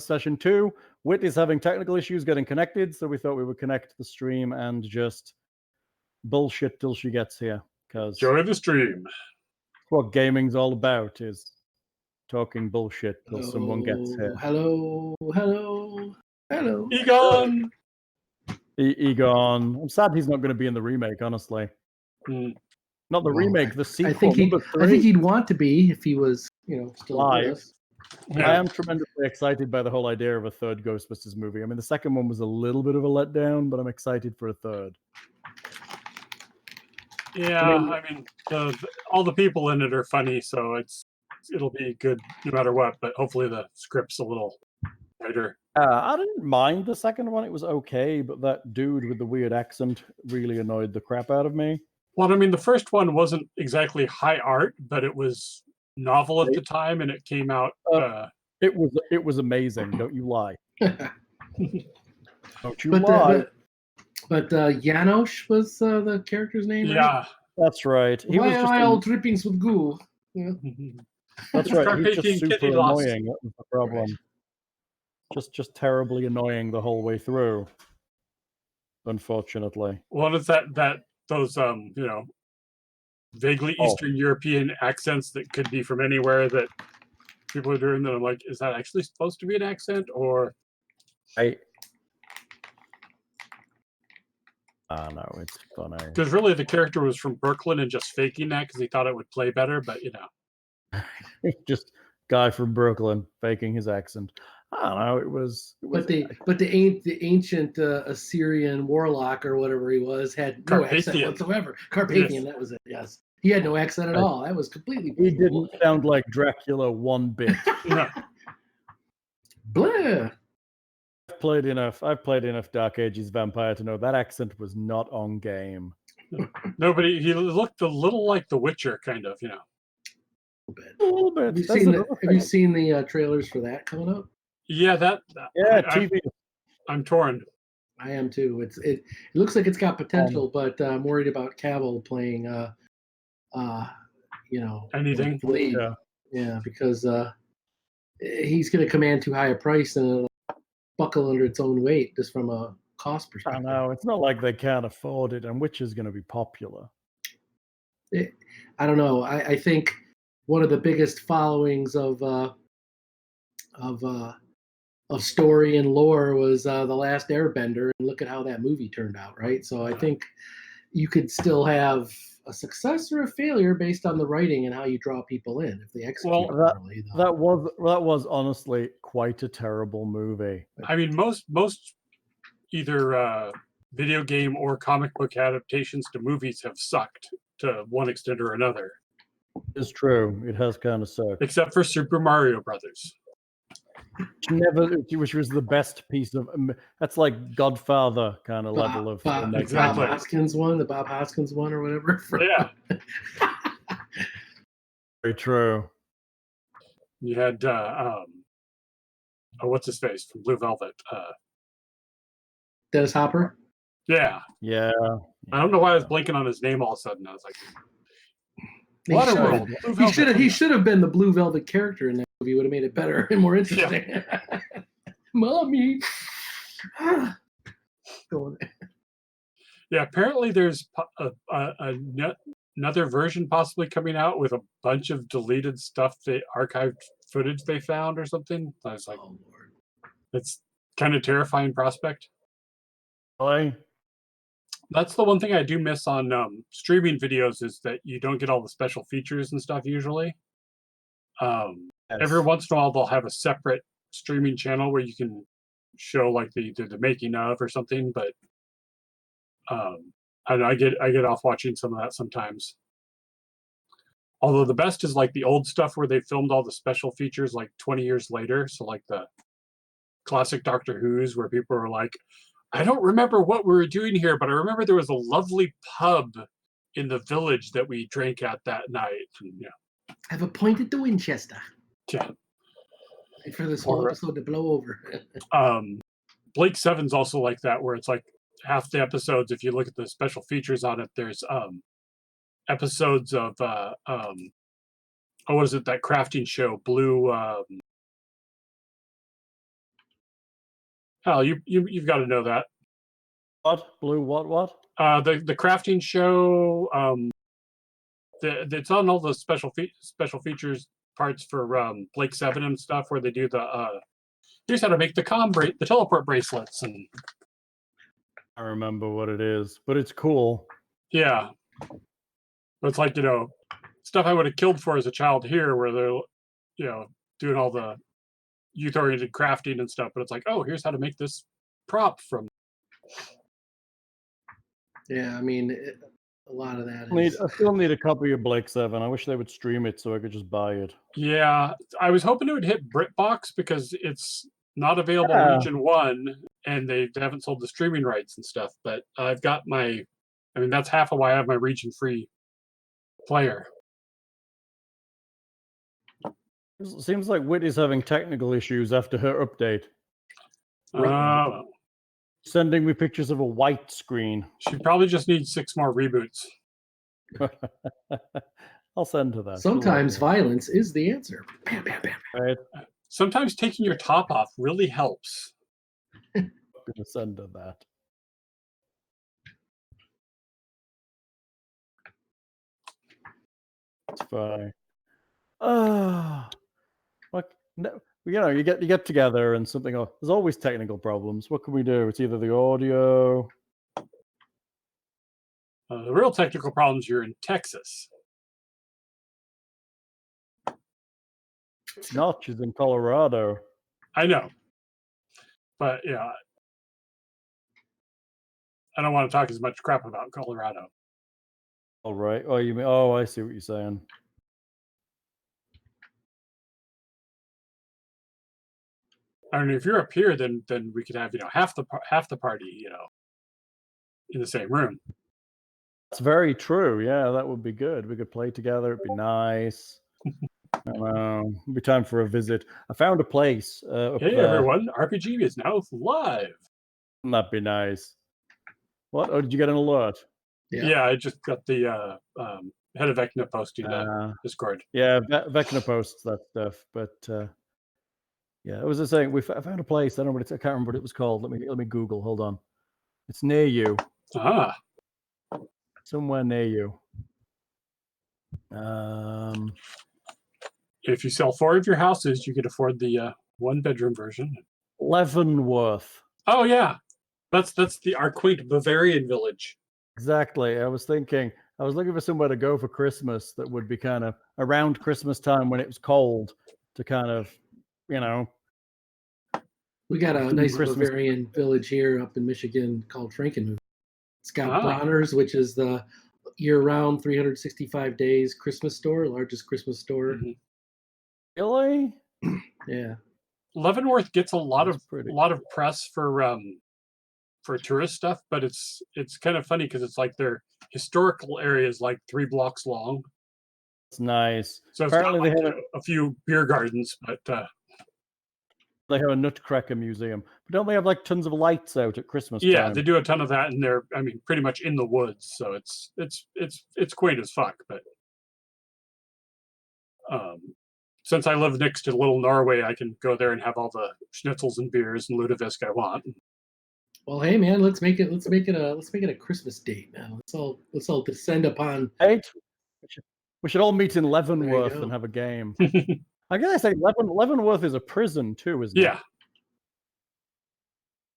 session 2. Whitney's having technical issues getting connected, so we thought we would connect the stream and just bullshit till she gets here. Because join the stream. What gaming's all about is talking bullshit till someone gets here. Hello. Egon! Egon. I'm sad he's not going to be in the remake, honestly. Not the remake, the sequel. I think he'd want to be if he was, still live. with us. Yeah. I am tremendously excited by the whole idea of a third Ghostbusters movie. I mean, the second one was a little bit of a letdown, but I'm excited for a third. Yeah, all the people in it are funny, so it'll be good no matter what. But hopefully the script's a little tighter. I didn't mind the second one; it was okay, but that dude with the weird accent really annoyed the crap out of me. Well, I mean, the first one wasn't exactly high art, but it was novel at the time, and it came out. It was amazing. Don't you lie? Don't you lie? But Janosch was the character's name. Yeah, right? That's right. He was just all drippings with goo. Yeah. That's right. He's just super annoying. That was the problem. Right. Just terribly annoying the whole way through. Unfortunately. What is those vaguely Eastern European accents that could be from anywhere that people are doing that I'm like, is that actually supposed to be an accent or? I don't know. It's funny. Because really the character was from Brooklyn and just faking that because he thought it would play better, but just guy from Brooklyn faking his accent. I don't know. It was but the ancient Assyrian warlock or whatever he was had no accent whatsoever. Carpathian, that was it. Yes, he had no accent at all. That was completely. He didn't sound like Dracula one bit. Blah. I've played enough Dark Ages Vampire to know that accent was not on game. Nobody. He looked a little like The Witcher, kind of, A little bit. Have you seen the trailers for that coming up? Yeah, TV. I'm torn. I am too. It looks like it's got potential, but I'm worried about Cavill playing. Anything. Yeah, because he's going to command too high a price and it'll buckle under its own weight just from a cost perspective. I know. It's not like they can't afford it, and which is going to be popular. I don't know. I think one of the biggest followings of story and lore was The Last Airbender, and look at how that movie turned out, right? So I think you could still have a success or a failure based on the writing and how you draw people in if they execute properly. That was honestly quite a terrible movie. I mean, most either video game or comic book adaptations to movies have sucked to one extent or another. It's true. It has kind of sucked. Except for Super Mario Brothers. Which was the best piece of. That's like Godfather kind of level of. Exactly. Bob Hoskins one, or whatever. Yeah. Very true. You had what's his face from Blue Velvet? Dennis Hopper. Yeah. Yeah. I don't know why I was blinking on his name all of a sudden. I was like, Waterworld. He should have been the Blue Velvet character in that movie. Would have made it better and more interesting. Yeah. Mommy. Yeah, apparently there's another version possibly coming out with a bunch of deleted stuff, archived footage they found or something. I was like, oh Lord. It's kind of terrifying prospect. Really? That's the one thing I do miss on streaming videos is that you don't get all the special features and stuff usually. Every once in a while they'll have a separate streaming channel where you can show like the making of or something, but I get off watching some of that sometimes. Although the best is like the old stuff where they filmed all the special features like 20 years later. So like the classic Doctor Who's where people are like, I don't remember what we were doing here, but I remember there was a lovely pub in the village that we drank at that night. And, I've appointed the Winchester. Yeah. And for this whole episode to blow over. Blake 7's also like that, where it's like half the episodes, if you look at the special features on it, there's episodes of what is it, that crafting show, Blue Hell, you've got to know that. What? Blue what? The crafting show, it's on all the special features parts for Blake 7 and stuff, where they do the here's how to make the teleport bracelets, and I remember what it is, but it's cool. yeah. But it's like, stuff I would have killed for as a child here, where they're, doing all the youth-oriented crafting and stuff. But it's like, oh, here's how to make this prop from. Yeah, I mean, a lot of that I is. still need a copy of Blake 7. I wish they would stream it so I could just buy it. Yeah, I was hoping it would hit BritBox because it's not available in Region 1, and they haven't sold the streaming rights and stuff. But I've got that's half of why I have my region-free player. It seems like Whitney's having technical issues after her update. Sending me pictures of a white screen. She probably just needs 6 more reboots. I'll send her that. Sometimes violence is the answer. Bam, bam, bam. Right. Sometimes taking your top off really helps. I'm gonna send her that. It's fine. What? No, you get together and something. There's always technical problems. What can we do? It's either the audio. The real technical problems, you're in Texas. Notch is in Colorado. I know. But yeah, I don't want to talk as much crap about Colorado. All right. Oh, you mean? Oh, I see what you're saying. I mean, if you're up here, then we could have half the party in the same room. That's very true. Yeah, that would be good. We could play together. It'd be nice. It'd be time for a visit. I found a place. Up Hey there. everyone, RPG is now live. That'd be nice. What? Oh, did you get an alert? Yeah, I just got the head of Vecna posting to Discord. Yeah, Vecna posts that stuff, but yeah, it was the same. I found a place. I don't know what I can't remember what it was called. Let me Google. Hold on. It's near you. Somewhere near you. If you sell 4 of your houses, you could afford the 1-bedroom version. Leavenworth. Oh yeah, that's our quaint Bavarian village. Exactly. I was looking for somewhere to go for Christmas that would be kind of around Christmas time when it was cold to kind of, We got a nice Christmas. Bavarian village here up in Michigan called Frankenmuth. It's got Ah. Bronner's, which is the year-round 365 days Christmas store, largest Christmas store. Mhm. Really? Yeah. Leavenworth gets a lot That's of pretty. press for tourist stuff, but it's kind of funny because it's like their historical area is like 3 blocks long. It's nice. So it's Apparently got they like have a few beer gardens, but they have a Nutcracker museum. But don't they have like tons of lights out at Christmas yeah, time? they do a ton of that, and they're pretty much in the woods, so it's quaint as fuck. But since I live next to Little Norway, I can go there and have all the schnitzels and beers and lutefisk I want. Well, hey man, let's make it a Christmas date now. Let's all descend upon. Hey, we should all meet in There Leavenworth you go. and have a game. I gotta say, Leavenworth is a prison too, isn't it? Yeah.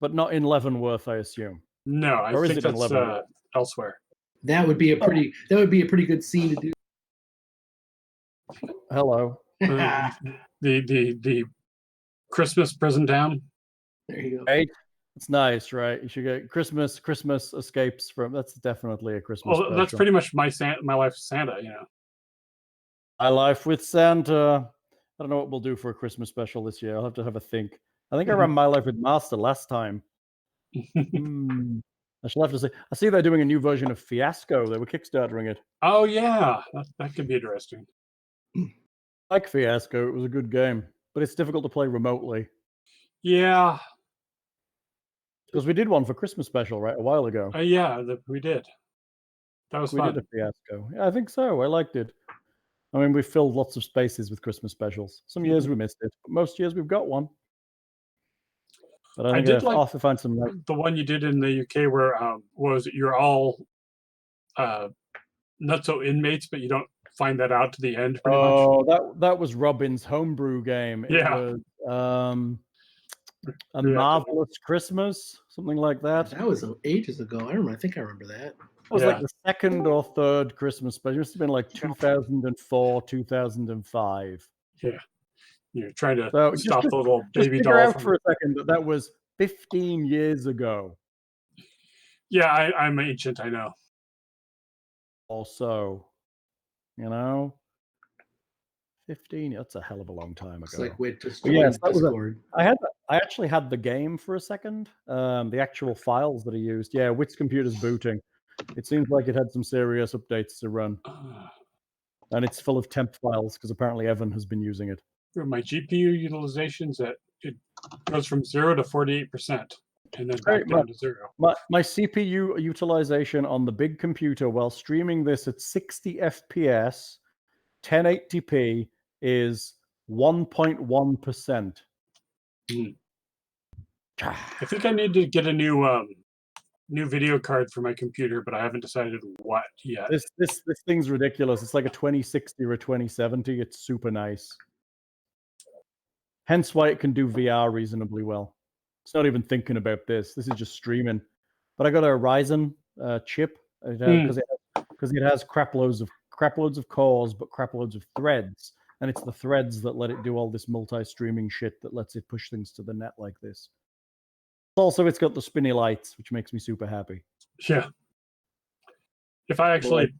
But not in Leavenworth, I assume. No, I Or is think it in that's Leavenworth? elsewhere. That would be a pretty good scene to do. Hello. The Christmas prison town. There you go. Hey, it's nice, right? You should get Christmas escapes from. That's definitely a Christmas. Well, that's pretty much my life with Santa. My life with Santa. I don't know what we'll do for a Christmas special this year. I'll have to have a think. I think I ran My Life with Master last time. I shall have to say. I see they're doing a new version of Fiasco. They were Kickstartering it. Oh yeah, that could be interesting. I like Fiasco. It was a good game, but it's difficult to play remotely. Yeah. Because we did one for Christmas special, right, a while ago. Yeah, we did. That was fun. We did a Fiasco. Yeah, I think so. I liked it. I mean, we filled lots of spaces with Christmas specials. Some years we missed it, but most years we've got one. But I I think did I'll like have to find some. the one you did in the UK where what was it? You're all nutso inmates, but you don't find that out to the end. Pretty much. Oh, that was Robin's homebrew game. It Yeah. was A Yeah. Marvelous Christmas, something like that. That was ages ago. I think I remember that. It was Yeah. like the second or third Christmas special. It must have been like 2004, 2005. Yeah. You're trying to So stop the little just baby figure doll out from. for a second that that was 15 years ago Yeah, I'm ancient. I know. or so. You know, 15. That's a hell of a long time It's ago. like Whit just But joined yes, that was Discord. I actually had the game for a second. The actual files that he used. Yeah, Wit's computer's booting. It seems like it had some serious updates to run, and it's full of temp files because apparently Evan has been using it. My GPU utilization's it goes from 0 to 48%, and then back down to 0. My CPU utilization on the big computer while streaming this at 60 FPS, 1080p is 1.1%. I think I need to get a new video card for my computer, but I haven't decided what yet. This thing's ridiculous. It's like a 2060 or a 2070. It's super nice. Hence why it can do VR reasonably well. It's not even thinking about this. This is just streaming. But I got a Ryzen chip because it has crap loads of cores, but crap loads of threads, and it's the threads that let it do all this multi-streaming shit that lets it push things to the net like this. Also, it's got the spinny lights, which makes me super happy. Yeah. If I actually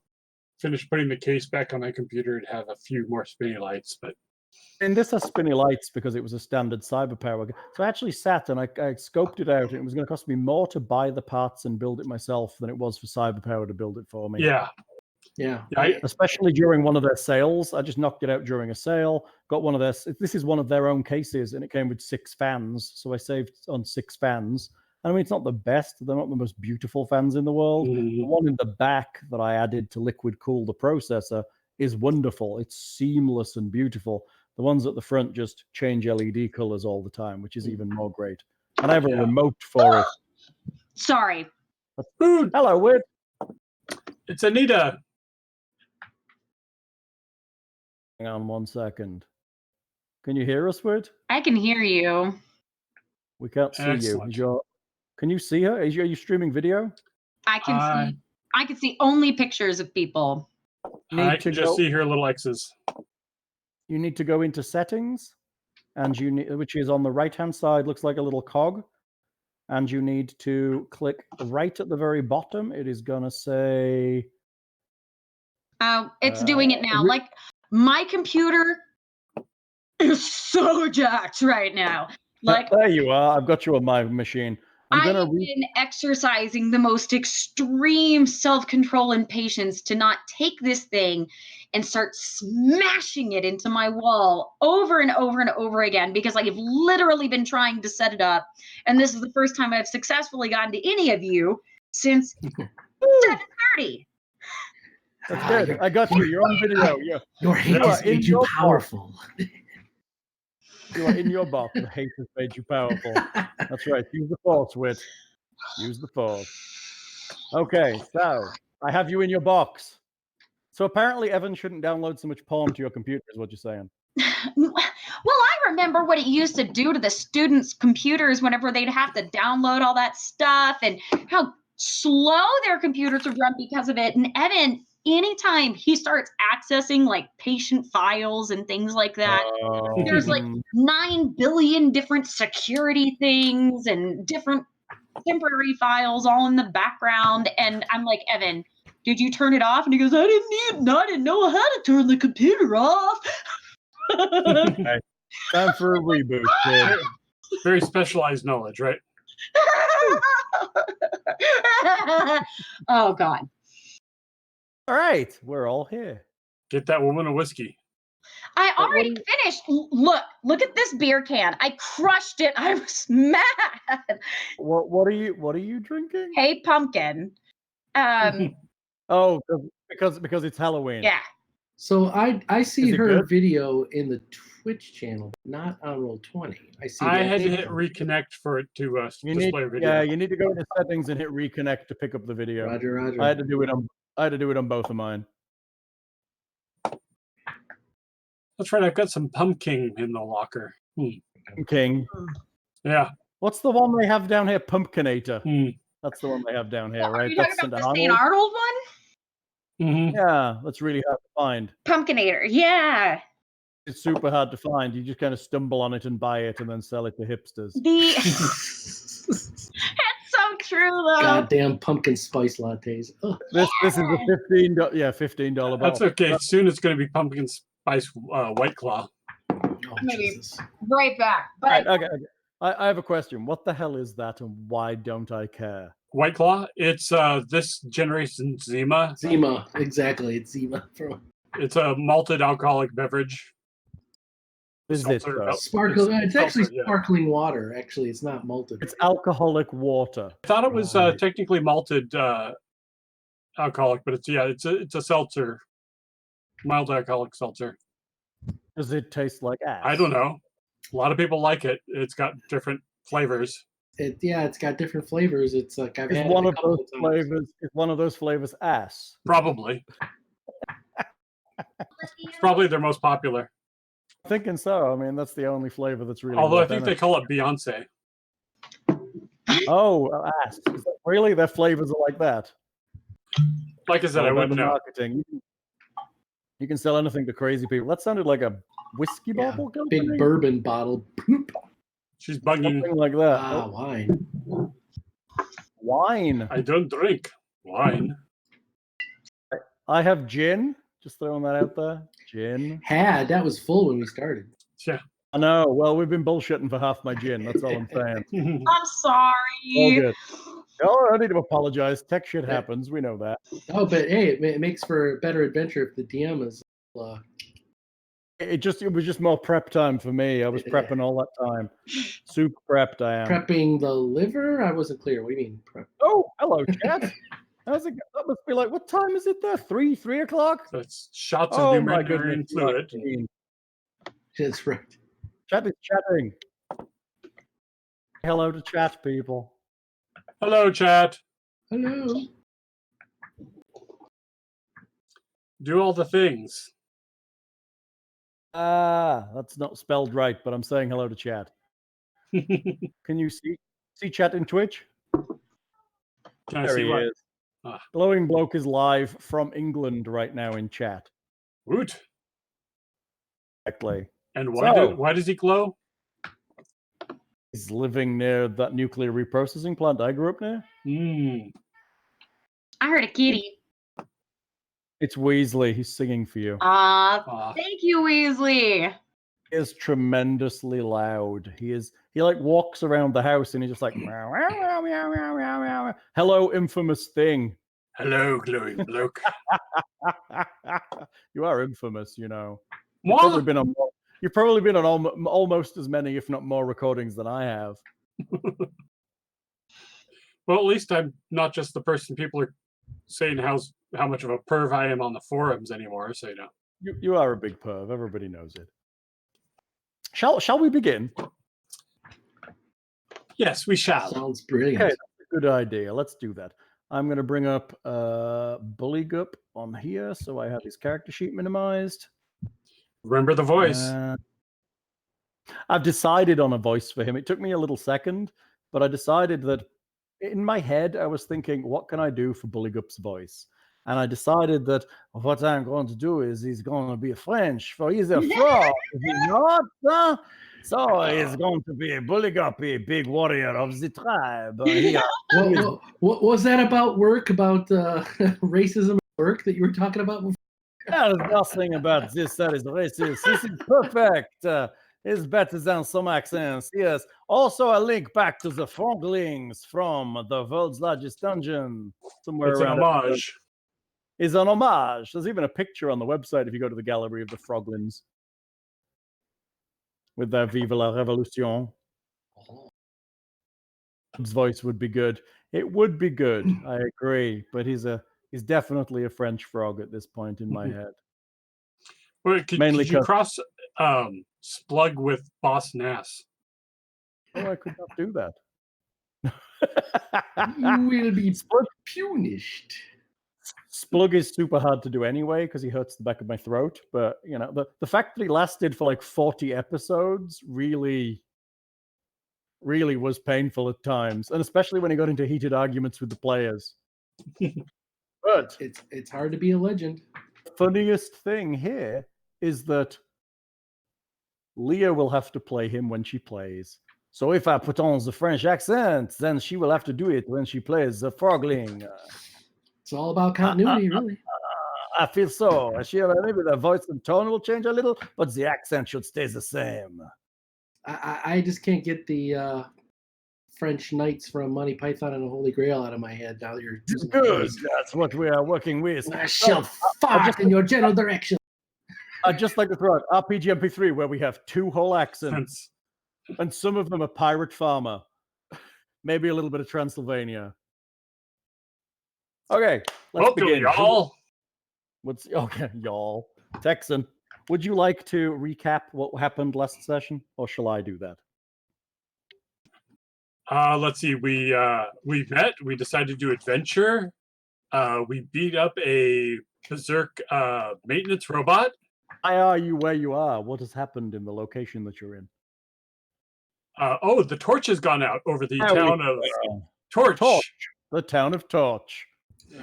finish putting the case back on my computer, it'd have a few more spinny lights, but. And this has spinny lights because it was a standard CyberPower. So I actually sat and I scoped it out, and it was going to cost me more to buy the parts and build it myself than it was for CyberPower to build it for me. Yeah. Yeah. Especially during one of their sales. I just knocked it out during a sale. Got one of their. This is one of their own cases, and it came with 6 fans. So I saved on 6 fans. I mean, it's not the best. They're not the most beautiful fans in the world. The one in the back that I added to liquid cool the processor is wonderful. It's seamless and beautiful. The ones at the front just change LED colors all the time, which is even more great. And I have a remote for it. Sorry. Food. Hello, Whit. It's Anita. Hang on 1 second. Can you hear us, Whit? I can hear you. We can't see you. Can you see her? Are you streaming video? I can see. I can see only pictures of people. I can just see her little X's. You need to go into settings, and which is on the right-hand side, looks like a little cog, and you need to click right at the very bottom. It is gonna say. It's doing it now. Like my computer is so jacked right now. Like there you are. I've got you on my machine. I have been exercising the most extreme self-control and patience to not take this thing and start smashing it into my wall over and over and over again, because I have literally been trying to set it up. And this is the first time I've successfully gotten to any of you since 7:30. That's good. I got you. You're on video. Your hate has made you powerful. You are in your box. The hate has made you powerful. That's right. Use the force, Whit. Use the force. Okay, so I have you in your box. So apparently Evan shouldn't download so much porn to your computer, is what you're saying. Well, I remember what it used to do to the students' computers whenever they'd have to download all that stuff, and how slow their computers would run because of it. And Evan, anytime he starts accessing like patient files and things like that, there's like 9 billion different security things and different temporary files all in the background. And I'm like, Evan, did you turn it off? And he goes, I didn't know how to turn the computer off. Okay. Time for a reboot, kid. Very specialized knowledge, right? Oh, God. All right, we're all here. Get that woman a whiskey. I already finished. Look at this beer can. I crushed it. I was mad. What are you drinking? Hey, pumpkin. Oh, because it's Halloween. Yeah. So I see her video in the Twitch channel, but not on Roll20. I see. I that had to big hit one. reconnect for it to You need, display a video. you need to go into settings and hit reconnect to pick up the video. Roger, Roger. I had to do it on both of mine. That's right. I've got some pumpkin in the locker. King. Yeah. What's the one they have down here? Pumpkinator. Hmm. That's the one they have down here, Are right? you That's talking about St. the St. Arnold. Arnold one? Mm-hmm. Yeah, that's really hard to find. Pumpkinator, yeah. It's super hard to find. You just kind of stumble on it and buy it and then sell it to hipsters. That's so true, though. Goddamn pumpkin spice lattes. Ugh. This is a $15 bottle. That's okay. Soon it's going to be pumpkin spice White Claw. Oh, Maybe. Jesus. Right back. But Right, okay. I have a question. What the hell is that and why don't I care? White Claw. It's this generation Zima. Zima, exactly. It's Zima. It's a malted alcoholic beverage. Is it Seltzer, though? Sparkle. It's actually seltzer, yeah. sparkling water. Actually, it's not malted. It's alcoholic water. I thought it was Right. technically malted alcoholic, but it's a seltzer, mild alcoholic seltzer. Does it taste like ass? I don't know. A lot of people like it. It's got different flavors. It's got different flavors. It's like I've Is had one it a of couple those of times. flavors? Is one of those flavors ass? Probably. It's probably their most popular. I'm thinking so. I mean, that's the only flavor that's really. Although I worth think they anything. call it Beyonce. Oh, ass. Is that, really, their flavors are like that. Like I said, All I about wouldn't the know. marketing. You can sell anything to crazy people. That sounded like a whiskey Yeah, bottle company. big bourbon bottle. She's bugging. Something like that. Ah, wine. Wine. I don't drink wine. I have gin. Just throwing that out there. Gin. That was full when we started. Yeah. I know. Well, we've been bullshitting for half my gin. That's all I'm saying. I'm All sorry. good. No, I don't need to apologize. Tech shit happens. We know that. Oh, but hey, it makes for a better adventure if the DM is. It was just more prep time for me. I was prepping all that time. Super prepped I am. Prepping the liver? I wasn't clear. What do you mean? Prep? Oh, hello, chat. How's it? That must be like, what time is it there? 3 o'clock? That's shots Oh of my Numenarian goodness. fluid. That's right. Chat is chatting. Hello to chat people. Hello, chat. Hello. Do all the things. That's not spelled right, but I'm saying hello to chat. Can you see chat in Twitch? Can I There see he what? is. Ah. Glowing Bloke is live from England right now in chat. Woot. Exactly. And So- why does he glow? He's living near that nuclear reprocessing plant I grew up near. Mm. I heard a kitty. It's Weasley. He's singing for you. Ah. Thank you, Weasley. He is tremendously loud. He like walks around the house and he's just like meow, meow, meow, meow, meow, meow, meow. Hello, infamous thing. Hello, glowing bloke. You are infamous, you know. What? You've probably been on almost as many, if not more, recordings than I have. Well, at least I'm not just the person people are saying how much of a perv I am on the forums anymore. So You are a big perv. Everybody knows it. Shall we begin? yes, we shall. Sounds brilliant. Okay, that's a good idea. Let's do that. I'm going to bring up Buligup on here, so I have his character sheet minimized. Remember the voice. I've decided on a voice for him. It took me a little second, but I decided that in my head, I was thinking, what can I do for Buligup's voice? And I decided that what I'm going to do is he's going to be French, for he's a frog. Is he not? So he's going to be a Buligup, a big warrior of the tribe. What was that about work, about racism at work that you were talking about before? There's nothing about this that is racist. This is perfect. It's better than some accents. Yes. Also, a link back to the Froglings from the world's largest dungeon. Somewhere It's an around homage. Is an homage. There's even a picture on the website if you go to the gallery of the Froglins with their Vive la Revolution. His voice would be good. It would be good. I agree. But he's definitely a French frog at this point in my head. Wait, could Mainly you 'cause- cross Splug with Boss Nass. Oh, I could not do that. You will be Splug, punished. Splug is super hard to do anyway because he hurts the back of my throat. But you know, the fact that he lasted for like 40 episodes really was painful at times, and especially when he got into heated arguments with the players. But It's hard to be a legend. the funniest thing here is that Leah will have to play him when she plays. So if I put on the French accent, then she will have to do it when she plays the frogling. It's all about continuity, really. I feel so. Maybe the voice and tone will change a little, but the accent should stay the same. I just can't get the French knights from Monty Python and the Holy Grail out of my head. Now you're using my Good. voice. That's what we are working with. I shall fart in your general direction. I'd just like to throw out RPG MP3 where we have 2 whole accents, and some of them are pirate farmer. Maybe a little bit of Transylvania. Okay, let's begin. Y'all. Okay, y'all. Texan, would you like to recap what happened last session, or shall I do that? Let's see. We met. We decided to do adventure. We beat up a berserk maintenance robot. Why are you where you are? What has happened in the location that you're in? The torch has gone out over the town of Torch. The town of Torch.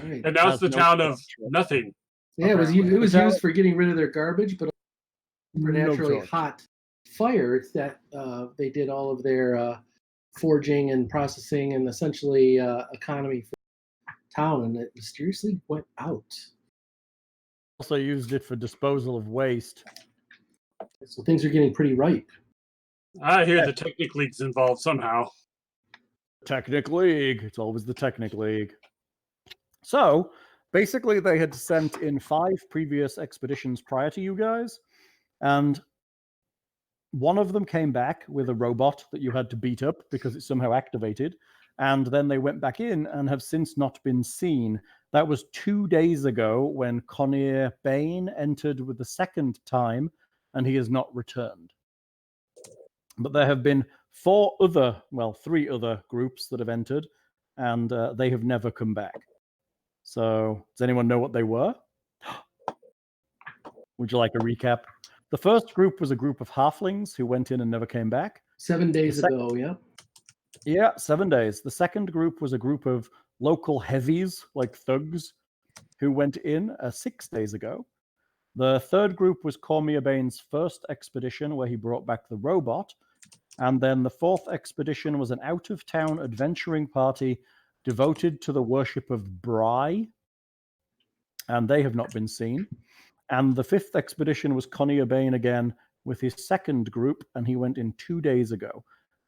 Right. And now it's the town of nothing. Yeah, it was used for getting rid of their garbage, but supernaturally hot fire. It's that they did all of their forging and processing and essentially economy for the town, and it mysteriously went out. Also used it for disposal of waste. So things are getting pretty ripe. I hear the Technic League's involved somehow. Technic League. It's always the Technic League. So, basically, they had sent in 5 previous expeditions prior to you guys, and one of them came back with a robot that you had to beat up because it's somehow activated, and then they went back in and have since not been seen. That was 2 days ago when Conir Bain entered with the second time, and he has not returned. But there have been 3 other groups that have entered, and they have never come back. So, does anyone know what they were? Would you like a recap? The first group was a group of halflings who went in and never came back. 7 days ago, yeah. Yeah, 7 days. The second group was a group of local heavies, like thugs, who went in 6 days ago. The third group was Cormier Bain's first expedition, where he brought back the robot. And then the fourth expedition was an out-of-town adventuring party devoted to the worship of Bry, and they have not been seen. And the fifth expedition was Conir Bain again with his second group, and he went in 2 days ago.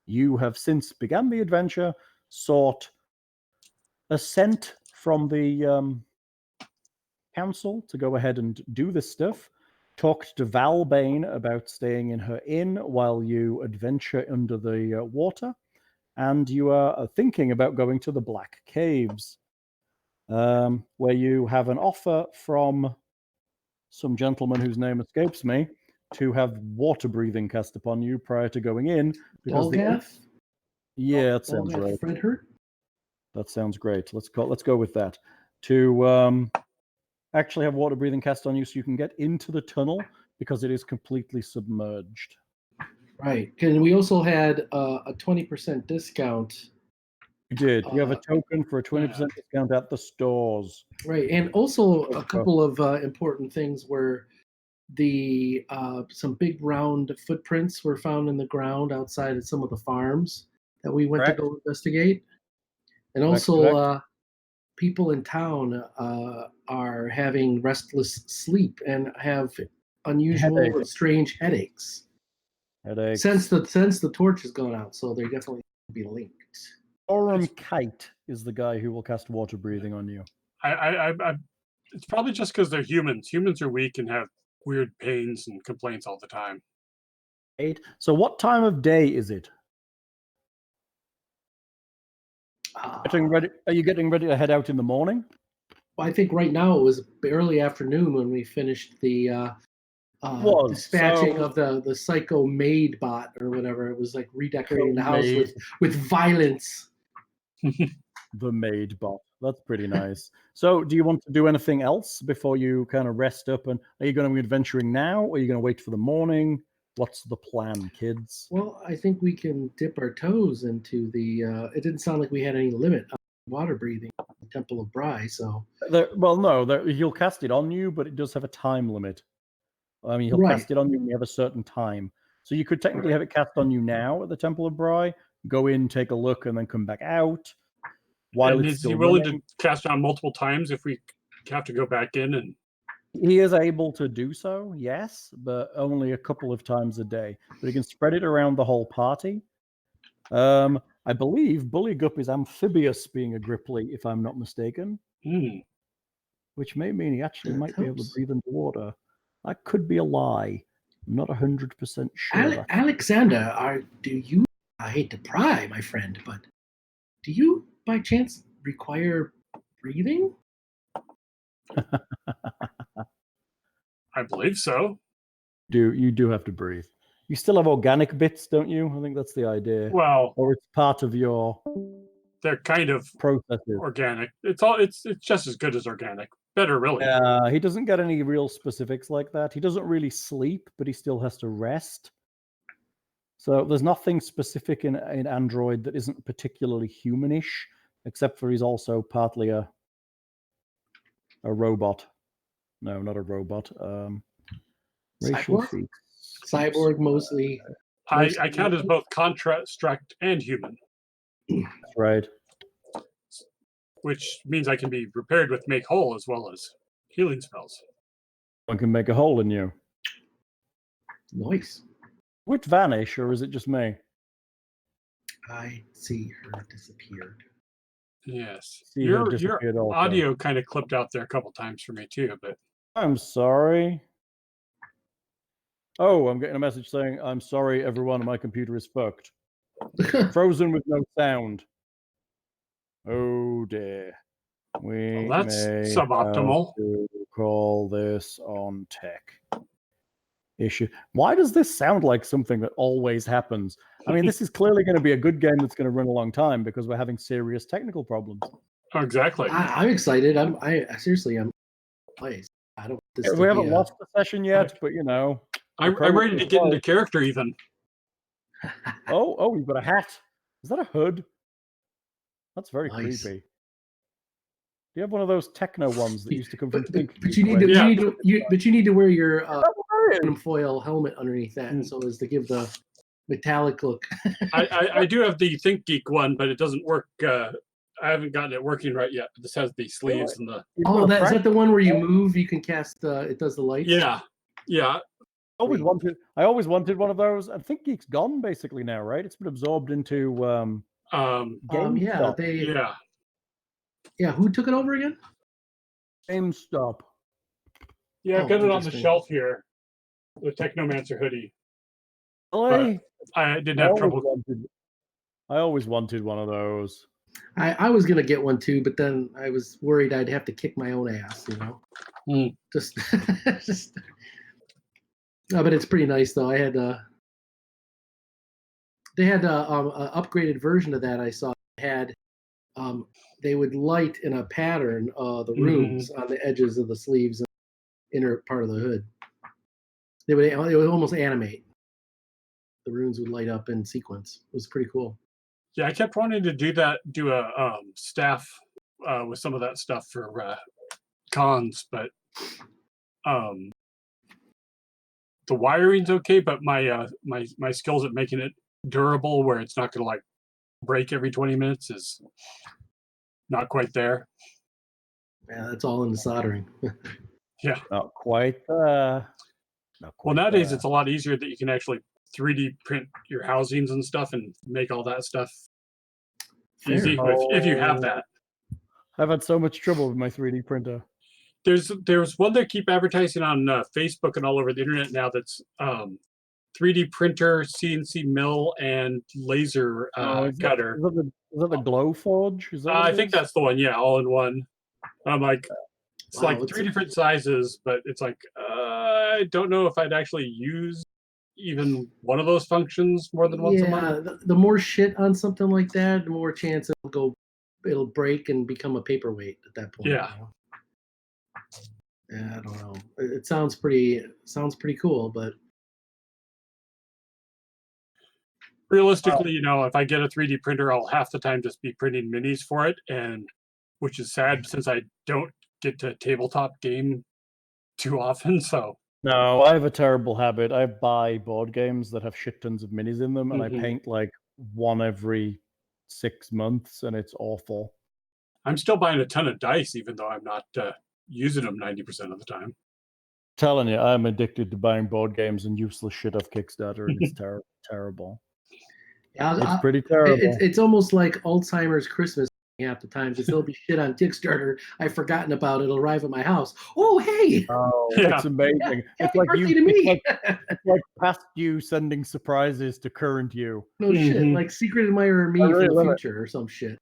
You have since begun the adventure, sought assent from the council to go ahead and do this stuff, talked to Val Bain about staying in her inn while you adventure under the water, and you are thinking about going to the Black Caves, where you have an offer from some gentleman whose name escapes me to have water breathing cast upon you prior to going in. Dolgath? Yeah, that sounds right. Fredhurt? That sounds great. Let's go with that. To actually have water breathing cast on you so you can get into the tunnel because it is completely submerged. Right. And we also had a 20% discount. You did. You have a token for a 20% discount at the stores. Right. And also a couple of important things were the some big round footprints were found in the ground outside of some of the farms that we went to go investigate. And also people in town are having restless sleep and have unusual or strange headaches. Since the torch has gone out, so they're definitely be linked. Oram Kite is the guy who will cast water breathing on you. It's probably just because they're humans. Humans are weak and have weird pains and complaints all the time. So what time of day is it? Getting ready? Are you getting ready to head out in the morning? Well, I think right now it was early afternoon when we finished the dispatching so- of the psycho maid bot or whatever. It was like redecorating the house Co-maid. with violence. The maid bot. That's pretty nice. So, do you want to do anything else before you kind of rest up? And are you going to be adventuring now, or are you going to wait for the morning? What's the plan, kids? Well, I think we can dip our toes into the. It didn't sound like we had any limit on water breathing in the Temple of Bry, so. He'll cast it on you, but it does have a time limit. I mean, he'll Right. cast it on you when you have a certain time. So you could technically have it cast on you now at the Temple of Bry, go in, take a look, and then come back out. While And it's is he still willing running. to cast on multiple times if we have to go back in? And He is able to do so, yes, but only a couple of times a day. But he can spread it around the whole party. I believe Buligup is amphibious, being a grippli, if I'm not mistaken, which may mean he actually That might be able to helps. breathe underwater. That could be a lie. I'm not 100% sure. Alexander, do you? I hate to pry, my friend, but do you, by chance, require breathing? I believe so. You do have to breathe. You still have organic bits, don't you? I think that's the idea. Well, Or it's part of your they're kind of processes. organic. It's just as good as organic. Better, really. He doesn't get any real specifics like that. He doesn't really sleep, but he still has to rest. So there's nothing specific in Android that isn't particularly humanish, except for he's also partly a robot. No, not a robot. Racial Cyborg? features. Cyborg mostly. I count as both construct and human, That's right. which means I can be repaired with make whole as well as healing spells. One can make a hole in you. Nice. Would it vanish, or is it just me? I see her disappeared. Yes. See her Your disappeared also. audio kind of clipped out there a couple times for me too, but I'm sorry. Oh, I'm getting a message saying, I'm sorry, everyone, my computer is fucked. Frozen with no sound. Oh dear. We well, that's may suboptimal. have to call this on tech issue. Why does this sound like something that always happens? I mean, this is clearly going to be a good game that's going to run a long time because we're having serious technical problems. Oh, exactly. I'm excited. I'm seriously, I'm pleased. I don't. Want this to We be haven't lost the session yet, but you know. I'm ready to get into character even. Oh, you've got a hat. Is that a hood? That's very Nice. creepy. Do you have one of those techno ones that used to come from But you need to, Yeah. but you need to wear your There it is. foil helmet underneath that, so as to give the metallic look. I do have the Think Geek one, but it doesn't work. I haven't gotten it working right yet. This has the sleeves and the. You've Oh, got a is that the one where you move? You can cast. It does the lights. Yeah. I always wanted one of those. I think Geek's gone basically now, right? It's been absorbed into GameStop. Yeah. Who took it over again? GameStop. Yeah, I've got it on the interesting. shelf here. The Technomancer hoodie. Really? I didn't have trouble. I always wanted one of those. I was gonna get one too, but then I was worried I'd have to kick my own ass. You know. Just. No, but it's pretty nice though. I had they had an upgraded version of that. I saw had they would light in a pattern the runes on the edges of the sleeves and inner part of the hood. It would almost animate. The runes would light up in sequence. It was pretty cool. Yeah, I kept wanting to do a staff with some of that stuff for cons, but the wiring's okay, but my my skills at making it durable, where it's not going to like break every 20 minutes, is not quite there. Yeah, that's all in the soldering. Yeah, not quite. Well, nowadays it's a lot easier that you can actually 3D print your housings and stuff and make all that stuff easy if you have that. I've had so much trouble with my 3D printer. There's one they keep advertising on Facebook and all over the internet now that's 3D printer, CNC mill, and laser cutter. Is that the Glowforge? Is that I think that's the one. Yeah, all in one. I'm like, it's like 3 different sizes, but it's like I don't know if I'd actually use even one of those functions more than once a month. The more shit on something like that, the more chance it'll break and become a paperweight at that point. Yeah. You know? Yeah, I don't know. It sounds pretty cool, but Realistically, if I get a 3D printer, I'll half the time just be printing minis for it, and which is sad since I don't get to tabletop game too often. So No, I have a terrible habit. I buy board games that have shit tons of minis in them, and I Mhm. paint like one every 6 months, and it's awful. I'm still buying a ton of dice, even though I'm not using them 90% of the time. Telling you, I'm addicted to buying board games and useless shit off Kickstarter, and it's terrible. yeah, It's pretty terrible. it's almost like Alzheimer's Christmas half the time because there'll be shit on Kickstarter I've forgotten about. It'll arrive at my house. Oh, hey! Oh, Yeah. it's amazing. It's Happy like birthday to me! it's like past you sending surprises to current you. No shit, Mhm. like Secret Admirer me I really from the love it. future or some shit.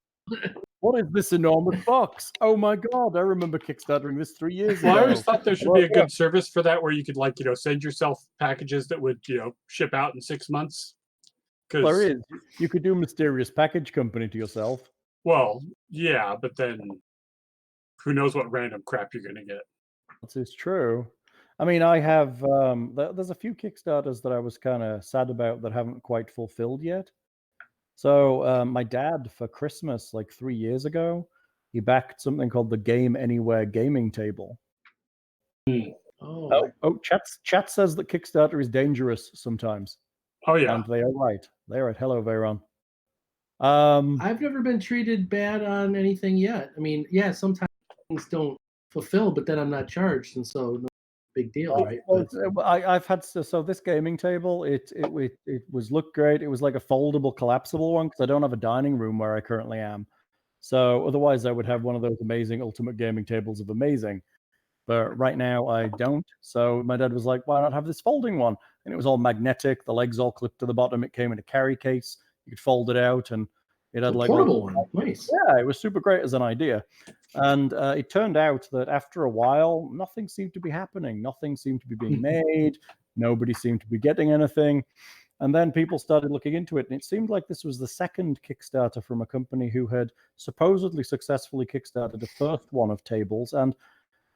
What is this enormous box? Oh my god, I remember Kickstartering this 3 years Well, I ago. always thought there should be a good service for that, where you could send yourself packages that would ship out in 6 months. There is. You could do mysterious package company to yourself. Well, yeah, but then who knows what random crap you're going to get. This is true. I mean, I have there's a few Kickstarters that I was kind of sad about that haven't quite fulfilled yet. So my dad, for Christmas, like 3 years ago, he backed something called the Game Anywhere gaming table. Oh, Chat says that Kickstarter is dangerous sometimes. Oh yeah. And they are right. They are right. Hello, Veyron. I've never been treated bad on anything yet. I mean, yeah, sometimes things don't fulfill, but then I'm not charged, and so no big deal, right? Well, I've had so this gaming table. It was looked great. It was like a foldable, collapsible one because I don't have a dining room where I currently am. So otherwise, I would have one of those amazing ultimate gaming tables of amazing. But right now, I don't. So my dad was like, "Why not have this folding one?" And it was all magnetic. The legs all clipped to the bottom. It came in a carry case. You could fold it out, and it had a like portable one. Nice. Yeah, it was super great as an idea. And it turned out that after a while, nothing seemed to be happening. Nothing seemed to be being made. Nobody seemed to be getting anything. And then people started looking into it, and it seemed like this was the second Kickstarter from a company who had supposedly successfully kickstarted the first one of tables. And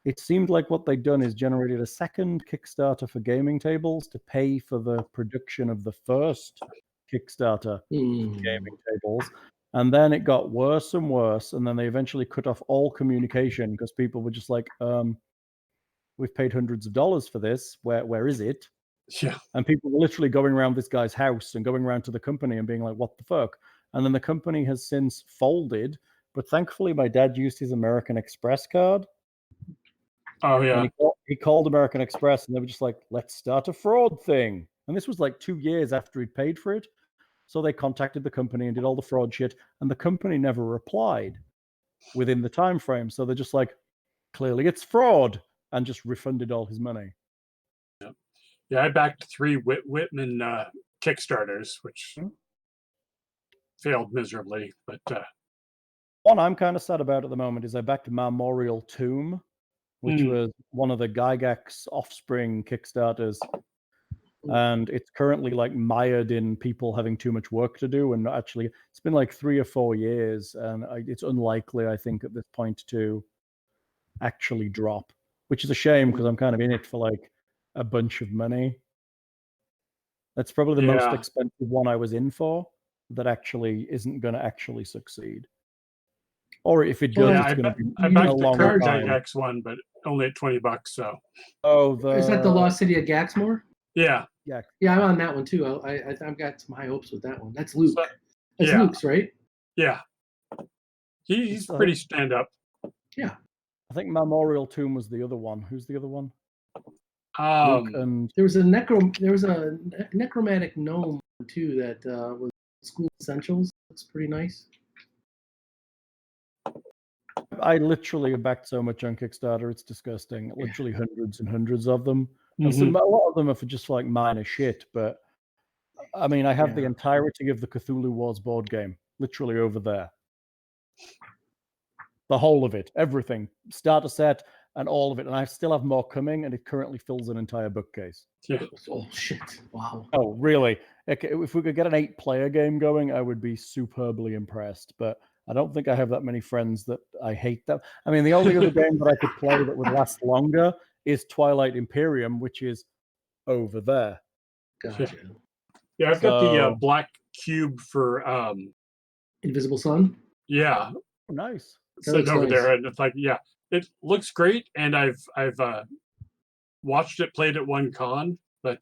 it seemed like what they'd done is generated a second Kickstarter for gaming tables to pay for the production of the first Kickstarter gaming tables. And then it got worse and worse, and then they eventually cut off all communication because people were just like, we've paid hundreds of dollars for this. Where is it? Yeah. And people were literally going around this guy's house and going around to the company and being like, what the fuck? And then the company has since folded, but thankfully my dad used his American Express card. Oh yeah. And he called American Express, and they were just like, let's start a fraud thing. And this was like 2 years after he'd paid for it. So they contacted the company and did all the fraud shit, and the company never replied within the time frame. So they're just like, clearly it's fraud, and just refunded all his money. Yeah, I backed 3 Whitman Kickstarters, which failed miserably. But one I'm kind of sad about at the moment is I backed Memorial Tomb, which was one of the Gygax Offspring Kickstarters. And it's currently like mired in people having too much work to do, and actually it's been like 3 or 4 years, and it's unlikely, I think, at this point to actually drop, which is a shame because I'm kind of in it for like a bunch of money. That's probably the most expensive one I was in for that actually isn't going to actually succeed. Or if it does, it's going to be I backed a the long Card time. Gygax one, but only at $20. So. Is that the Lost City of Gaxmore? Yeah. Yeah, I'm on that one too. I've got some high hopes with that one. That's Luke. So, That's Luke's, right? Yeah. He's pretty stand up. Yeah. I think Memorial Tomb was the other one. Who's the other one? Luke and there was a necromantic gnome too that was School Essentials. Looks pretty nice. I literally have backed so much on Kickstarter, it's disgusting. Literally hundreds and hundreds of them. And a lot of them are for just like minor shit, but I mean, I have the entirety of the Cthulhu Wars board game literally over there. The whole of it, everything. Starter set, and all of it, and I still have more coming, and it currently fills an entire bookcase. Yeah. Oh shit! Wow. Oh, really? Okay, if we could get an 8-player game going, I would be superbly impressed. But I don't think I have that many friends that I hate them. I mean, the only other game that I could play that would last longer is Twilight Imperium, which is over there. Gotcha. Yeah, I've got the So- black cube for Invisible Sun. yeah, Oh, nice. That sitting looks over nice. there, and it's like, yeah, it looks great, and I've watched it played at one con, but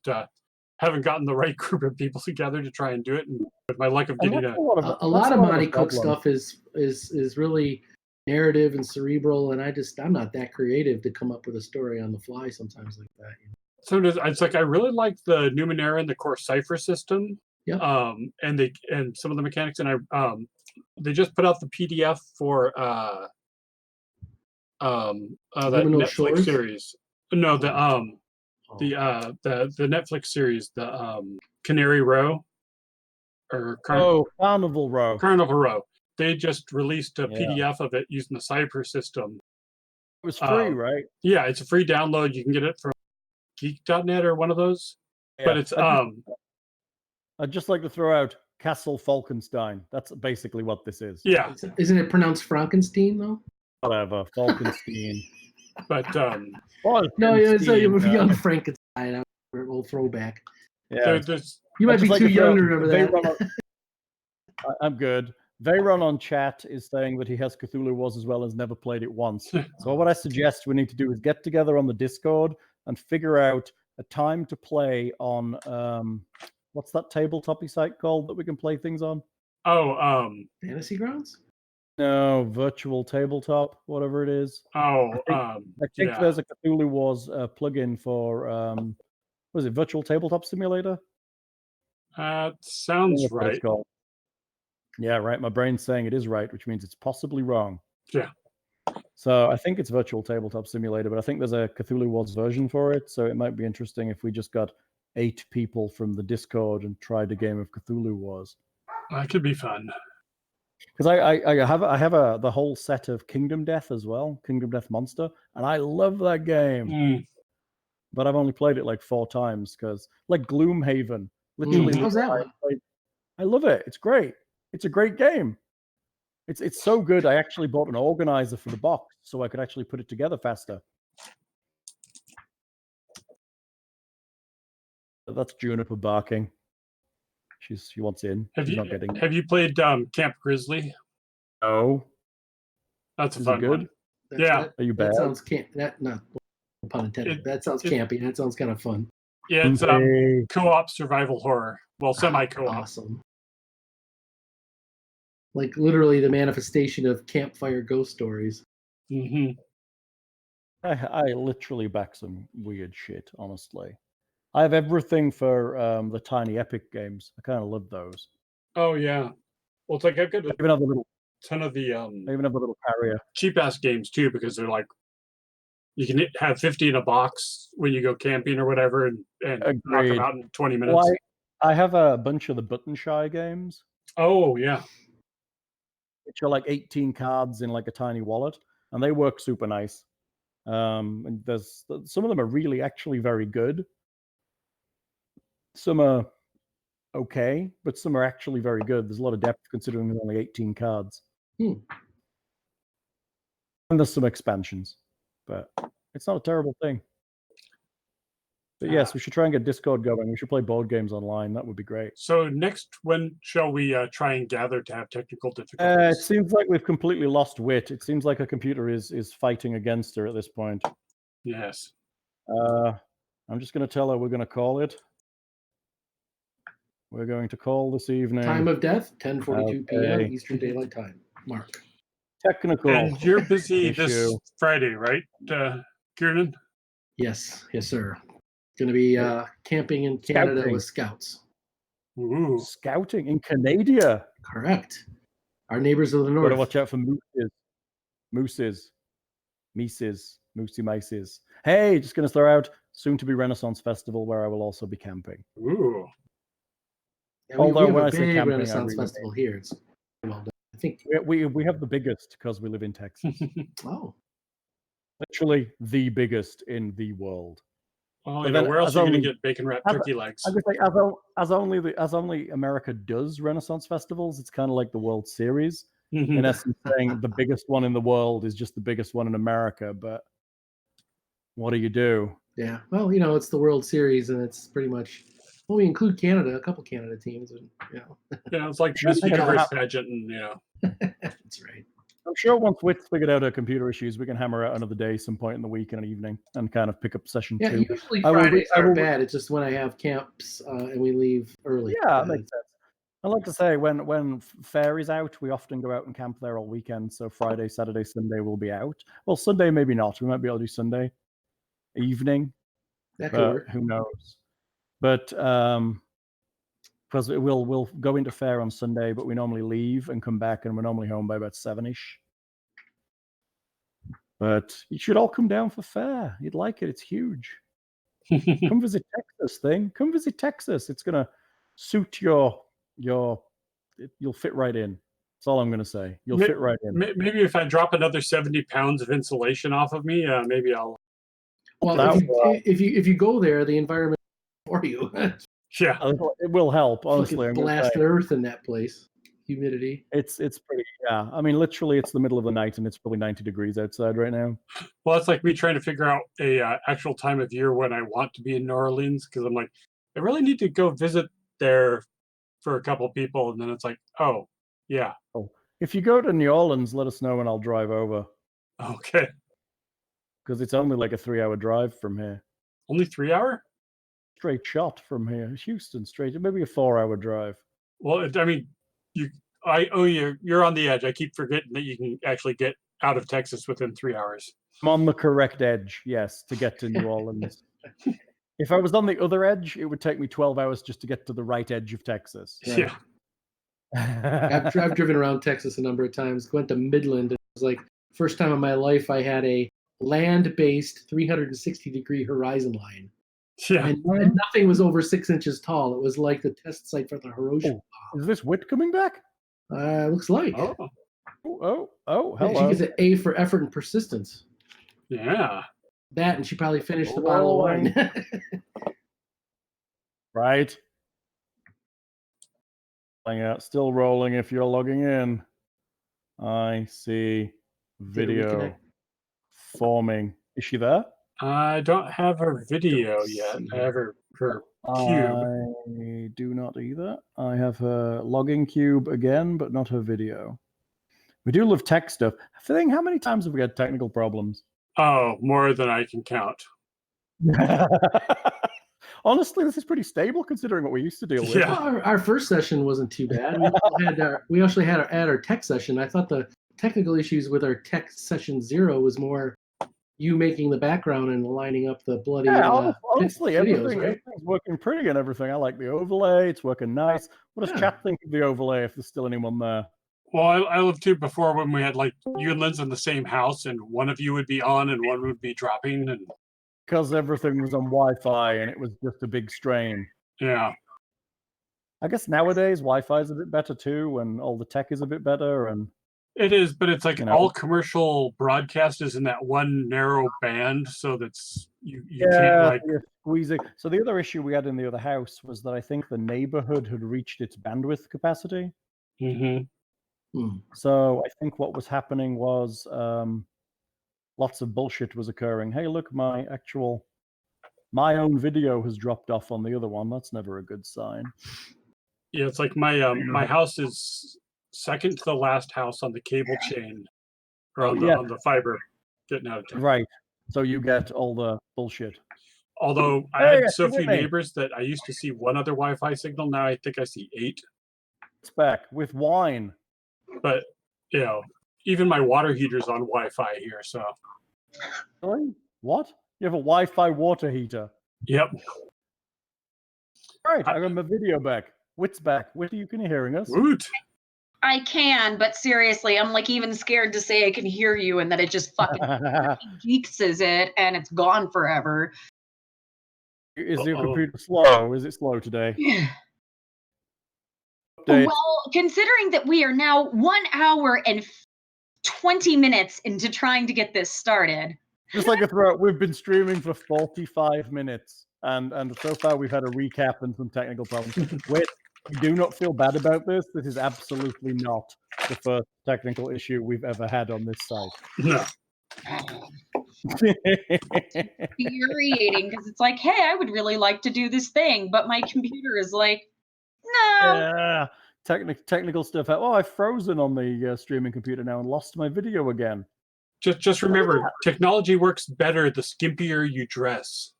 haven't gotten the right group of people together to try and do it. And with my luck of And getting that's a A lot of Monty Cook problem. stuff is really narrative and cerebral, and I'm not that creative to come up with a story on the fly sometimes like that. You know? sometimes it's like I really like the Numenera and the core cipher system. Yeah. And some of the mechanics, and they just put out the PDF for that Liminal Netflix Shores? series. No, the Oh. the Netflix series, the Canary Row or Carnival Row. Carnival Row. They just released a Yeah. PDF of it using the Cipher system. It was free, right? Yeah, it's a free download. You can get it from geek.net or one of those. But Yeah. it's I'd just like to throw out Castle Falkenstein. That's basically what this is. yeah, Isn't it pronounced Frankenstein though? Whatever. Falkenstein. but No, yeah, so it would be Falkenstein, on Frankenstein. Old throwback. yeah. there's You might I'd be just like too to throw young to out remember that. I'm good. Veyron on chat is saying that he has Cthulhu Wars as well as never played it once. So what I suggest we need to do is get together on the Discord and figure out a time to play on what's that tabletop-y site called that we can play things on? Fantasy Grounds? No, virtual tabletop, whatever it is. I think yeah. there's a Cthulhu Wars plugin for what is it, Virtual Tabletop Simulator? Sounds That's what it's right. called. Yeah, right. My brain's saying it is right, which means it's possibly wrong. Yeah. So I think it's Virtual Tabletop Simulator, but I think there's a Cthulhu Wars version for it. So it might be interesting if we just got 8 people from the Discord and tried a game of Cthulhu Wars. That could be fun. Because I have the whole set of Kingdom Death as well, Kingdom Death Monster, and I love that game. But I've only played it like 4 times because, like Gloomhaven, literally. How's that one? I love it. It's great. It's a great game. It's so good. I actually bought an organizer for the box so I could actually put it together faster. That's Juniper barking. She wants in. She's not getting. Have you played Camp Grizzly? No. That's a Is it fun good? one. Yeah. Are you bad? That sounds not pun intended. That sounds campy. That sounds kind of fun. Yeah, it's Hey. co-op survival horror. Well, semi-co-op. Awesome. Like literally the manifestation of campfire ghost stories. Mm-hmm. I literally back some weird shit, honestly. I have everything for the Tiny Epic games. I kind of love those. Oh yeah. Well, it's like I've got I even have the little. ton of the I even have the little carrier. cheap ass games too, because they're like you can have 50 in a box when you go camping or whatever, and knock them Agreed. out in 20 minutes. Well, I have a bunch of the Button Shy games, Oh yeah. which are like 18 cards in like a tiny wallet, and they work super nice. And there's some of them are really actually very good. Some are okay, but some are actually very good. There's a lot of depth considering there's only 18 cards. And there's some expansions, but it's not a terrible thing. But yes, we should try and get Discord going. We should play board games online. That would be great. So next, when shall we try and gather to have technical It difficulties? seems like we've completely lost wit. It seems like a computer is fighting against her at this point. Yes. I'm just going to tell her we're going to call it. We're going to call this evening. Time of death, 10:42 p.m. Okay. Eastern Daylight Time. Mark. Technical. And you're busy this issue. Friday, right, Kiernan? Yes, sir. Going to be camping in Canada Scouting. with scouts. Ooh. Scouting in Canada. Correct. Our neighbors of the Got north. to watch out for mooses, moosey mices. Hey, just going to throw out soon to be Renaissance Festival where I will also be camping. Ooh. Yeah, Although we have when a I say big camping, I Renaissance really festival here. It's well done. I think. We have the biggest because we live in Texas. Oh. Literally the biggest in the world. Well, But you know, then where else as are you going only- to get bacon wrapped as- turkey legs? I would say as only America does Renaissance festivals, it's kind of like the World Series. In essence, saying the biggest one in the world is just the biggest one in America. But what do you do? Yeah. Well, you know, it's the World Series, and it's pretty much. Well, we include Canada, a couple Canada teams, and you know. Yeah, it's like Sure, Miss they don't Universe have- pageant, and you know. That's right. I'm sure once Witt's figured out her computer issues, we can hammer out another day some point in the week and an evening and kind of pick up session Yeah, 2. usually I will be- Fridays I are will- bad. It's just when I have camps and we leave early. Yeah, that makes sense. I like to say when fair is out, we often go out and camp there all weekend. So Friday, Saturday, Sunday we'll be out. Well, Sunday maybe not. We might be able to do Sunday evening, That could but work. who knows? But because we'll go into fair on Sunday, but we normally leave and come back, and we're normally home by about 7ish. But you should all come down for fair. You'd like it. It's huge. Come visit Texas thing. Come visit Texas. It's gonna suit your you'll fit right in. That's all I'm gonna say. You'll fit right in. Maybe if I drop another 70 pounds of insulation off of me, maybe I'll. Well, if you go there, the environment for you. Yeah, It will help. Honestly, Fucking I'm gonna blast say. earth in that place. Humidity. It's pretty. Yeah, I mean, literally, it's the middle of the night, and it's probably 90 degrees outside right now. well, it's like me trying to figure out a actual time of year when I want to be in New Orleans, because I'm like, I really need to go visit there for a couple people, and then it's like, oh, yeah, If you go to New Orleans, let us know and I'll drive over, okay, because it's only like a 3-hour drive from here. only 3 hour. Straight shot from here, Houston straight. Maybe a 4-hour drive. Well, I mean, you're on the edge. I keep forgetting that you can actually get out of Texas within 3 hours. I'm on the correct edge, yes, to get to New Orleans. If I was on the other edge, it would take me 12 hours just to get to the right edge of Texas. Right. Yeah, I've driven around Texas a number of times. Went to Midland. It was like first time in my life I had a land-based 360-degree horizon line, yeah. and nothing was over 6 inches tall. It was like the test site for the Hiroshima. Is this Wit coming back? Looks like. Oh, Oh, Yeah, she hello. gets an A for effort and persistence. yeah. That, and she probably finished the bottle of wine. Right. Still rolling if you're logging in. I see video reconnect? forming. Is she there? I don't have her video yet. I have her cube. I do not either. I have her logging cube again, but not her video. We do love tech stuff. Thing, how many times have we had technical problems? Oh, more than I can count. Honestly, this is pretty stable considering what we used to deal with. Yeah. Well, our first session wasn't too bad. We actually had our tech session. I thought the technical issues with our tech session 0 was more you making the background and lining up the bloody honestly, videos, everything's right? working pretty and everything. I like the overlay. It's working nice. What does Yeah. chat think of the overlay if there's still anyone there? Well, I lived too before when we had like you and Linz in the same house, and one of you would be on and one would be dropping, and Because everything was on Wi-Fi and it was just a big strain. yeah. I guess nowadays Wi-Fi is a bit better too, and all the tech is a bit better. And It is, but it's like You know. all commercial broadcast is in that one narrow band, so that's you can't like you're squeezing. So the other issue we had in the other house was that I think the neighborhood had reached its bandwidth capacity. So I think what was happening was lots of bullshit was occurring. Hey, look, my own video has dropped off on the other one. That's never a good sign. Yeah, it's like my house is second to the last house on the cable chain or on the fiber getting out of town. Right. So you get all the bullshit. Although I Hey, had so few Whitney. neighbors that I used to see one other Wi-Fi signal. Now I think I see 8. It's back with wine. But you know, even my water heater's on Wi-Fi here. So Really? What? You have a Wi-Fi water heater? yep. Right. I got my video back. Wit's back. Whitney, you can you hearing us? Woot. I can, but seriously, I'm like even scared to say I can hear you and that it just fucking geekses it and it's gone forever. Is your computer slow? Is it slow today? Well, considering that we are now 1 hour and 20 minutes into trying to get this started. Just like a throw, we've been streaming for 45 minutes, and so far we've had a recap and some technical problems. Wait, we do not feel bad about this. This is absolutely not the first technical issue we've ever had on this site. No. Infuriating because it's like, hey, I would really like to do this thing, but my computer is like, no. Yeah, technical stuff. Oh, I've frozen on the streaming computer now and lost my video again. Just remember, technology works better the skimpier you dress.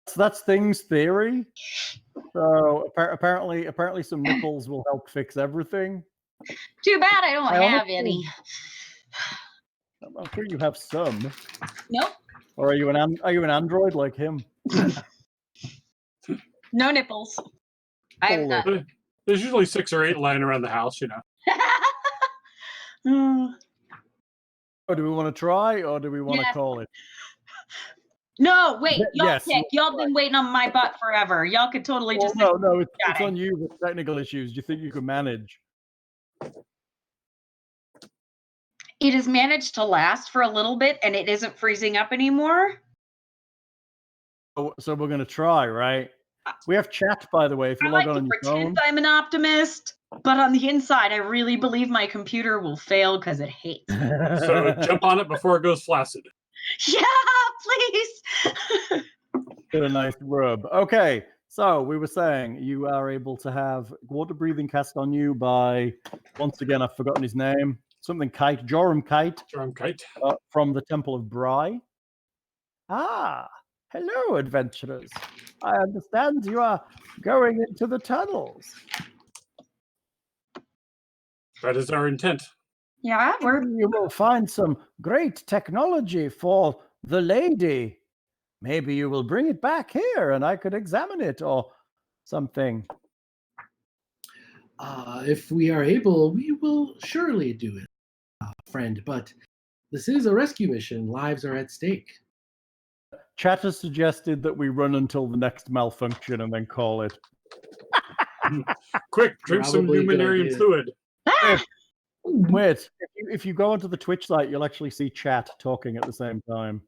So that's Thing's theory. So apparently some nipples will help fix everything. Too bad I don't have any. I'm sure you have some. Nope. Or are you an android like him? No nipples. I have none. There's usually 6 or 8 lying around the house, you know. Oh, do we want to try or do we want to call it? No, wait. Y'all Yes, pick. Y'all been waiting on my butt forever. Y'all could totally just. No, it's on you with technical issues. Do you think you can manage? It has managed to last for a little bit, and it isn't freezing up anymore. Oh, so we're going to try, right? We have chat, by the way. If you log on your phone. Pretend I'm an optimist, but on the inside, I really believe my computer will fail because it hates me. So jump on it before it goes flaccid. Yeah, please. Get a nice rub. Okay, so we were saying you are able to have water breathing cast on you by, once again, I've forgotten his name. Something Kite, Joram Kite. Joram Kite. From the Temple of Bry. Ah, hello, adventurers. I understand you are going into the tunnels. That is our intent. Yeah, you will find some great technology for the lady. Maybe you will bring it back here and I could examine it or something. If we are able, we will surely do it, friend. But this is a rescue mission. Lives are at stake. Chat has suggested that we run until the next malfunction and then call it. Quick, drink some Numenarian fluid. Wait, if you go onto the Twitch site, you'll actually see chat talking at the same time.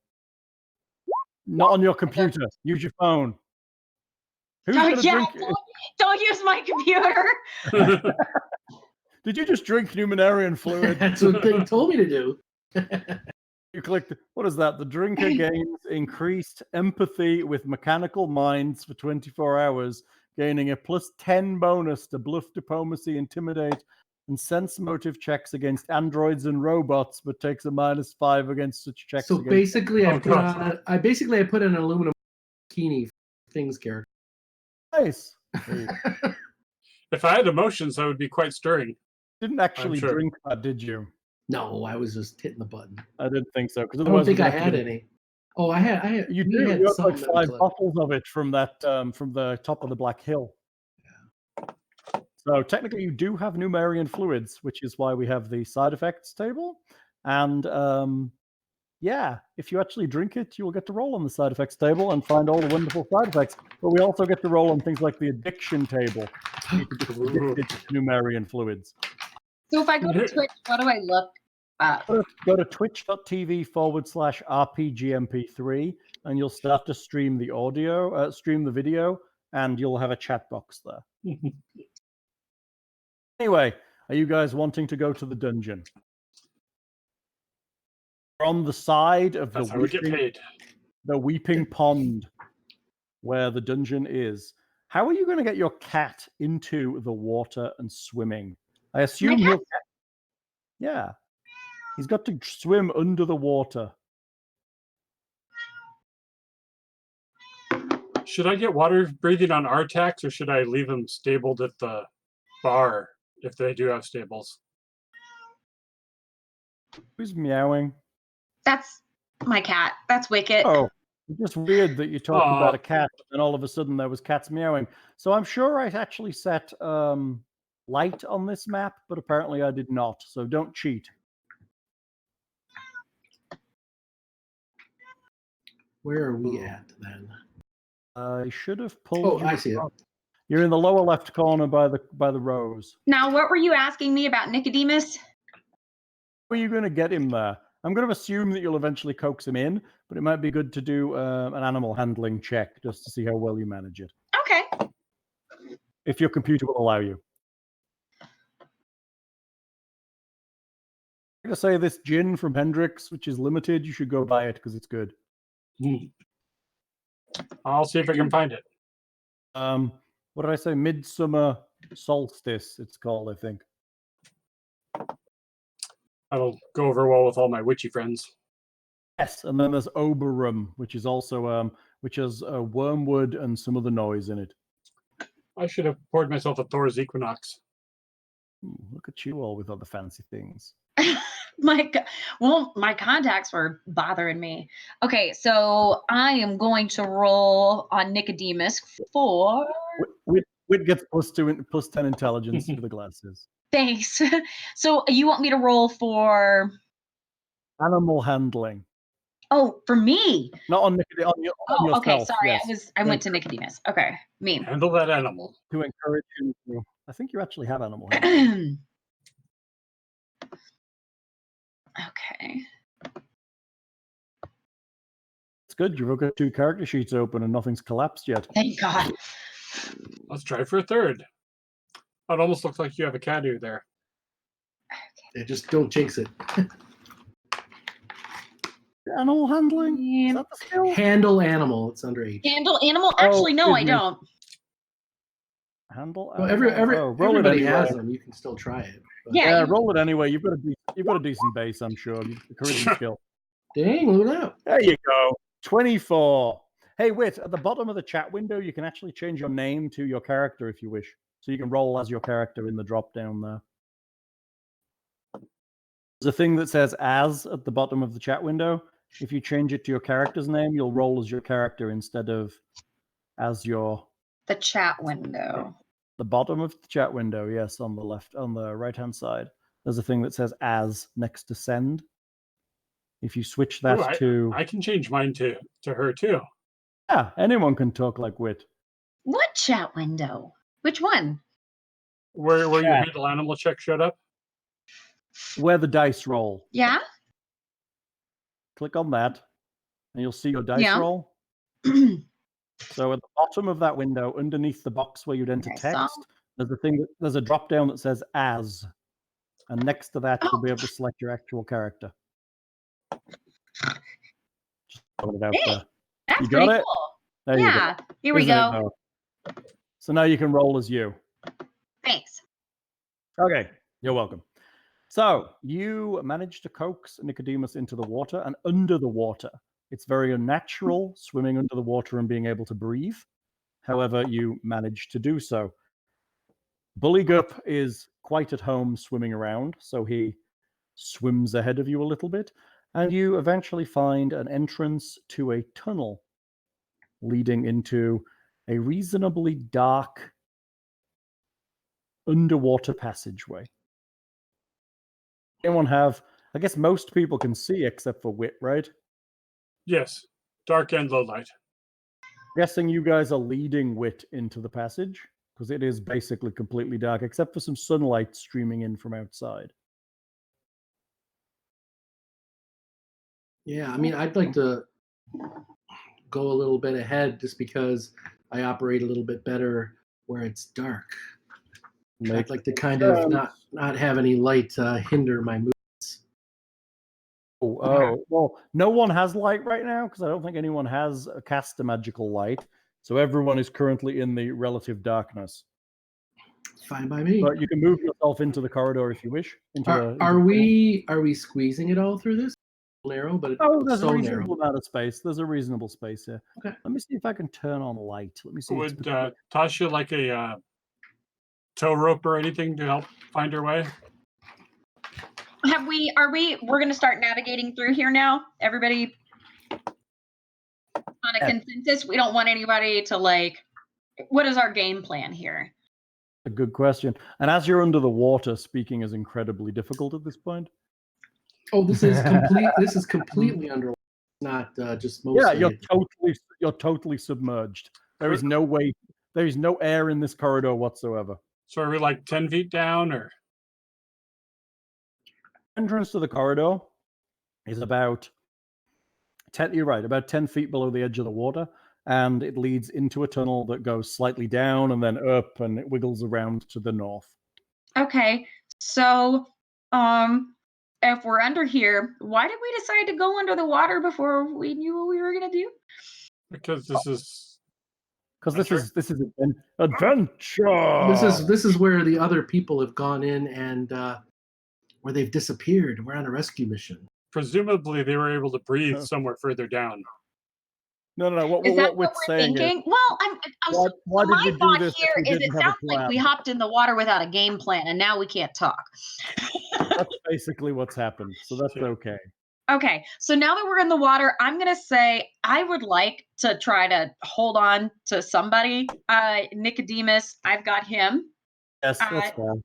Not on your computer. Use your phone. Who's gonna drink? Don't use my computer. Did you just drink Numenarian fluid? That's what they told me to do. You clicked. What is that? The drinker gains increased empathy with mechanical minds for 24 hours, gaining a +10 bonus to bluff, diplomacy, intimidate, and sense motive checks against androids and robots, but takes a -5 against such checks. So basically, I put an aluminum bikini for Thing's character. Nice. If I had emotions, that would be quite stirring. Didn't actually drink that, did you? No, I was just hitting the button. I didn't think so. I don't think I had any. Oh, I had. You did. You had like 5 bottles of it from that from the top of the Black Hill. Yeah. So technically, you do have Numerian fluids, which is why we have the side effects table. And yeah, if you actually drink it, you will get to roll on the side effects table and find all the wonderful side effects. But we also get to roll on things like the addiction table. You can get addicted to Numerian fluids. So if I go to Twitch, what do I look up? Go to twitch.tv/RPGMP3 and you'll start to stream the audio, stream the video, and you'll have a chat box there. Anyway, are you guys wanting to go to the dungeon? On the side of the weeping pond where the dungeon is. How are you going to get your cat into the water and swimming? I assume yeah. He's got to swim under the water. Should I get water breathing on our tax, or should I leave him stabled at the bar if they do have stables? Who's meowing? That's my cat. That's Wicket. Oh, it's just weird that you talked about a cat and all of a sudden there was cats meowing. So I'm sure I actually set light on this map, but apparently I did not. So don't cheat. Where are we at then? I should have pulled. Oh, I see it. You're in the lower left corner by the rose. Now, what were you asking me about Nicodemus? How are you going to get him there? I'm going to assume that you'll eventually coax him in, but it might be good to do an animal handling check just to see how well you manage it. Okay. If your computer will allow you. I'm going to say this gin from Hendrix, which is limited, you should go buy it because it's good. I'll see if I can find it. What did I say? Midsummer Solstice, it's called, I think. That'll go over well with all my witchy friends. Yes, and then there's Oberum, which is also which has wormwood and some other noise in it. I should have poured myself a Thor's Equinox. Ooh, look at you all with other fancy things. My contacts were bothering me. Okay, so I am going to roll on Nicodemus for. Whit gets plus 10 intelligence for the glasses. Thanks. So you want me to roll for Animal handling. Oh, for me. Not on Nicodemus. On yourself, okay. Sorry, yes. I went to Nicodemus. Okay, me. Handle that animal. To encourage him to. I think you actually have animal handling. Okay. It's good. You've got 2 character sheets open and nothing's collapsed yet. Thank God. Let's try for a third. It almost looks like you have a cat ear there. Yeah, just don't jinx it. Animal handling? Is that the skill? Handle animal. It's under H. Handle animal? Actually, no, I don't. Handle. Well, everybody has them. You can still try it. But... Yeah, roll it anyway. You've got a decent base, I'm sure. You've a charisma skill. Dang, look at that. There you go. 24. Hey, Whit, at the bottom of the chat window, you can actually change your name to your character if you wish. So you can roll as your character in the drop down there. There's a thing that says as at the bottom of the chat window. If you change it to your character's name, you'll roll as your character instead of as your... The chat window. The bottom of the chat window, yes, on the left, on the right-hand side. There's a thing that says as next to send. If you switch that to... I can change mine to her too. Yeah, anyone can talk like Whit. What chat window? Which one? Where your handle animal check showed up? Where the dice roll. Yeah? Click on that, and you'll see your dice roll. So at the bottom of that window, underneath the box where you'd enter text, there's a drop down that says as, and next to that you'll be able to select your actual character. Just put it out there. That's you got pretty it? cool. There Yeah, here we go. So now you can roll as you. Thanks. Okay, you're welcome. So you managed to coax Nicodemus into the water and under the water. It's very unnatural swimming under the water and being able to breathe. However, you managed to do so. Buligup is quite at home swimming around, so he swims ahead of you a little bit, and you eventually find an entrance to a tunnel leading into a reasonably dark underwater passageway. Anyone have... I guess most people can see except for Whit, right? Yes, dark and low light. Guessing you guys are leading Whit into the passage, because it is basically completely dark, except for some sunlight streaming in from outside. Yeah, I mean, I'd like to go a little bit ahead just because I operate a little bit better where it's dark. I'd like to kind of not have any light hinder my movements. Oh, well, no one has light right now because I don't think anyone has cast a magical light. So everyone is currently in the relative darkness. Fine by me. But you can move yourself into the corridor if you wish. Are we squeezing it all through this? Narrow, but there's so a reasonable narrow. amount of space. There's a reasonable space here. Okay. Let me see if I can turn on light. Let me see. Would Tasha like a tow rope or anything to help find her way? We're going to start navigating through here now? Everybody on a consensus? We don't want anybody to what is our game plan here? A good question. And as you're under the water, speaking is incredibly difficult at this point. Oh, this is complete. This is completely underwater, not just mostly. Yeah, you're totally submerged. There is no way. There is no air in this corridor whatsoever. So are we like 10 feet down, or? Entrance to the corridor is about 10. You're right, about 10 feet below the edge of the water, and it leads into a tunnel that goes slightly down and then up, and it wiggles around to the north. Okay, so if we're under here, why did we decide to go under the water before we knew what we were gonna do? Because this is Because this is adventure. This is where the other people have gone in and where they've disappeared. We're on a rescue mission. presumably they were able to breathe somewhere further down. No. Is that What what we're we're saying thinking? is, Well, why did my we do thought this if here we is it didn't have a sounds like we plan? hopped in the water without a game plan, and now we can't talk. That's basically what's happened. So that's okay. Okay, so now that we're in the water, I'm gonna say I would like to try to hold on to somebody. Nicodemus, I've got him, Yes, that's uh, fine.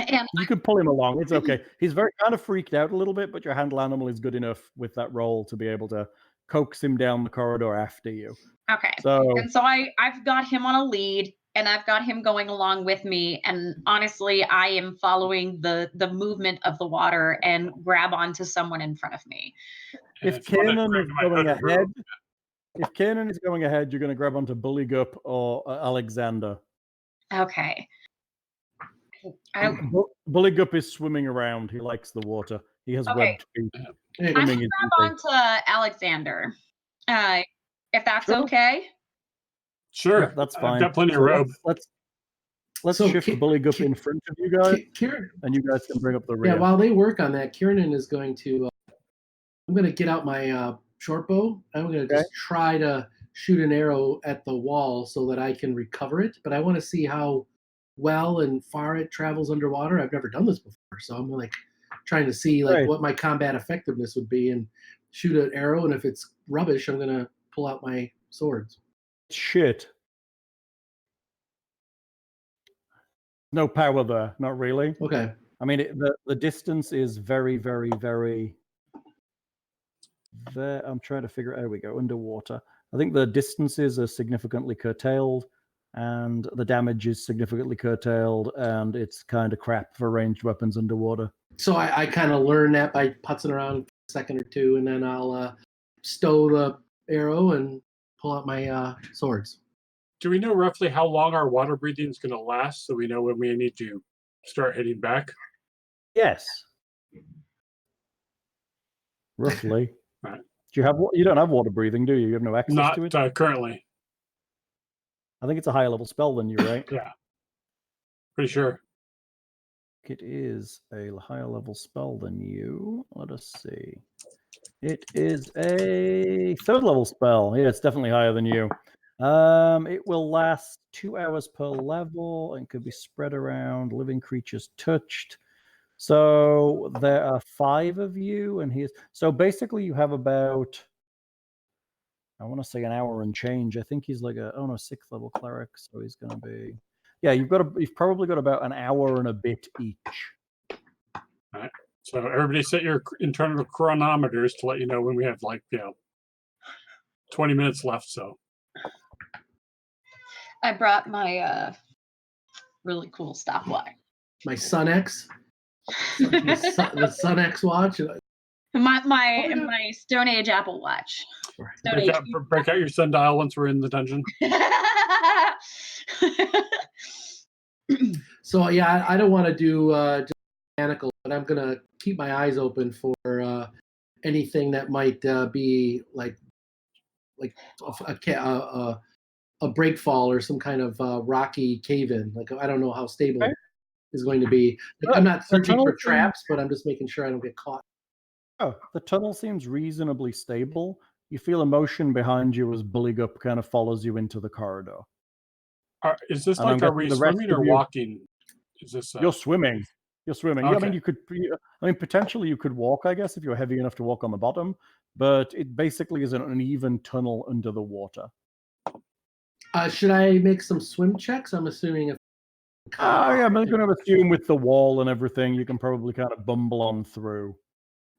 and You can pull him along. It's okay. He's very kind of freaked out a little bit, but your handle animal is good enough with that roll to be able to coax him down the corridor after you. okay, So and so I've got him on a lead, and I've got him going along with me. And honestly, I am following the movement of the water and grab onto someone in front of me. if If you wanna Kiernan grab is my going hooded ahead, robe, if Kiernan is going ahead, you're going to grab onto Buligup or Alexander. Okay. I, Buligup is swimming around. He likes the water. He has Okay. webbed feet. Hey, I'm Swimming gonna is grab easy. onto Alexander, if that's Sure. okay. sure, Yeah, that's fine. I've got plenty of So robe. let's So shift Ki- Buligup Ki- in front of you guys, Kieran, and you guys can bring up the rear. yeah, while they work on that, Kiernan is going to. I'm going to get out my short bow. I'm going to just try to shoot an arrow at the wall so that I can recover it. But I want to see how well and far it travels underwater. I've never done this before, so I'm like trying to see like Right. what my combat effectiveness would be and shoot an arrow. And if it's rubbish, I'm going to pull out my swords. Shit. No power there, not really. Okay. I mean, the distance is very, very, very. I'm trying to figure out. There we go. Underwater. I think the distances are significantly curtailed, and the damage is significantly curtailed, and it's kind of crap for ranged weapons underwater. So I kind of learned that by putzing around a second or two, and then I'll stow the arrow and pull out my swords. Do we know roughly how long our water breathing is going to last, so we know when we need to start heading back? Yes. Roughly. Right. Do you have? You don't have water breathing, do you? You have no access Not to it. currently. I think it's a higher level spell than you, right? Yeah, pretty sure. It is a higher level spell than you. Let us see. It is a 3rd level spell. Yeah, it's definitely higher than you. It will last 2 hours per level and could be spread around. Living creatures touched. So there are 5 of you, and so basically you have about, I want to say, an hour and change. I think he's like 6th level cleric, so he's going to be. Yeah, you've probably got about an hour and a bit each. All right. So everybody set your internal chronometers to let you know when we have 20 minutes left. So I brought my really cool stopwatch. My Sun X. the Sun X watch. My Stone Age Apple Watch. break out your sundial once we're in the dungeon. So yeah, I don't want to do just mechanical, but I'm gonna keep my eyes open for anything that might be like a breakfall or some kind of rocky cave-in. Like I don't know how stable it is going to be. Like, I'm not searching for traps, but I'm just making sure I don't get caught. Oh, the tunnel seems reasonably stable. You feel a motion behind you as Buligup kind of follows you into the corridor. Is this And like, are we swimming or walking? Is this? You're swimming. You're swimming. Okay. Yeah, I mean, you could. I mean, potentially you could walk, I guess, if you're heavy enough to walk on the bottom. But it basically is an uneven tunnel under the water. Should I make some swim checks? I'm assuming if. Yeah, I'm going to assume with the wall and everything, you can probably kind of bumble on through.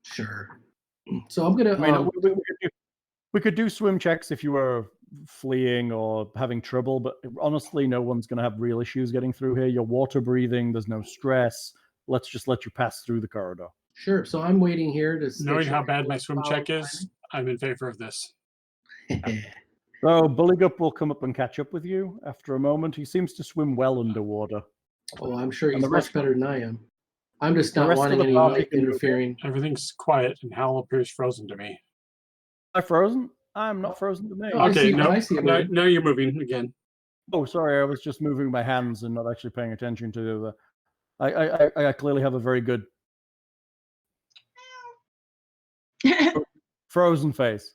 Sure. So I'm gonna. I mean, we could do swim checks if you were fleeing or having trouble, but honestly, no one's going to have real issues getting through here. You're water breathing. There's no stress. Let's just let you pass through the corridor. Sure. So I'm waiting here to. Knowing how bad my swim check is, I'm in favor of this. So Buligup will come up and catch up with you after a moment. He seems to swim well underwater. Oh, I'm sure And he's the rest much better than I am. I'm just the not rest of wanting the any party can move interfering. Everything's quiet, and Hal appears frozen to me. Am I frozen? I'm not frozen to me. Oh, I Okay, see- no, I see it moving. now you're moving again. Oh, sorry, I was just moving my hands and not actually paying attention to the. I clearly have a very good frozen face.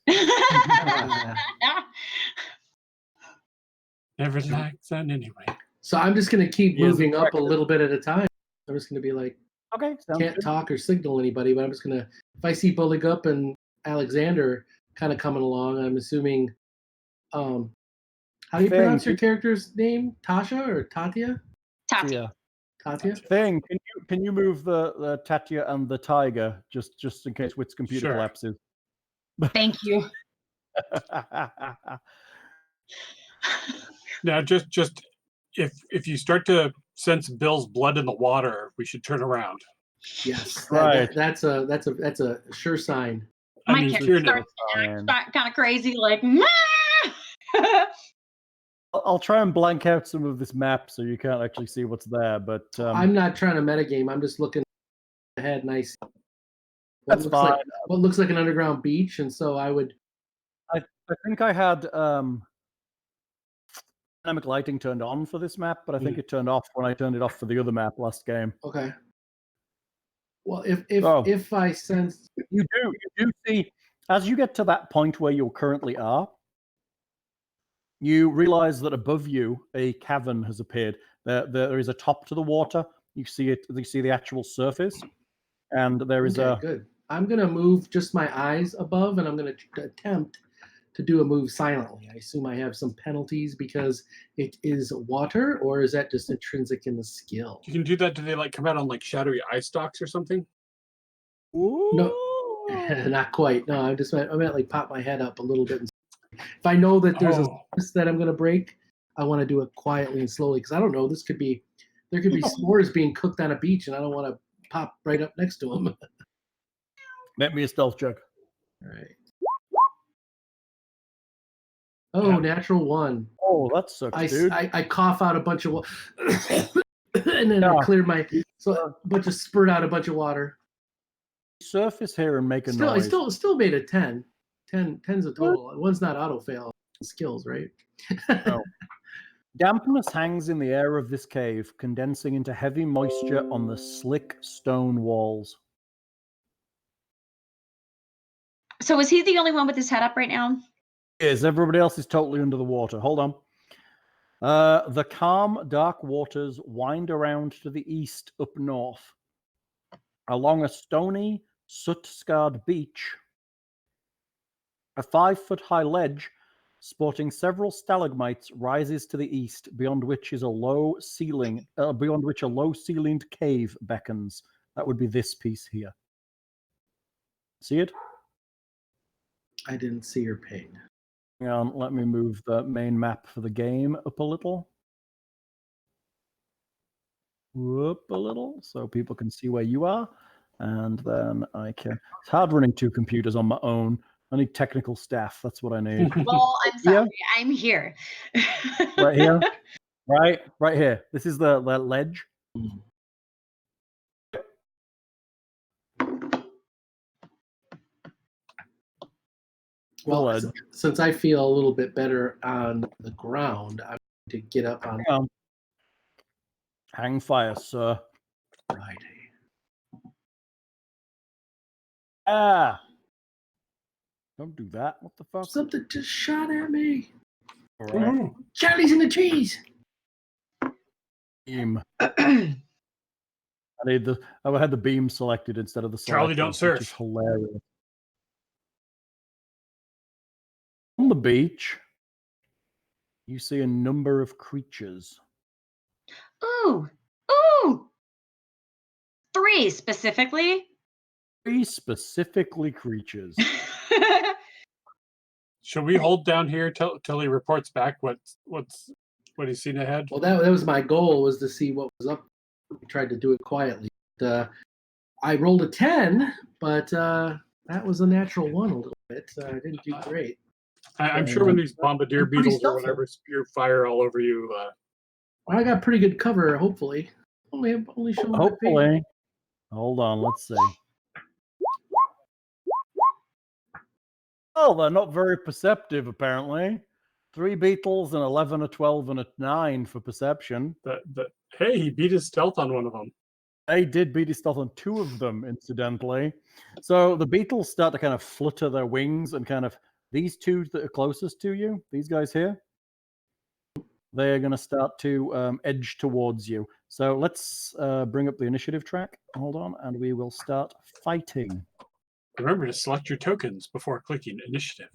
Never liked that anyway. So I'm just going to keep He is moving up a attractive. little bit at a time. I'm just going to be like, Okay, sounds can't good. talk or signal anybody, but I'm just going to, if I see Buligup and Alexander kind of coming along, I'm assuming, how do you pronounce your character's name? Tasha or Tatia? Tatia. Tatia? Thing, can you move the Tatia and the tiger just in case Wit's computer Sure. collapses? Thank you. Now, just if you start to sense Bill's blood in the water, we should turn around. Yes. Right. That's a sure sign. I My mean, character Kiernan, starts to act kind of crazy, like, I'll try and blank out some of this map so you can't actually see what's there, but I'm not trying to metagame. I'm just looking ahead and I see that's fine. what looks like an underground beach, and so I would. I think I had dynamic lighting turned on for this map, but I think it turned off when I turned it off for the other map last game. Okay. Well, if I sense you do see as you get to that point where you currently are, you realize that above you a cavern has appeared. There is a top to the water. You see it. You see the actual surface, and there is okay, good. I'm gonna move just my eyes above, and I'm gonna attempt to do a move silently. I assume I have some penalties because it is water, or is that just intrinsic in the skill? you can do that. Do they like come out on like shadowy eye stalks or something? No, not quite. No, I meant like pop my head up a little bit. If I know that there's a surface that I'm gonna break, I want to do it quietly and slowly because I don't know. There could be s'mores being cooked on a beach, and I don't want to pop right up next to them. Make me a stealth check. All right. Oh, natural 1. Oh, that sucks, dude. I cough out a bunch of water, and then I clear my a spurt out a bunch of water. Surface here and make a noise. I still made a 10. 10's a total. One's not auto fail skills, right? No. Dampness hangs in the air of this cave, condensing into heavy moisture on the slick stone walls. So is he the only one with his head up right now? Yes, everybody else is totally under the water. Hold on. The calm, dark waters wind around to the east up north. Along a stony, soot-scarred beach, a 5-foot-high ledge sporting several stalagmites rises to the east, beyond which a low ceilinged cave beckons. That would be this piece here. See it? I didn't see your ping. Hang on, let me move the main map for the game up a little. Up a little, so people can see where you are. And then I can... It's hard running 2 computers on my own. I need technical staff. That's what I need. Well, I'm sorry. I'm here. Right here? Right here. This is the ledge. Well, since I feel a little bit better on the ground, I'm going to get up on. Hang fire, sir. Right. Ah! Don't do that. What the fuck? Something just shot at me. All right. Charlie's in the trees. Beam. I had the beam selected instead of the Charlie, don't surf. Which is hilarious. On the beach, you see a number of creatures. Ooh. 3 specifically. 3 specifically creatures. Should we hold down here till he reports back what he's seen ahead? Well, that was my goal, was to see what was up. I tried to do it quietly. I rolled a 10, but that was a natural 1 a little bit. So I didn't do great. I'm sure when these bombardier I'm pretty beetles or stealthy. whatever spew fire all over you, I got pretty good cover, hopefully. Only showing my face. Hopefully. Hold on, let's see. Oh, they're not very perceptive, apparently. 3 beetles, an 11, a 12, and a 9 for perception. hey, he beat his stealth on one of them. They did beat his stealth on 2 of them, incidentally. So the beetles start to kind of flutter their wings and kind of, these 2 that are closest to you, these guys here, they are going to start to edge towards you. So let's bring up the initiative track. Hold on, and we will start fighting. Remember to select your tokens before clicking initiative.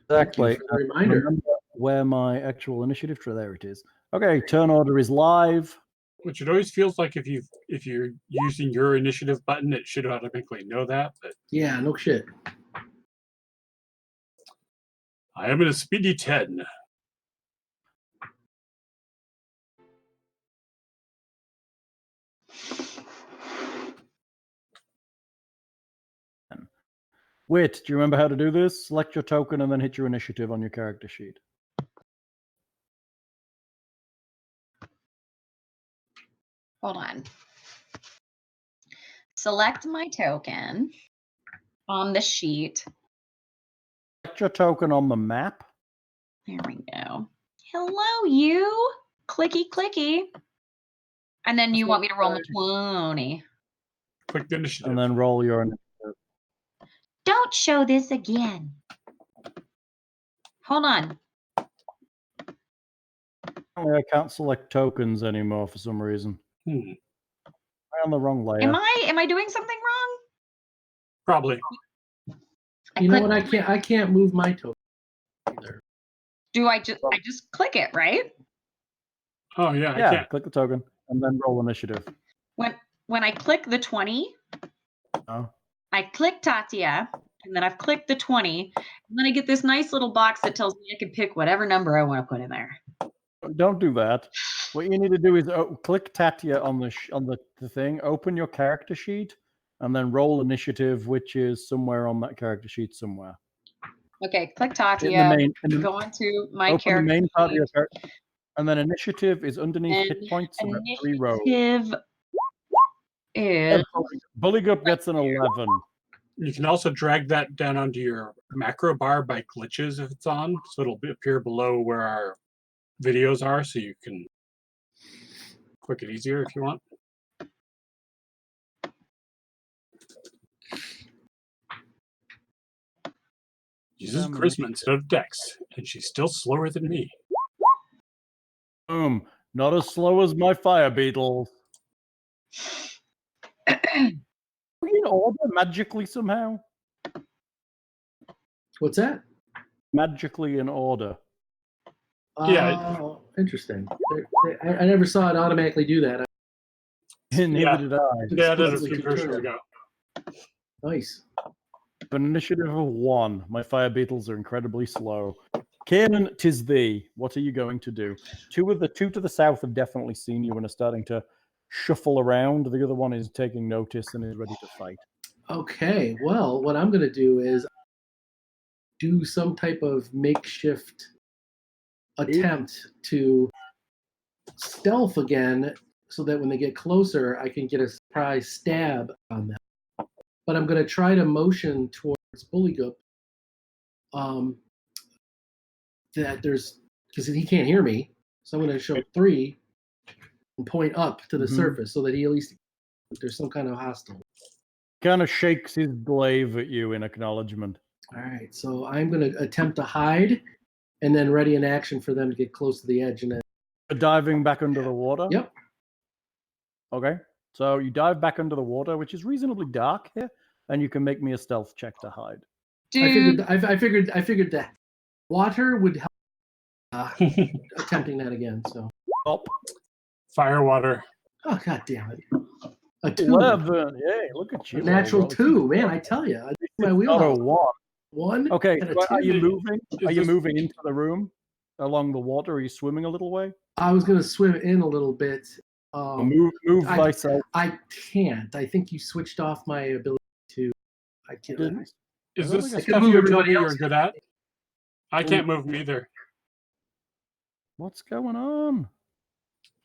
Exactly. Reminder. Remember where my actual initiative track, there it is. Okay, turn order is live. Which it always feels like if you're using your initiative button, it should automatically know that. But Yeah, no shit. I am in a speedy 10. Wait, do you remember how to do this? Select your token and then hit your initiative on your character sheet. Hold on. Select my token on the sheet. Select your token on the map. There we go. Hello, you. Clicky, clicky. And then you want me to roll the 20. Click the initiative. And then roll your initiative. Don't show this again. Hold on. I can't select tokens anymore for some reason. I'm on the wrong layer. Am I doing something wrong? Probably. You know what? I can't move my token either. Do I just click it, right? Oh yeah, Yeah, I can't. click the token and then roll initiative. When I click the 20, Oh. I click Tatia, and then I've clicked the 20, and then I get this nice little box that tells me I can pick whatever number I want to put in there. Don't do that. What you need to do is click Tatia on the thing, open your character sheet, and then roll initiative, which is somewhere on that character sheet somewhere. Okay, click Tatia. Go into my open character the main part sheet. of your character, and then initiative is underneath hit points. So 3 rows. Initiative is Buligup gets an 11. You can also drag that down onto your macro bar by glitches if it's on, so it'll appear below where our videos are, so you can click it easier if you want. Uses charisma instead of dex, and she's still slower than me. Boom. Not as slow as my fire beetles. Are we in order magically somehow? What's that? Magically in order. Yeah. Oh, interesting. I never saw it automatically do that. Neither did I. Yeah, it is a few versions ago. Nice. An initiative of 1. My fire beetles are incredibly slow. Kiernan, 'tis thee. What are you going to do? 2 to the south have definitely seen you and are starting to shuffle around. The other one is taking notice and is ready to fight. Okay, well, what I'm going to do is do some type of makeshift attempt to stealth again so that when they get closer, I can get a surprise stab on them. But I'm going to try to motion towards Buligup that because he can't hear me. So I'm going to show 3 and point up to the surface so that he at least, there's some kind of hostile. Kind of shakes his glaive at you in acknowledgement. All right, so I'm going to attempt to hide and then ready an action for them to get close to the edge. And then Diving back under the water? Yep. Okay. So you dive back under the water, which is reasonably dark here, and you can make me a stealth check to hide. I figured that water would help attempting that again. So Fire water. Oh, god damn it. A 2. 11. Yay, look at you. A natural 2, man, I tell you. My wheel. Not a 1. 1. Okay, and a so are 2. you moving? Are you moving into the room along the water? Are you swimming a little way? I was going to swim in a little bit Move myself. I can't. I think you switched off my ability to. I can't. Didn't. Is I this don't the think I stuff move you were telling everybody me you're else. good at? I can't move them either. What's going on?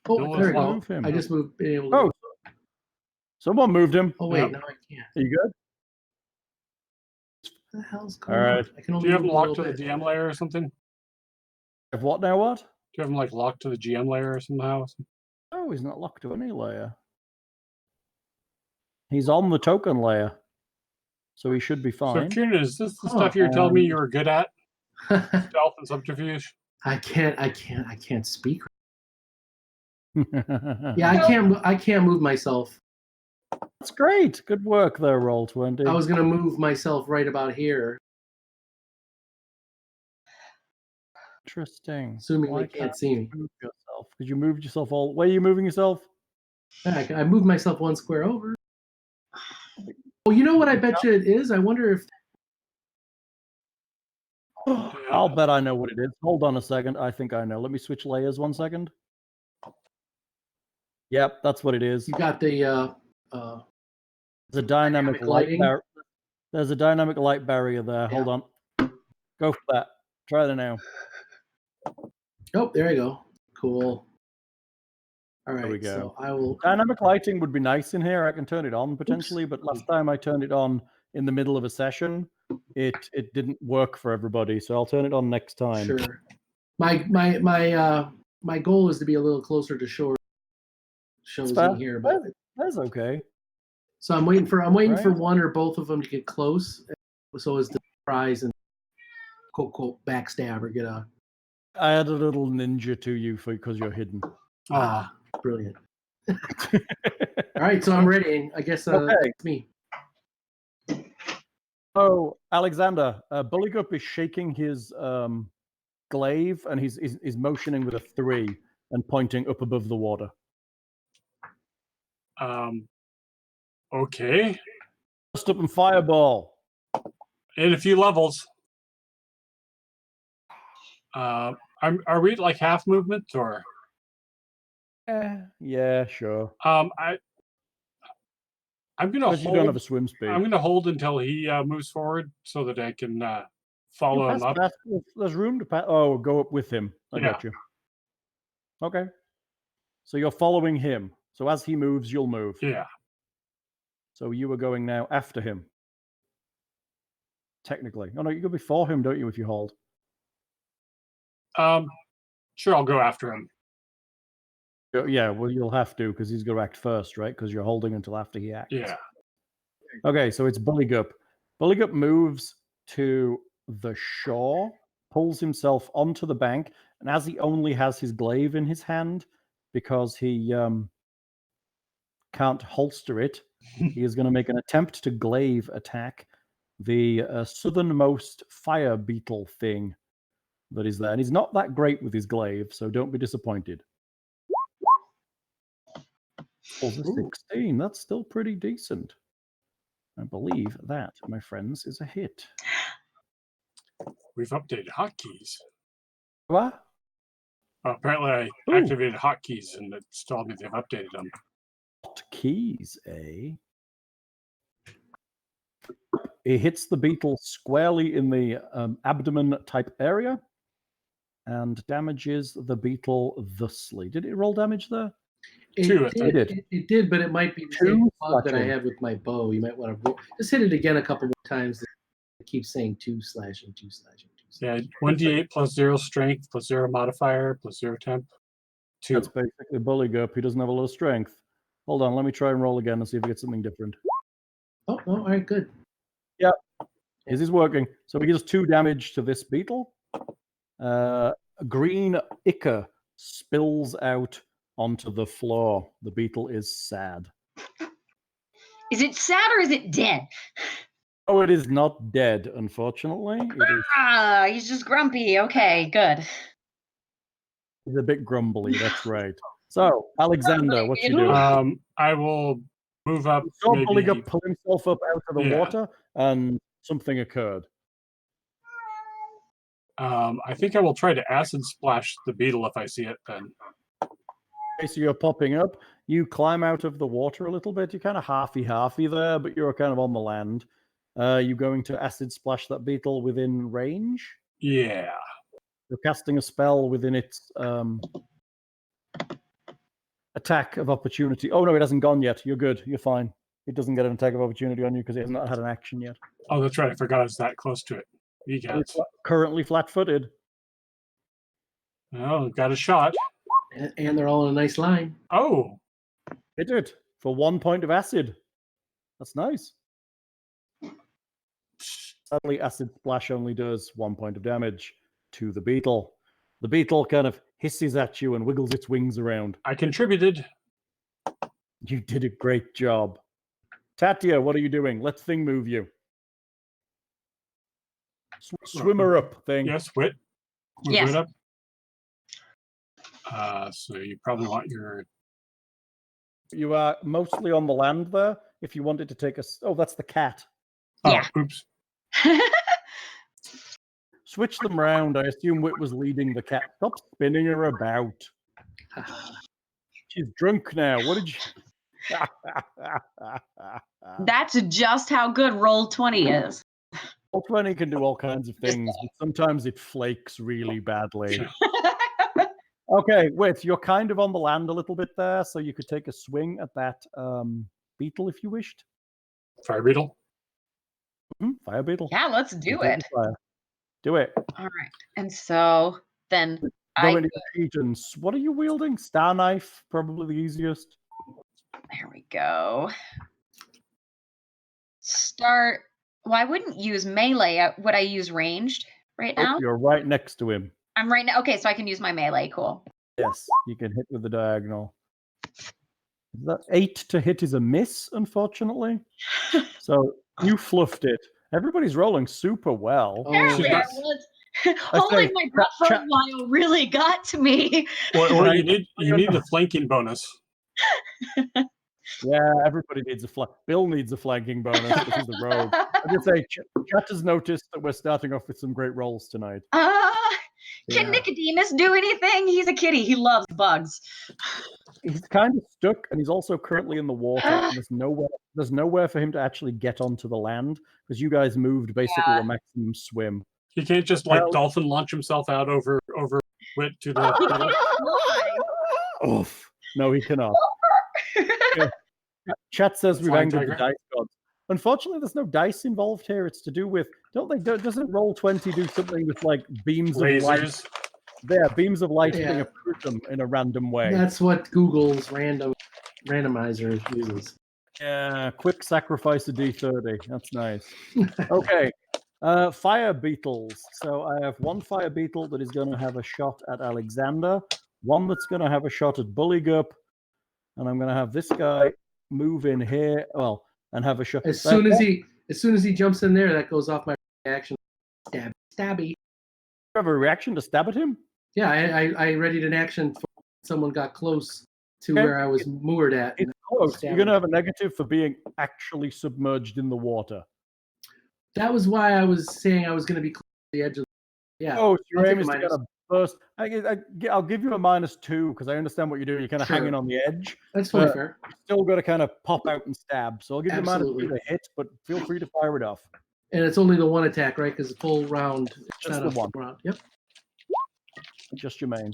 Oh, Bill there is we go. move him. I just moved. Being able to. Oh, someone moved him. Oh wait, Yep. now I can't. Are you good? What the hell's going All on? right. I can Do only you have move them a locked to little the bit. GM layer or something? Do If what now? What? you have them like locked to the GM layer or somehow? Oh, he's not locked to any layer. He's on the token layer, so he should be So fine. Kiernan, is this the Huh. stuff you were telling me you were good at? Stealth and subterfuge? I can't speak. Yeah, Yeah, I can't move myself. that's great. Good work there, Roll20. I was gonna move myself right about here, Interesting. assuming Why they can't see me. you move yourself? Because you moved yourself all. Where are you moving yourself? I moved myself one square over. Oh, you know what? I bet you it is. I wonder if. I'll bet I know what it is. Hold on a second. I think I know. Let me switch layers 1 second. Yep, that's what it is. You got the There's a dynamic light lighting? barrier. There's a dynamic light barrier there. Hold Yeah. on. Go for that. Try that now. Oh, there you go. Cool. All right. There we go. So I will. Dynamic lighting would be nice in here. I can turn it on potentially, but last time I turned it on in the middle of a session, it didn't work for everybody. So I'll turn it on next time. Sure. My goal is to be a little closer to shore shows fair. in here, but That's okay. so I'm waiting for Right. one or both of them to get close, so as to surprise and quote quote backstab or get a. I had a little ninja to you because you're hidden. Brilliant. All right, so I'm ready. I guess Okay. that's me. Oh, Alexander, Buligup is shaking his glaive and he's motioning with a 3 and pointing up above the water. Okay. Just up and fireball. In a few levels. Are we at like half movement or? Yeah, sure. I'm gonna Because you don't have a hold. swim speed. I'm gonna hold until he moves forward so that I can follow him up. There's room to pass. Oh, go up with him. I Yeah. got you. Okay. So you're following him. So as he moves, you'll move. Yeah. So you are going now after him. Technically. Oh no, you go before him, don't you, if you hold? Sure, I'll go after him. Yeah, well, you'll have to because he's going to act first, right? Because you're holding until after he acts. Yeah. Okay, so it's Buligup. Buligup moves to the shore, pulls himself onto the bank, and as he only has his glaive in his hand because he can't holster it, he is going to make an attempt to glaive attack the southernmost fire beetle thing that is there. And he's not that great with his glaive, so don't be disappointed. Oh, 16. That's still pretty decent. I believe that, my friends, is a hit. We've updated hotkeys. What? Apparently, I activated hotkeys and it's told me they've updated them. Hotkeys, eh? It hits the beetle squarely in the abdomen type area and damages the beetle thusly. Did it roll damage there? It did, but it might be the same 2 bug that I slashing. have with my bow. You might want to just hit it again a couple more times. It keeps saying 2 slashing, 2 slashing, 2 slashing. Yeah, 1d8 plus 0 strength plus 0 modifier plus 0 temp. 2. That's basically Buligup. He doesn't have a lot of strength. Hold on, let me try and roll again and see if we get something different. Oh, all right, good. Yep. This is working. So he does 2 damage to this beetle. Green ichor spills out onto the floor. The beetle is sad. Is it sad or is it dead? Oh, it is not dead, unfortunately. He's just grumpy. Okay, good. He's a bit grumbly, that's right. So, Alexander, what you doing? I will move up. Saw Maybe, Buligup pull himself up out of the water, and something occurred. I think I will try to acid splash the beetle if I see it then. Okay, so you're popping up. You climb out of the water a little bit. You're kind of halfy there, but you're kind of on the land. You going to acid splash that beetle within range? Yeah. You're casting a spell within its attack of opportunity. Oh no, it hasn't gone yet. You're good. You're fine. It doesn't get an attack of opportunity on you because it hasn't had an action yet. Oh, that's right. I forgot it's that close to it. It's currently flat-footed. Oh, got a shot. And they're all in a nice line. Oh. Hit it for 1 point of acid. That's nice. Sadly, acid splash only does 1 point of damage to the beetle. The beetle kind of hisses at you and wiggles its wings around. I contributed. You did a great job. Tatia, what are you doing? Let Thing move you. Swimmer up, Thing. Yes, Whit. Move Yes. Whit up. So you probably want your... You are mostly on the land there. If you wanted to take a... Oh, that's the cat. Yeah. Oh, oops. Switch them round. I assume Whit was leading the cat. Stop spinning her about. She's drunk now. What did you... That's just how good Roll20 is. Roll20 can do all kinds of things, but sometimes it flakes really badly. Okay, Whit, you're kind of on the land a little bit there, so you could take a swing at that beetle if you wished. Fire beetle. Fire beetle. Yeah, let's do it. Fire. Do it. All right. And so then Go into the Titans. What are you wielding? Star knife, probably the easiest. There we go. Start. Well, I wouldn't use melee. Would I use ranged right now? You're right next to him. I'm right now. Okay, so I can use my melee. Cool. Yes, you can hit with the diagonal. That 8 to hit is a miss, unfortunately. So you fluffed it. Everybody's rolling super well. Apparently, I was. Holding my breath for a while really got to me. Or you need the flanking bonus. Yeah, everybody needs a flank. Bill needs a flanking bonus because he's the rogue. I would say chat has noticed that we're starting off with some great rolls tonight. Can Nicodemus do anything? He's a kitty. He loves bugs. He's kind of stuck, and he's also currently in the water. And there's nowhere for him to actually get onto the land because you guys moved basically a maximum swim. He can't just dolphin launch himself out over Whit to the. Oof. No, he cannot. Chat says we've angered the dice gods. Unfortunately, there's no dice involved here. It's to do with doesn't Roll20 do something with like beams of light? Yeah, beams of light being approach them in a random way. That's what Google's randomizer uses. Yeah, quick sacrifice a D30. That's nice. Okay. Fire beetles. So I have one fire beetle that is going to have a shot at Alexander, one that's going to have a shot at Buligup, and I'm going to have this guy move in here. Well, and have a shot. As soon as he jumps in there, that goes off my reaction. Stabby. You have a reaction to stab at him? Yeah, I readied an action for someone got close to where I was moored at. It's close. You're going to have a negative for being actually submerged in the water. That was why I was saying I was going to be close to the edge of the... Yeah. Oh, so your aim is to get a burst. I'll give you a -2 because I understand what you're doing. You're kind of hanging on the edge. That's totally fair. You still got to kind of pop out and stab. So I'll give you a -2 to hit, but feel free to fire it off. And it's only the one attack, right? Because the full round. Just the one. Round. Yep. Just your main.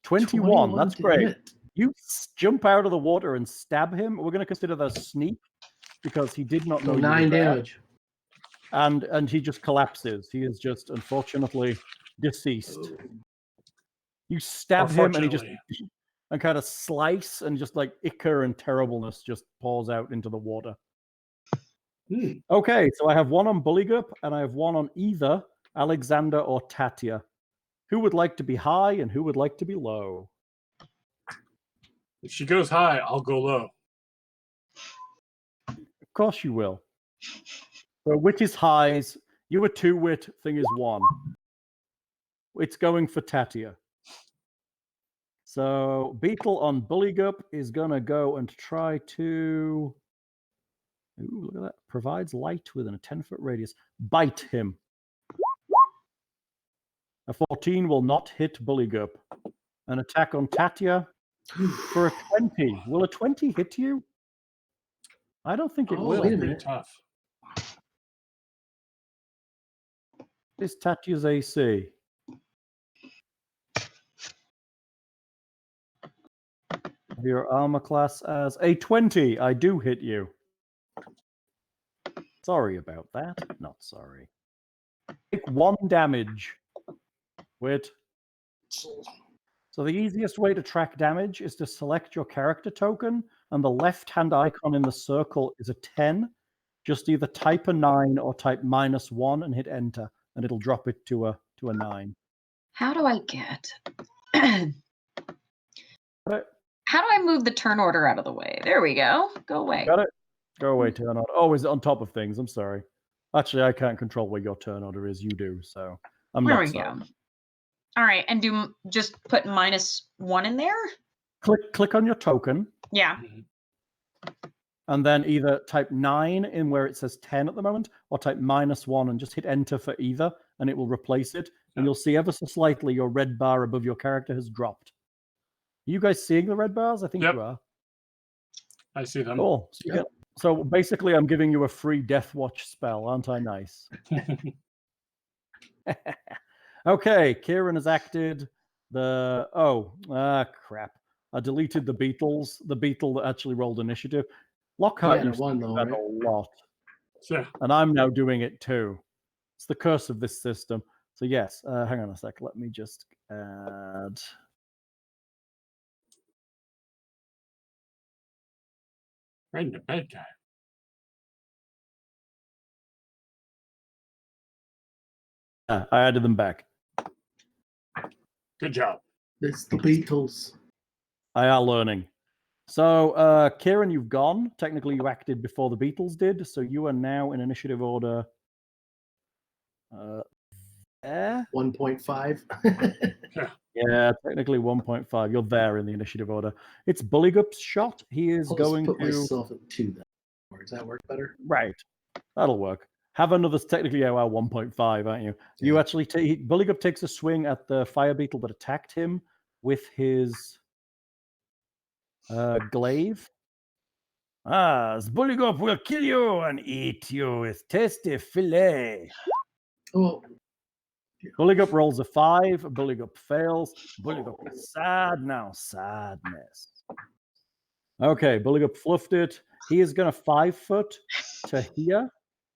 21. That's great. Hit. You jump out of the water and stab him. We're going to consider that a sneak because he did not know. 9 damage. And he just collapses. He is just unfortunately deceased. You stab him and he just kind of slice and just like ichor and terribleness just pours out into the water. Okay, so I have one on Buligup and I have one on either Alexander or Tatia. Who would like to be high and who would like to be low? If she goes high, I'll go low. Of course you will. So Wit is highs. You are 2 Wit, Thing is 1. It's going for Tatia. So Beetle on Buligup is going to go and try to... Ooh, look at that. Provides light within a 10-foot radius. Bite him. A 14 will not hit Buligup. An attack on Tatia. for a 20. Will a 20 hit you? I don't think it Oh, will. wait a Pretty minute. tough. Is Tatia's AC? Your armor class as a 20. I do hit you. Sorry about that. Not sorry. Take 1 damage. Wait. So the easiest way to track damage is to select your character token, and the left-hand icon in the circle is a 10. Just either type a 9 or type -1 and hit enter, and it'll drop it to a 9. How do I get? Got it? How do I move the turn order out of the way? There we go. Go away. Got it? Go away, turn order. Oh, is it on top of things? I'm sorry. Actually, I can't control where your turn order is. You do, so I'm There not we sorry. go. All right, and just put -1 in there. Click on your token, Yeah. and then either type 9 in where it says 10 at the moment, or type -1 and just hit enter for either, and it will replace it. And you'll see ever so slightly your red bar above your character has dropped. Are you guys seeing the red bars? I think Yep. you are. I see them. Cool. So basically, I'm giving you a free Death Watch spell, aren't I nice? Okay, Kieran has acted. Crap. I deleted the Beatles, the beetle that actually rolled initiative. Lockhart Yeah, used to one do though, that right? a lot, Yeah. and I'm now doing it too. It's the curse of this system. So yes, hang on a sec. Let me just add. Right in the bed guy. I added them back. Good job. It's the Beatles. I are learning. So, Kieran, you've gone. Technically, you acted before the Beatles did, so you are now in initiative order. There? 1.5. Yeah, technically 1.5. You're there in the initiative order. It's Buligup's shot. He is I'll going just put to. myself at 2 then. Does that work better? Right. That'll work. Have another. Technically, 1.5, aren't you? You Yeah. actually take. Buligup takes a swing at the fire beetle that attacked him with his glaive. Buligup will kill you and eat you with tasty fillet. Oh, Buligup rolls a 5. Buligup fails. Buligup is sad now. Sadness. Okay, Buligup fluffed it. He is going to 5 foot to here,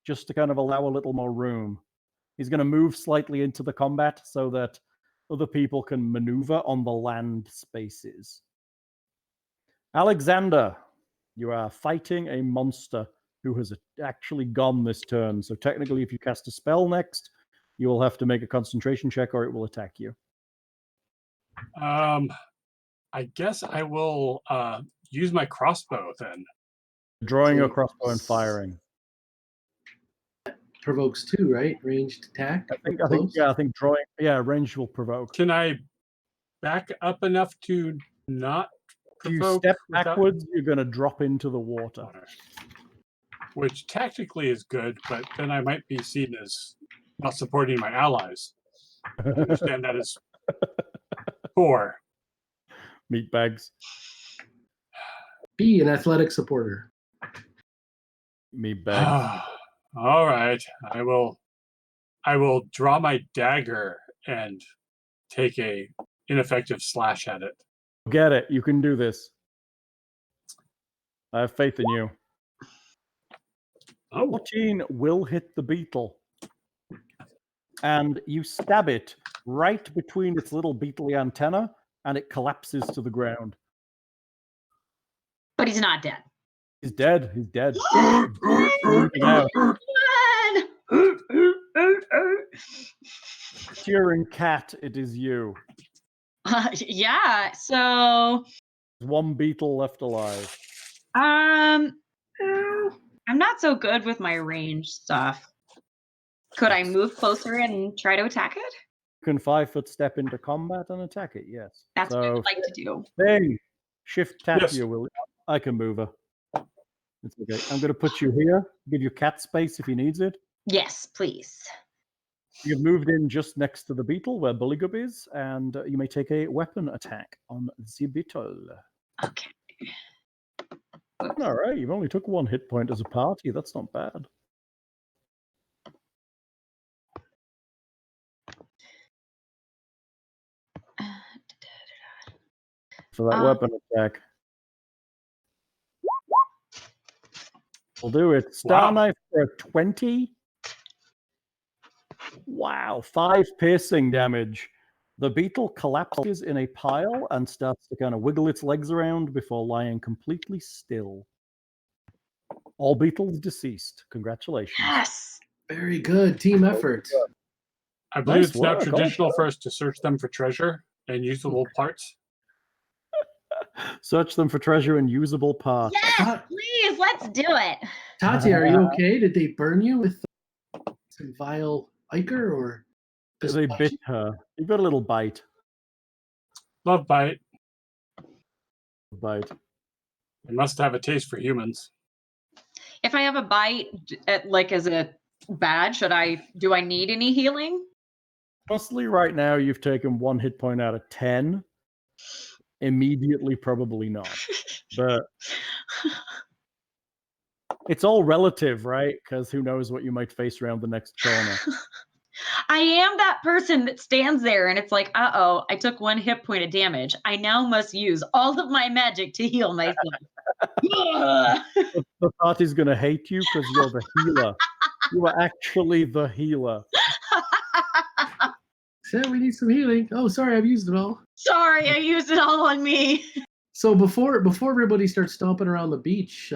just to kind of allow a little more room. He's going to move slightly into the combat so that other people can maneuver on the land spaces. Alexander, you are fighting a monster who has actually gone this turn. So technically, if you cast a spell next, you will have to make a concentration check or it will attack you. I guess I will use my crossbow then. Drawing your crossbow and firing. provokes 2, right? Ranged attack. I think drawing. Yeah, range will provoke. Can I back up enough to not If you provoke step without backwards, you're going to drop into the water. water? Which tactically is good, but then I might be seen as not supporting my allies. I understand that is poor. Meat bags. Be an athletic supporter. Meat bags. All right. I will draw my dagger and take a ineffective slash at it. Get it. You can do this. I have faith in you. Oh, 14 will hit the beetle. And you stab it right between its little beetly antenna, and it collapses to the ground. But he's not dead. He's dead. He's dead. Cheering cat, it is you. Yeah, so There's one beetle left alive. I'm not so good with my range stuff. Could I move closer and try to attack it? You can 5 foot step into combat and attack it, yes. That's what I would like to do. Hey, shift Tatia, Yes. will I can move her. It's okay. I'm going to put you here, give you cat space if he needs it. Yes, please. You've moved in just next to the beetle where Buligup is, and you may take a weapon attack on the beetle. Okay. All right, you've only took 1 hit point as a party. That's not bad. For that weapon attack. We'll do it. Star knife for a 20. Wow, 5 piercing damage. The beetle collapses in a pile and starts to kind of wiggle its legs around before lying completely still. All beetles deceased. Congratulations. Yes. Very good. Team effort. I believe Nice it's now work, traditional also. for us to search them for treasure and usable parts. Search them for treasure and usable parts. Yes, please, let's do it. Tatia, are you okay? Did they burn you with some vile ichor or just They bit her. You've got a little bite. Love bite. Bite. It must have a taste for humans. If I have a bite, like as a badge, do I need any healing? Mostly right now, you've taken 1 hit point out of 10. Immediately, probably not. But it's all relative, right? Because who knows what you might face around the next corner. I am that person that stands there and it's like, uh-oh, I took 1 hit point of damage. I now must use all of my magic to heal myself. The party's going to hate you because you're the healer. You are actually the healer. Sam, we need some healing. Oh, sorry, I've used it all. Sorry, I used it all on me. So before everybody starts stomping around the beach,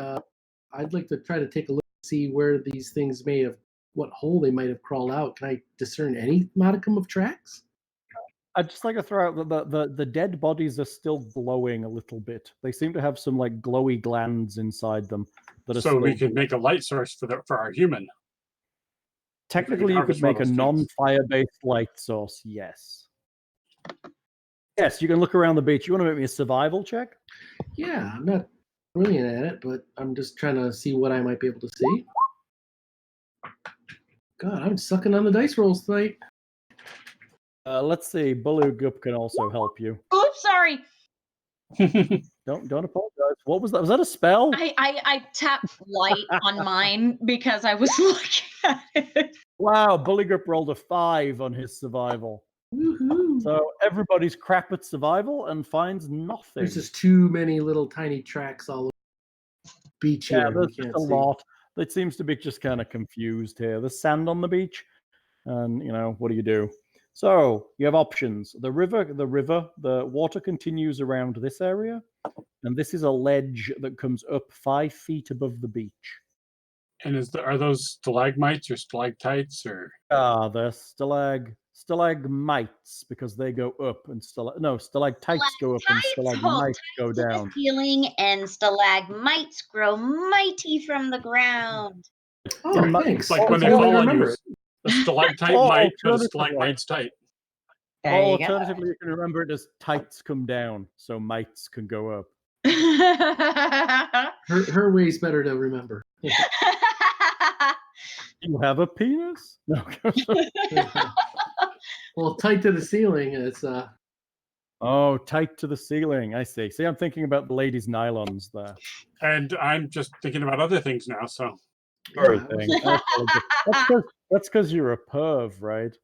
I'd like to try to take a look and see where these things what hole they might have crawled out. Can I discern any modicum of tracks? I'd just like to throw out that the dead bodies are still glowing a little bit. They seem to have some like glowy glands inside them that are So still we could make a light source for our human. Technically, you could harvest one make of a those things. non-fire-based light source, yes. Yes, you can look around the beach. You want to make me a survival check? Yeah, I'm not brilliant at it, but I'm just trying to see what I might be able to see. God, I'm sucking on the dice rolls tonight. Let's see. Buligup can also help you. Oops, sorry. Don't apologize. What was that? Was that a spell? I tapped light on mine because I was looking at it. Wow, Buligup rolled a 5 on his survival. Woohoo! So everybody's crap at survival and finds nothing. There's just too many little tiny tracks all over the beach Yeah, here. there's We just can't a see. lot. It seems to be just kind of confused here. There's sand on the beach, and what do you do? So you have options. The the water continues around this area, and this is a ledge that comes up 5 feet above the beach. And are those stalagmites or stalactites or? They're stalagmites because they go up, and stalactites go up and stalagmites go down. Ceiling and stalagmites grow mighty from the ground. Oh, thanks. It's like when they That's how I fall on remember you, it. a stalactite Oh, might, but a alternatively- stalagmite's tight. Alternatively, you can remember it as tights come down, so mites can go up. Her way's better to remember. You have a penis? No. Well, tight to the ceiling. It's Oh, tight to the ceiling. I see. See, I'm thinking about the ladies' nylons there. And I'm just thinking about other things now. So Sorry, thing. That's because you're a perv, right?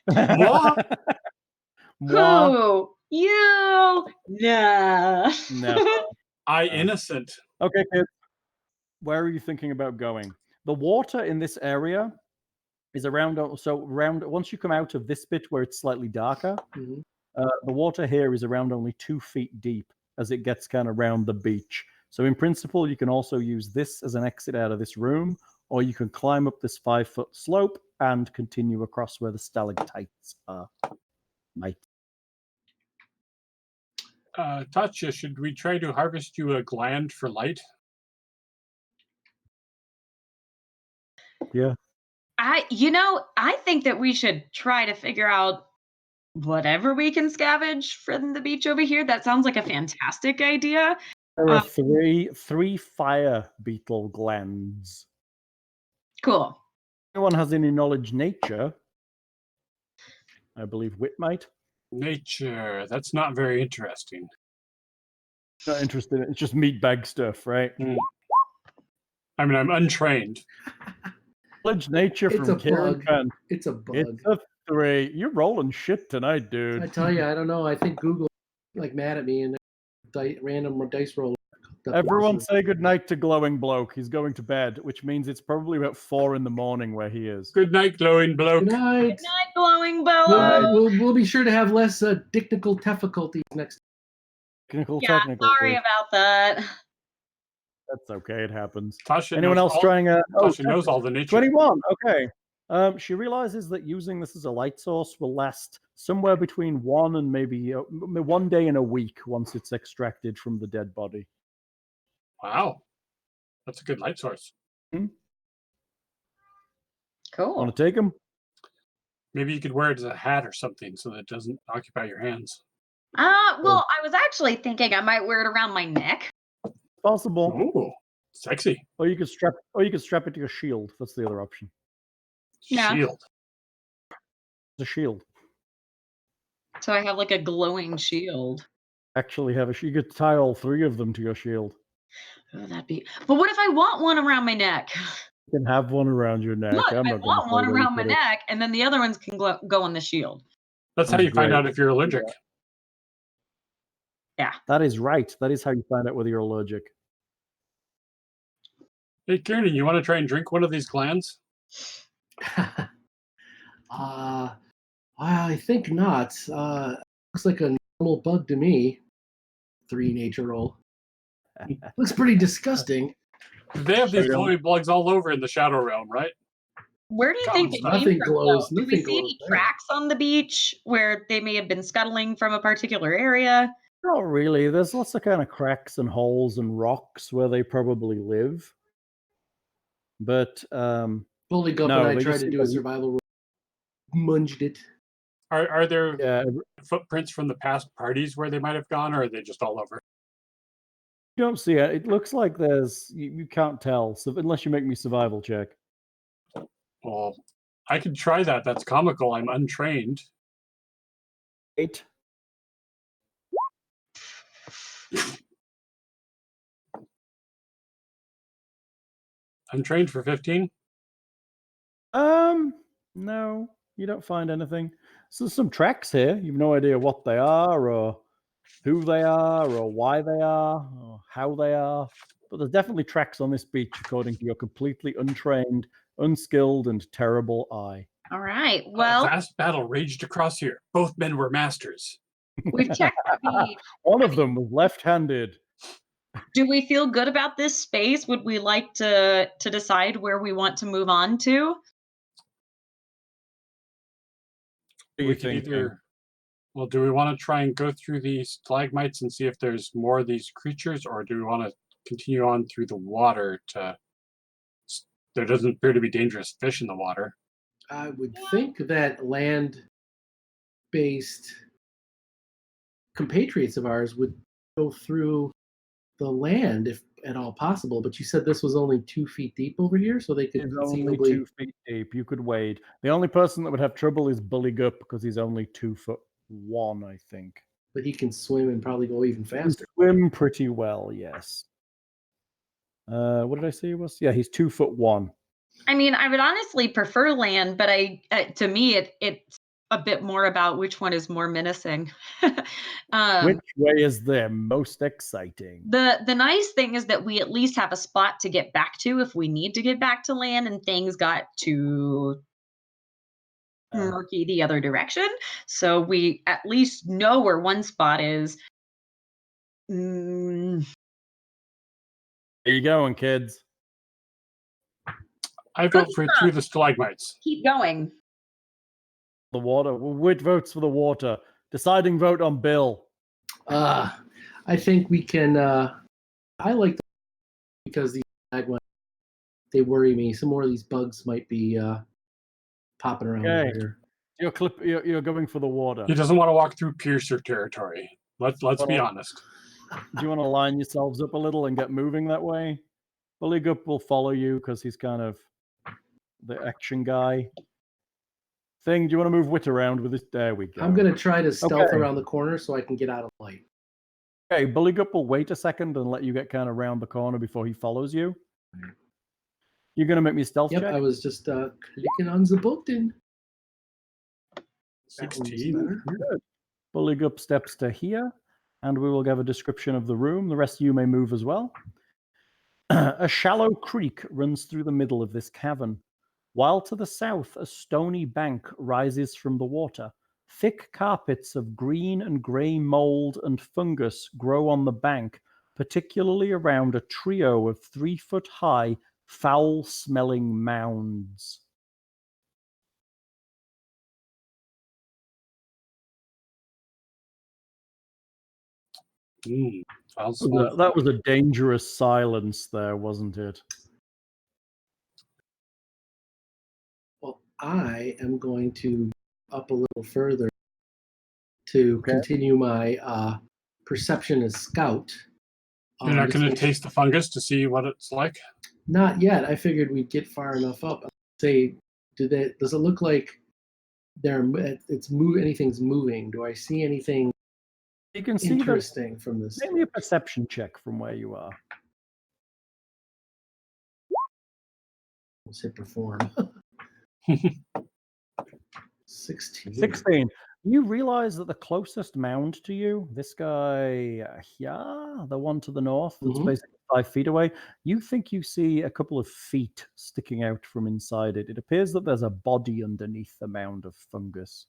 Moi? Moi? Who? You? No. No. I innocent. Okay, kids. Where are you thinking about going? The water in this area is around. Once you come out of this bit where it's slightly darker, mhm. the water here is around only 2 feet deep as it gets kind of around the beach. So in principle, you can also use this as an exit out of this room, or you can climb up this 5-foot slope and continue across where the stalactites are. Tatia, should we try to harvest you a gland for light? Yeah. I think that we should try to figure out whatever we can scavenge from the beach over here. That sounds like a fantastic idea. There are three fire beetle glands. Cool. Anyone has any knowledge nature? I believe Whit might. Nature. That's not very interesting. Not interested. It's just meat bag stuff, right? I mean, I'm untrained. Knowledge nature It's from a Kieran bug. Fent. It's a bug. It's a 3. You're rolling shit tonight, dude. I tell you, I don't know. I think Google like mad at me and random dice roll. Everyone say goodnight to Glowing Bloke. He's going to bed, which means it's probably about 4 in the morning where he is. Good night, glowing bloke. Good night. Good night, glowing bloke. We'll be sure to have less technical difficulties next. Technical. Sorry about that. That's okay. It happens. Tasha Anyone knows else trying? Tasha knows all the nature. 21. Okay. She realizes that using this as a light source will last somewhere between 1 and maybe 1 day and a week once it's extracted from the dead body. Wow, that's a good light source. Cool. Want to take them? Maybe you could wear it as a hat or something so that it doesn't occupy your hands. Well, I was actually thinking I might wear it around my neck. Possible. Ooh, sexy. Or you could strap it to your shield. That's the other option. Yeah. Shield. The shield. So I have like a glowing shield. Actually, you could tie all 3 of them to your shield. Oh, but what if I want one around my neck? You can have one around your neck. Look, I'm I not want one around my neck, and then the other ones can go on the shield. That's how you find out if you're allergic. Yeah. That is right. That is how you find out whether you're allergic. Hey, Kiernan, you want to try and drink one of these glands? I think not. Looks like a normal bug to me. 3 nature roll. Looks pretty disgusting. They have these glowing bugs all over in the Shadow Realm, right? Where do you think they Nothing came from, glows. though? Did we Nothing see glows any there. tracks on the beach where they may have been scuttling from a particular area? Not really. There's lots of kind of cracks and holes and rocks where they probably live. But Buligup no, and I they tried just to seem do a like- survival roll. Munged it. Are there yeah, footprints from the past parties where they might have gone, or are they just all over? you don't see it. It looks like you can't tell. So unless you make me survival check. Well, I could try that. That's comical. I'm untrained. 8. Untrained for 15. No, you don't find anything. So there's some tracks here. You've no idea what they are, or who they are, or why they are, or how they are. But there's definitely tracks on this beach, according to your completely untrained, unskilled, and terrible eye. All right. A Well, vast battle raged across here. Both men were masters. we've checked the beach. One of them was left-handed. Do we feel good about this space? Would we like to decide where we want to move on to? What are We you could thinking? either. Well, do we want to try and go through these stalagmites and see if there's more of these creatures, or do we want to continue on through the water to? There doesn't appear to be dangerous fish in the water. I would think that land-based compatriots of ours would go through the land if at all possible. But you said this was only 2 feet deep over here, so they could It's only conceivably. 2 feet deep. You could wade. The only person that would have trouble is Buligup because he's only 2'1", I think. But he can swim and probably go even He can faster. swim pretty well, yes. What did I say he was? Yeah, he's 2'1". I mean, I would honestly prefer land, but to me, it's a bit more about which one is more menacing. Which way is the most exciting? The nice thing is that we at least have a spot to get back to if we need to get back to land and things got too murky the other direction. So we at least know where one spot is. There you going, kids. I vote for through the stalagmites. Keep going. The water. Whit votes for the water. Deciding vote on Bill. I think we can. I like them because these stalagmites, they worry me. Some more of these bugs might be popping around Okay. here. You're going for the water. He doesn't want to walk through piercer territory. Let's be honest. Do you want to line yourselves up a little and get moving that way? Buligup will follow you because he's kind of the action guy. Thing, do you want to move Wit around with this? There we go. I'm going to try to stealth Okay. around the corner so I can get out of light. Okay, Buligup will wait a second and let you get kind of around the corner before he follows you. Right. You're going to make me a stealth Yep, check? I was just clicking on the button. 16. Good. Buligup steps to here, and we will give a description of the room. The rest of you may move as well. A shallow creek runs through the middle of this cavern, while to the south a stony bank rises from the water. Thick carpets of green and grey mold and fungus grow on the bank, particularly around a trio of 3-foot-high, foul-smelling mounds. That was a dangerous silence there, wasn't it? Well, I am going to up a little further to continue my perception as scout. You're not going to taste the fungus to see what it's like? Not yet. I figured we'd get far enough up. Say, does it look like anything's moving? Do I see anything You can see interesting from this? Make me a perception check from where you are. Let's hit perform. 16. 16. You realize that the closest mound to you, this guy here, the one to the north, that's basically 5 feet away, you think you see a couple of feet sticking out from inside it. It appears that there's a body underneath the mound of fungus.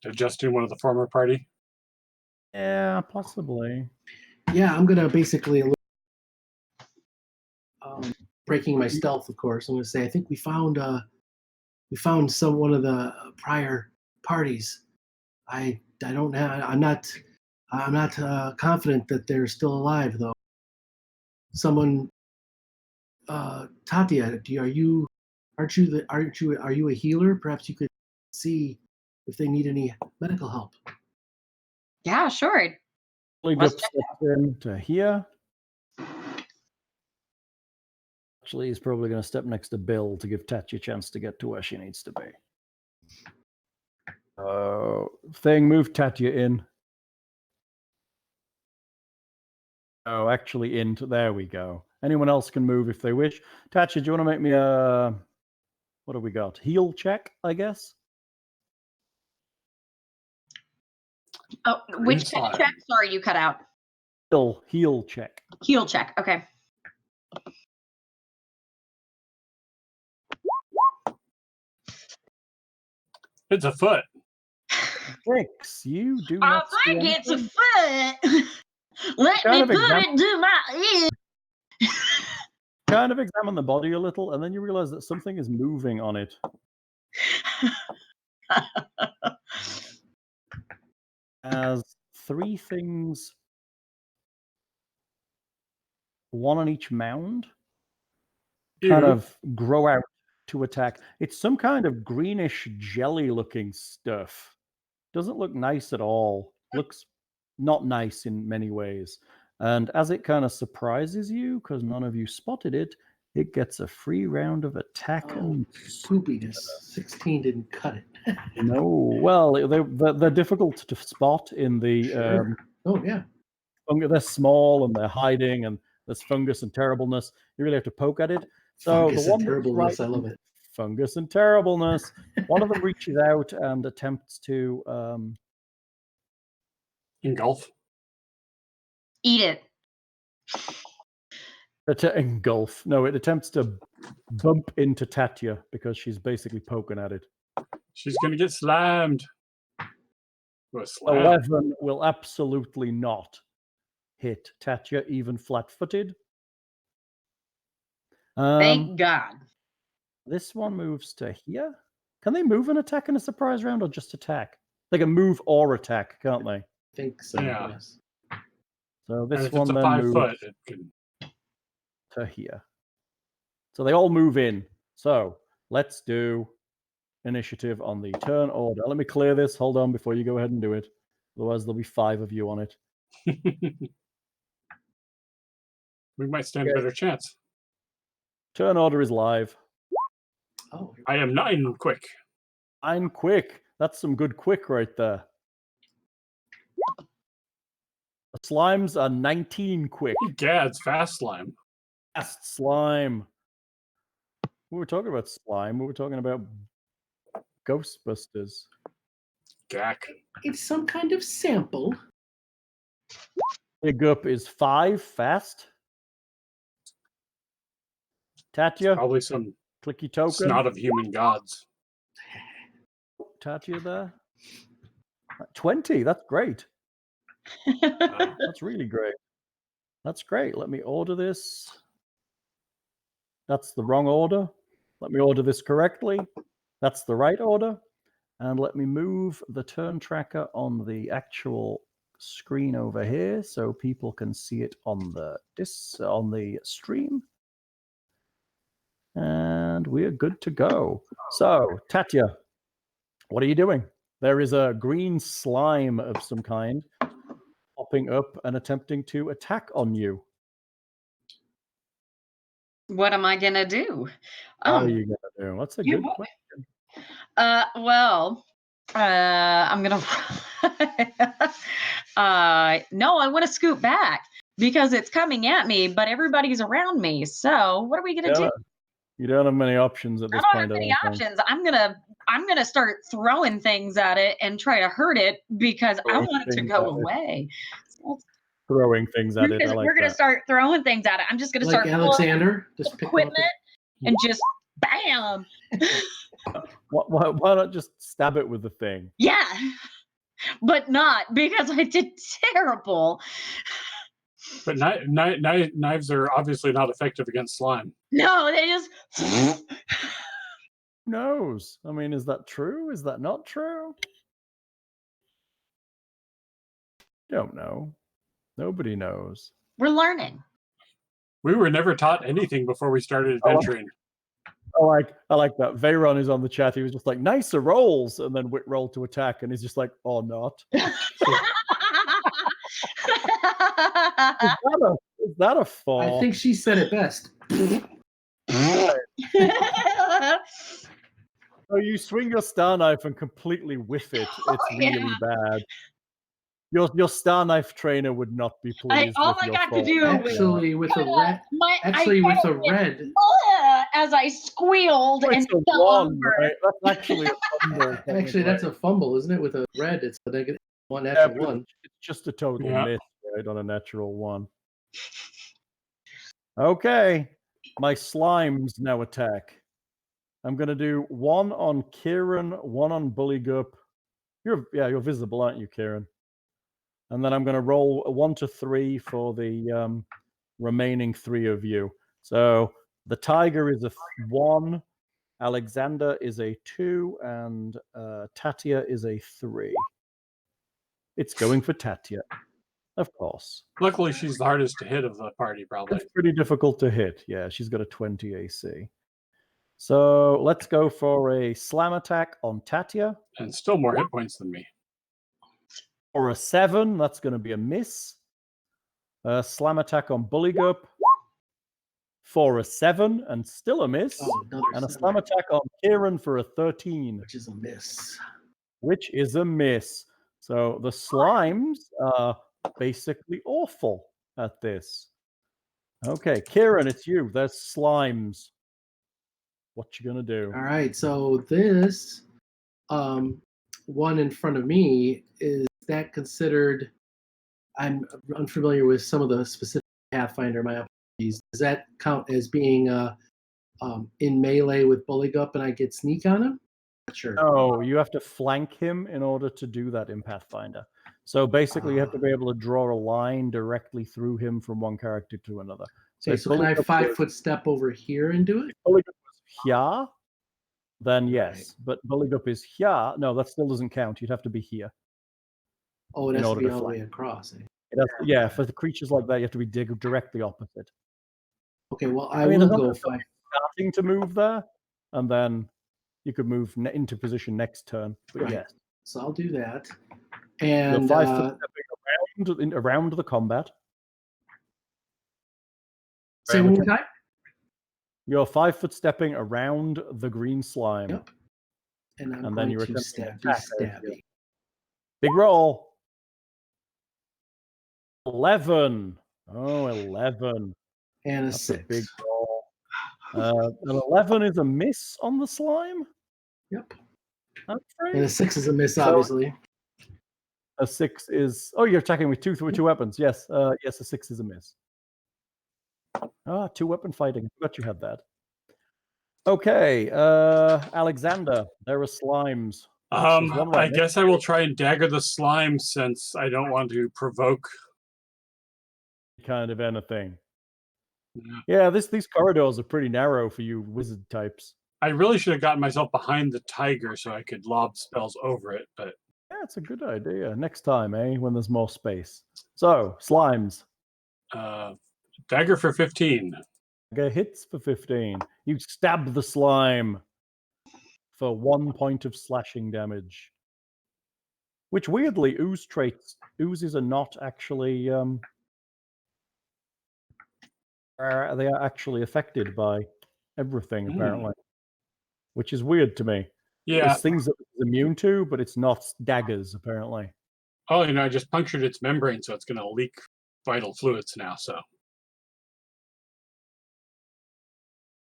Digesting one of the former party? Yeah, possibly. Yeah, I'm gonna basically breaking my stealth, of course. I'm gonna say I think we found one of the prior parties. I'm not confident that they're still alive though. Someone, Tatia, are you a healer? Perhaps you could see if they need any medical help. Yeah, sure. Buligup steps in to here. Actually, he's probably going to step next to Bill to give Tatia a chance to get to where she needs to be. Thing, move Tatia in. Oh, actually into, there we go. Anyone else can move if they wish. Tatia, do you want to make me a, what have we got? Heal check, I guess? Oh, which check? Sorry, you cut out. Heal check. Heal check. Okay. It's a foot. 6. You do not see I think it's a anything. foot. Let me put it to my ear. Kind of examine the body a little, and then you realize that something is moving on it. As 3 things, one on each mound, kind of grow out to attack. It's some kind of greenish jelly-looking stuff. Doesn't look nice at all. Looks not nice in many ways. And as it kind of surprises you, because none of you spotted it, it gets a free round of attack. And poopiness. 16 didn't cut it. No, well, they're difficult to spot in the. Sure. Oh yeah. They're small and they're hiding, and there's fungus and terribleness. You really have to poke at it. So fungus the one and terribleness, I love it. Fungus and terribleness. One of them reaches out and attempts to engulf. Eat it. To engulf. No, it attempts to bump into Tatia because she's basically poking at it. She's going to get slammed. 11 will absolutely not hit Tatia, even flat-footed. Thank God. This one moves to here. Can they move and attack in a surprise round, or just attack? They can move or attack, can't they? I think so. Yeah. Yes. So this if one it's a then 5 moves foot, it can... to here. So they all move in. So let's do initiative on the turn order. Let me clear this. Hold on before you go ahead and do it. Otherwise, there'll be 5 of you on it. We might stand a better chance. Turn order is live. Oh, I am 9 quick. 9 quick. That's some good quick right there. The slimes are 19 quick. Gad's fast slime. Fast slime. We were talking about slime. We were talking about Ghostbusters. Gack. it's some kind of sample. Big up is 5 fast. Tatia, Probably some clicky token. snot of human gods. Tatia there. 20. That's great. That's really great. That's great. Let me order this. That's the wrong order. Let me order this correctly. That's the right order. And let me move the turn tracker on the actual screen over here so people can see it on the stream. And we're good to go. So, Tatia, what are you doing? There is a green slime of some kind popping up and attempting to attack on you. What am I gonna do? What are you gonna do? That's a good question. Well, I'm gonna. No, I want to scoot back because it's coming at me, but everybody's around me. So what are we gonna do? You don't have many options at this I point. don't have many options. I'm gonna start throwing things at it and try to hurt it because I want it to go away. Throwing things at it. We're gonna start throwing things at it. I'm just gonna Like start Alexander, just pick equipment and just bam. Why not just stab it with the thing? Yeah, but not because I did terrible. But knives are obviously not effective against slime. No, they just. Who knows? I mean, is that true? Is that not true? Don't know. Nobody knows. We're learning. We were never taught anything before we started adventuring. I like that. Veyron is on the chat. He was just like, nicer rolls, and then Whit rolled to attack, and he's just like, oh, not. Is that a fall? I think she said it best. So you swing your star knife and completely whiff it. It's really bad. Your star knife trainer would not be pleased. All I got to do actually with a red. Actually, with a red. As I squealed and fell over. Right? That's actually a fumble. Actually, that's a fumble, isn't it? With a red, it's a negative one, natural one. It's just a total miss, right, on a natural one. Okay, my slimes now attack. I'm gonna do 1 on Kieran, 1 on Buligup. You're visible, aren't you, Kieran? And then I'm gonna roll a 1 to 3 for the remaining 3 of you. So the tiger is a 1, Alexander is a 2, and Tatia is a 3. It's going for Tatia, of course. Luckily, she's the hardest to hit of the party, probably. It's pretty difficult to hit. Yeah, she's got a 20 AC. So let's go for a slam attack on Tatia. And still more hit points than me. For a 7, that's going to be a miss. Slam attack on Buligup. For a 7, and still a miss. And a slam attack on Kieran for a 13. Which is a miss. Which is a miss. So the slimes are basically awful at this. Okay, Kieran, it's you. There's slimes. What you gonna do? All right, so this one in front of me, is that considered? I'm unfamiliar with some of the specific Pathfinder. My apologies. Does that count as being in melee with Buligup and I get sneak on him? Not sure. No, you have to flank him in order to do that in Pathfinder. So basically, you have to be able to draw a line directly through him from one character to another. Okay, so can I 5-foot step over here and do it? Buligup is here, then yes. But Buligup is here. No, that still doesn't count. You'd have to be here. Oh, it has to be all the way across. Yeah, for the creatures like that, you have to be directly opposite. Okay, well, I will go 5. Starting to move there, and then you could move into position next turn. But Right. yes. So I'll do that. And 5 foot stepping around the combat. Say one more time. You're 5 foot stepping around the green slime. Yep. And I'm And then going you're to attempting stabby to attack. stabby. Big roll. 11. Oh, 11. And a That's a 6. big roll. An 11 is a miss on the slime? Yep. I'm afraid. And a 6 is a miss, So- obviously. A 6 is... Oh, you're attacking with two weapons. Yes. Yes, a 6 is a miss. Ah, 2-weapon fighting. I forgot you had that. Okay. Alexander, there are slimes. There's one right I guess I will try and dagger the slime since I don't want to provoke. kind of anything. Yeah. Yeah, these corridors are pretty narrow for you wizard types. I really should have gotten myself behind the tiger so I could lob spells over it, but Yeah, it's a good idea. Next time, when there's more space. So, slimes. dagger for 15. Get hits for 15. You stab the slime for 1 point of slashing damage. Which weirdly, oozes are not actually they are actually affected by everything, apparently. Which is weird to me. Yeah. There's things that it's immune to, but it's not daggers, apparently. Oh, I just punctured its membrane, so it's going to leak vital fluids now. So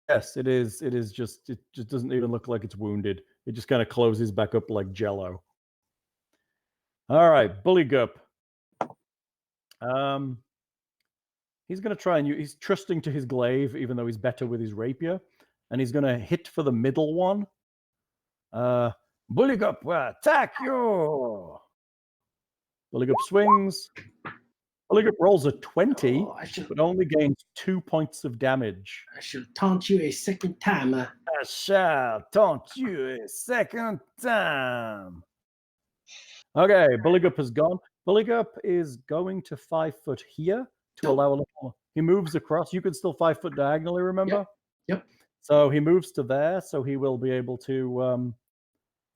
Yes, it is. It just doesn't even look like it's wounded. It just kind of closes back up like jello. All right, Buligup. He's going to try and he's trusting to his glaive, even though he's better with his rapier, and he's going to hit for the middle one. Buligup, attack you! Buligup swings. Buligup rolls a 20, but only gains 2 points of damage. I shall taunt you a second time. I shall taunt you a second time. Okay, Buligup has gone. Buligup is going to 5 foot here to allow a little. He moves across. You can still 5 foot diagonally, remember? Yep. So he moves to there, so he will be able to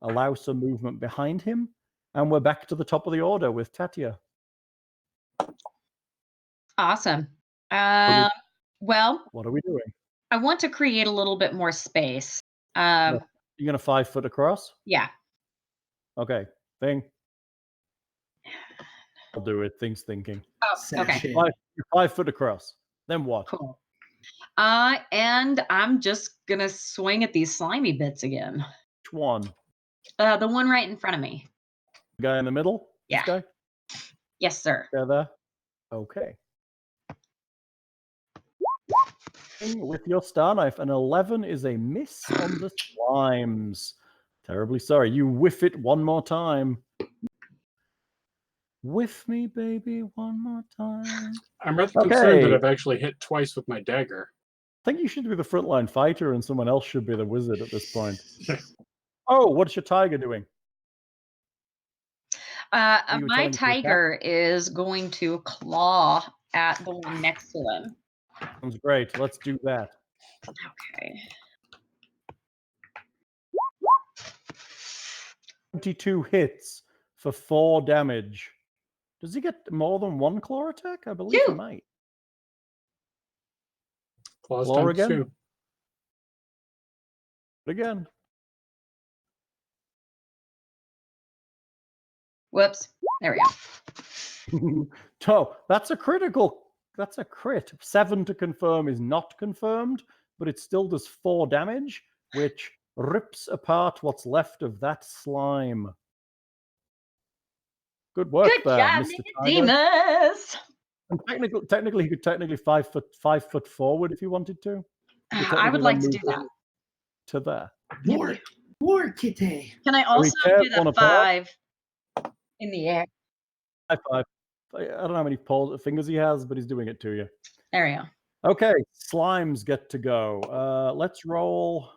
allow some movement behind him. And we're back to the top of the order with Tatia. Awesome. Well, What are we doing? I want to create a little bit more space. You're going to 5 foot across? Yeah. Okay. Thing. I'll do it. Thing's thinking. Oh, okay. You're 5 foot across. Then what? Cool. And I'm just gonna swing at these slimy bits again. Which one? The one right in front of me. The guy in the middle? Yeah. This guy? Yes, sir. There. Okay. With your star knife, an 11 is a miss on the slimes. Terribly sorry. You whiff it one more time. Whiff me, baby, one more time. I'm rather concerned that I've actually hit twice with my dagger. I think you should be the frontline fighter and someone else should be the wizard at this point. Oh, what's your tiger doing? My tiger is going to claw at the one next to him. Sounds great. Let's do that. Okay. 22 hits for 4 damage. Does he get more than 1 claw attack? I believe he might. Claws Claw times again? 2. Again. Whoops. There we go. Oh, that's a critical. That's a crit. 7 to confirm is not confirmed, but it still does 4 damage, which rips apart what's left of that slime. Good work Good there, job, Mr. Nicodemus. And technically, he could technically 5 foot forward if you wanted to. I would like to do that. To there. More kitty. Can I also do the 5 in the air? High 5. I don't know how many fingers he has, but he's doing it to you. There we go. Okay, slimes get to go. Let's roll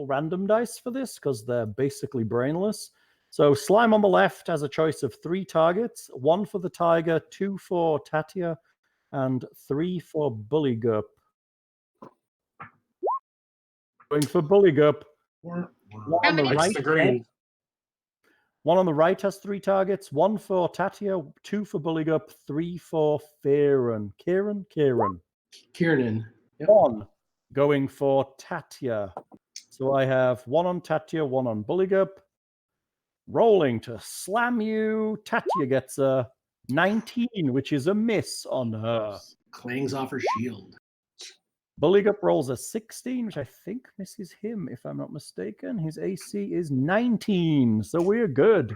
random dice for this because they're basically brainless. So slime on the left has a choice of 3 targets: 1 for the tiger, 2 for Tatia, and 3 for Buligup. Going for Buligup. One on the right. The green. One on the right has 3 targets: 1 for Tatia, 2 for Buligup, 3 for Kiernan. Kiernan. Yep. 1. going for Tatia. So I have 1 on Tatia, 1 on Buligup. Rolling to slam you. Tatia gets a 19, which is a miss on her. Clangs off her shield. Buligup rolls a 16, which I think misses him, if I'm not mistaken. His AC is 19, so we're good.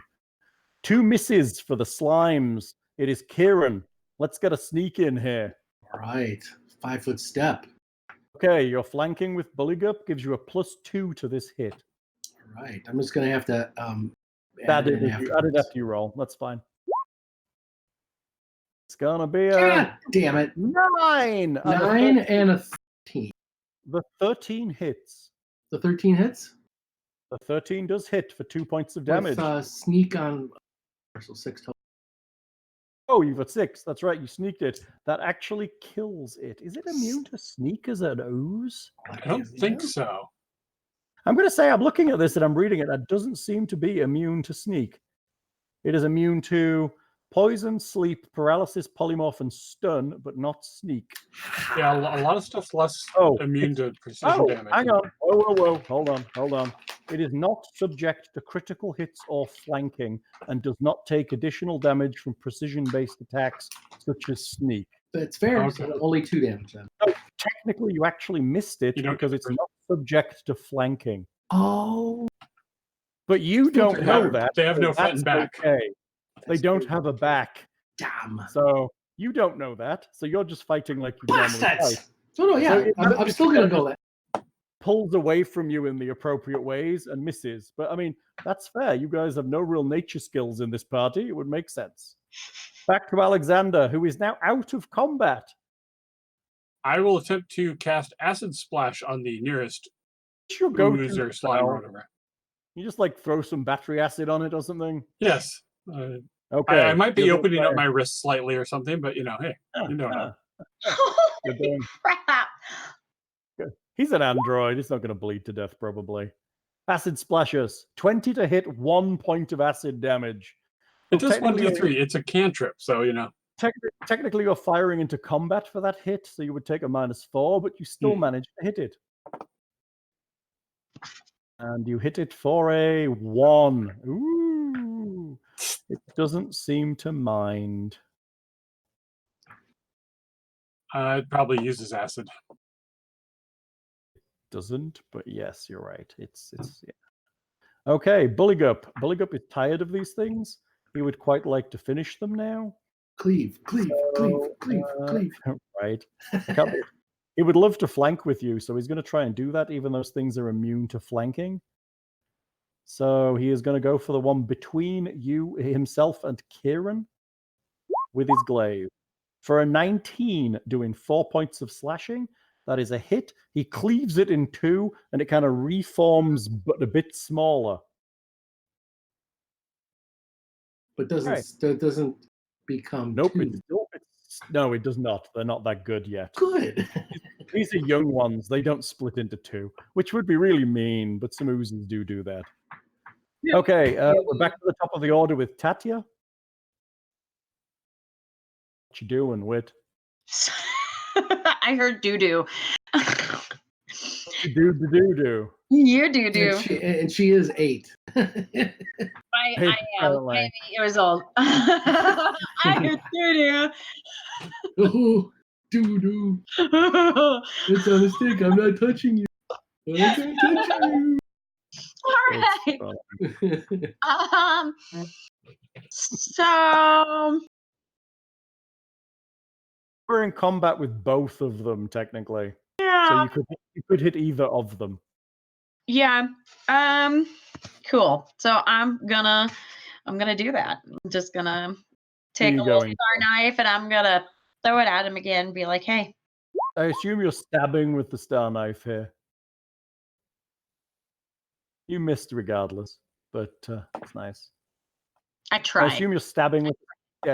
2 misses for the slimes. It is Kieran. Let's get a sneak in here. All right. 5-foot step. Okay, you're flanking with Buligup, gives you a +2 to this hit. All right. I'm just going to have to Add it after you roll. That's fine. It's gonna be a God damn it. 9. 9 and a 13. The 13 hits. The 13 hits? The 13 does hit for 2 points of damage. With sneak on, so 6 total. Oh, you've got 6. That's right. You sneaked it. That actually kills it. Is it immune to sneak as an ooze? I don't think so. I'm going to say I'm looking at this and I'm reading it. That doesn't seem to be immune to sneak. It is immune to poison, sleep, paralysis, polymorph, and stun, but not sneak. Yeah, a lot of stuff's less immune to precision damage. Hang on. Whoa. Hold on. It is not subject to critical hits or flanking and does not take additional damage from precision-based attacks such as sneak. That's fair. Okay. So only 2 damage then. So technically, you actually missed it because it's not subject to flanking. Oh. But you don't know that. They have no front that's and back. Okay. They don't have a back. Damn. So you don't know that. So you're just fighting like you normally fight. Bastards! No, yeah. I'm still going to go that. Pulls away from you in the appropriate ways and misses. But I mean, that's fair. You guys have no real nature skills in this party. It would make sense. Back to Alexander, who is now out of combat. I will attempt to cast Acid Splash on the nearest ooze or slime or whatever. You just like throw some battery acid on it or something? Yes. Okay. I might be opening up my wrist slightly or something, but hey, you don't know. Holy crap. He's an android. He's not going to bleed to death, probably. Acid splashes. 20 to hit, 1 point of acid damage. It does 1d3. It's a cantrip, so Technically, you're firing into combat for that hit, so you would take a -4, but you still manage to hit it. And you hit it for a 1. Ooh. It doesn't seem to mind. It probably uses acid. Doesn't, but yes, you're right. It's yeah. Okay, Buligup. Buligup is tired of these things. He would quite like to finish them now. Cleave. Right. He would love to flank with you, so he's going to try and do that, even those things are immune to flanking. So he is going to go for the one between himself and Kieran with his glaive. For a 19, doing 4 points of slashing. That is a hit. He cleaves it in 2, and it kind of reforms, but a bit smaller. But doesn't become. Nope. 2. No, it does not. They're not that good yet. Good. These are young ones. They don't split into 2, which would be really mean, but some oozes do that. Yeah. Okay, we're back to the top of the order with Tatia. What you doing, Whit? I heard doo-doo. Do. You doo-doo. And she is 8. I am. I'm 8 years old. I heard doo-doo. Oh, doo-doo. It's on a stick. I'm not touching you. I'm not touching you. All right. So we're in combat with both of them, technically. Yeah. So you could hit either of them. Yeah. Cool. So I'm gonna do that. I'm just gonna take a little star knife and I'm gonna throw it at him again and be like, hey. I assume you're stabbing with the star knife here. You missed regardless, but it's nice. I tried. I assume you're stabbing with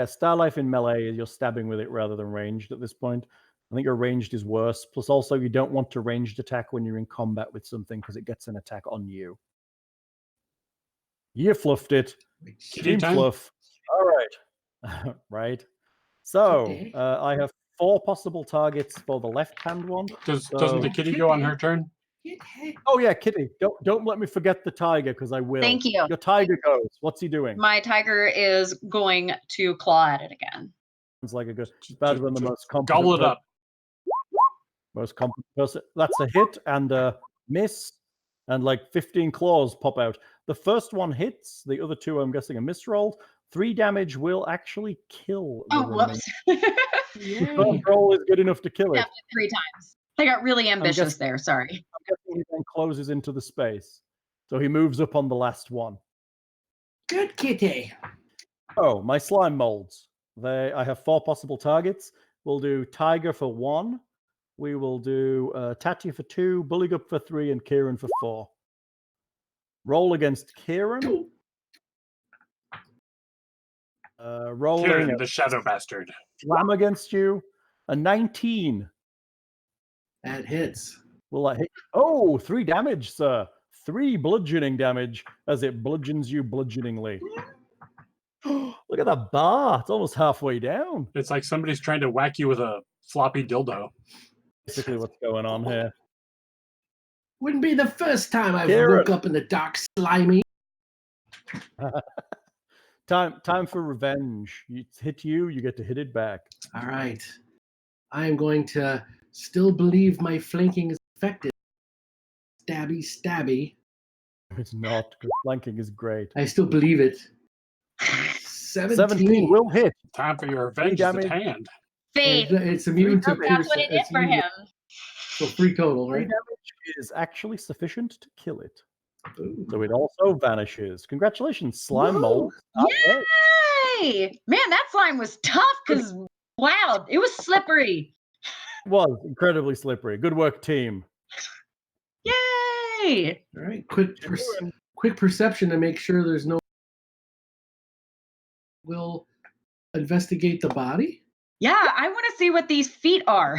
star knife in melee, you're stabbing with it rather than ranged at this point. I think your ranged is worse. Plus, also, you don't want to ranged attack when you're in combat with something because it gets an attack on you. You fluffed it. Team fluff. All right. Right. So, I have 4 possible targets for the left-hand one. Doesn't the kitty go on her turn? Oh yeah, Kitty. Don't let me forget the tiger, because I will. Thank you. Your tiger goes. What's he doing? My tiger is going to claw at it again. Sounds like a good. It's better than the most competent. Gobble it up. Most competent person. That's a hit and a miss, and like 15 claws pop out. The first one hits. The other 2, I'm guessing, are misrolled. 3 damage will actually kill. The whoops. The first roll is good enough to kill it. 3 times. I got really ambitious there. Sorry. I'm guessing he then closes into the space, so he moves up on the last one. Good kitty. Oh, my slime molds. I have 4 possible targets. We'll do Tiger for 1. We will do Tatia for 2, Buligup for 3, and Kiernan for 4. Roll against Kiernan. Rolling Kiernan, the shadow bastard. Slam against you. A 19. That hits. Will that hit? Oh, 3 damage, sir. 3 bludgeoning damage as it bludgeons you bludgeoningly. Look at that bar. It's almost halfway down. It's like somebody's trying to whack you with a floppy dildo. Basically what's going on here. Wouldn't be the first time I've Kieran. woke up in the dark slimy. Time for revenge. It's hit you, you get to hit it back. All right. I am going to still believe my flanking is effective. Stabby, stabby. It's not, because flanking is great. I still believe it. 17 will hit. Time for your revenge is at hand. Faith. It's immune to That's pierce. what it did It's for immune- him. So 3 total, 3 right? damage is actually sufficient to kill it. Ooh. So it also vanishes. Congratulations, slime Whoa. mold. Yay! Man, that slime was tough because, wow, it was slippery. It was incredibly slippery. Good work, team. Yay! All right. Quick perception to make sure there's no. We'll investigate the body. Yeah, I want to see what these feet are.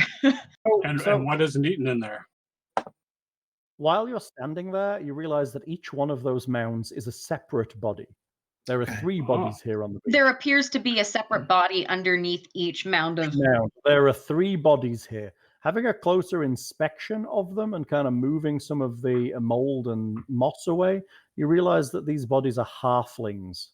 And So what isn't eaten in there? while you're standing there, you realize that each one of those mounds is a separate body. There are Okay. 3 bodies here on the beach. There appears to be a separate body underneath each mound of. Mound. There are 3 bodies here. Having a closer inspection of them and kind of moving some of the mold and moss away, you realize that these bodies are halflings.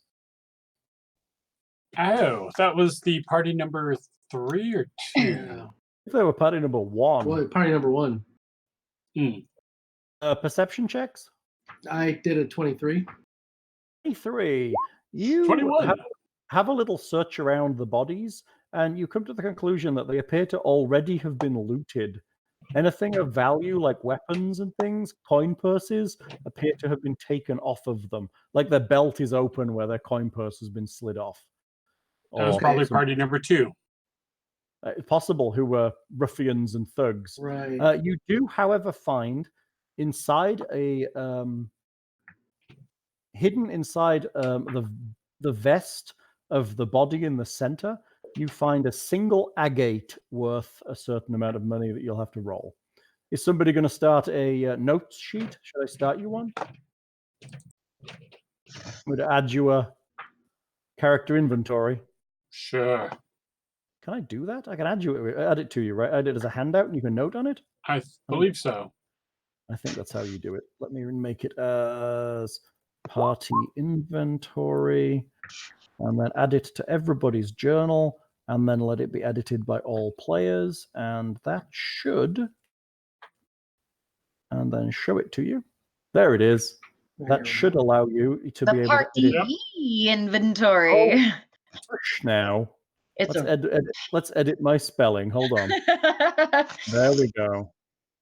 Oh, that was the party number 3 or 2? Yeah. If they were party number 1. Well, party number 1. Perception checks? I did a 23. 23. You 21. have a little search around the bodies, and you come to the conclusion that they appear to already have been looted. Anything of value, like weapons and things, coin purses, appear to have been taken off of them. Like their belt is open where their coin purse has been slid off. That was Or probably some- party number 2. possible, who were ruffians and thugs. Right. You do, however, find inside a hidden inside the vest of the body in the center, you find a single agate worth a certain amount of money that you'll have to roll. Is somebody going to start a notes sheet? Should I start you one? I'm going to add you a character inventory. Sure. Can I do that? I can add it to you, right? Add it as a handout and you can note on it? I believe so. I think that's how you do it. Let me make it as party inventory and then add it to everybody's journal and then let it be edited by all players. And that should, and then show it to you. There it is. That should allow you to be The able party to edit inventory. now. It's Let's edit my spelling. Hold on. There we go.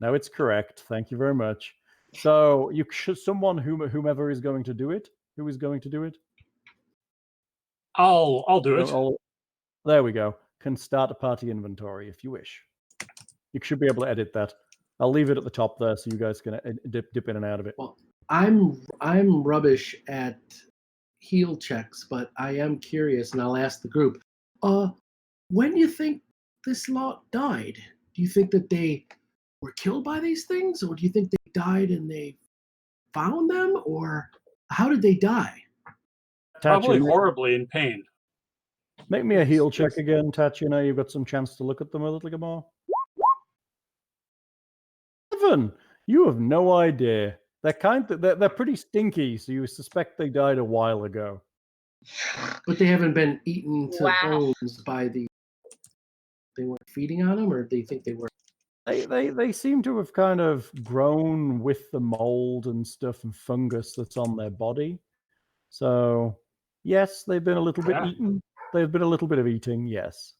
Now it's correct. Thank you very much. So you should someone whomever is going to do it. Who is going to do it? I'll do it. There we go. Can start a party inventory if you wish. You should be able to edit that. I'll leave it at the top there so you guys can dip in and out of it. Well, I'm rubbish at heal checks, but I am curious, and I'll ask the group. When do you think this lot died? Do you think that they were killed by these things, or do you think they died and they found them, or how did they die? Probably horribly in pain. Make me a heal check again, Tatia. Now you've got some chance to look at them a little more. 7. You have no idea. They're pretty stinky, so you suspect they died a while ago. But they haven't been eaten to Wow. bones by the. They weren't feeding on them, or they think they were. They seem to have kind of grown with the mold and stuff and fungus that's on their body. So yes, they've been a little bit eaten. They've been a little bit of eating, yes.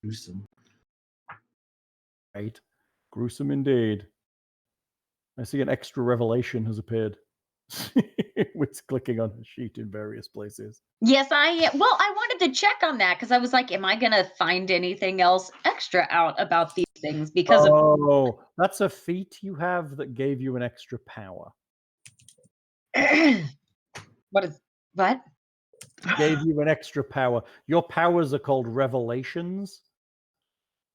Gruesome. Right. Gruesome indeed. I see an extra revelation has appeared. With clicking on the sheet in various places. Yes, I wanted to check on that because I was like, am I gonna find anything else extra out about these things? Because Oh, that's a feat you have that gave you an extra power. what? Gave you an extra power. Your powers are called revelations.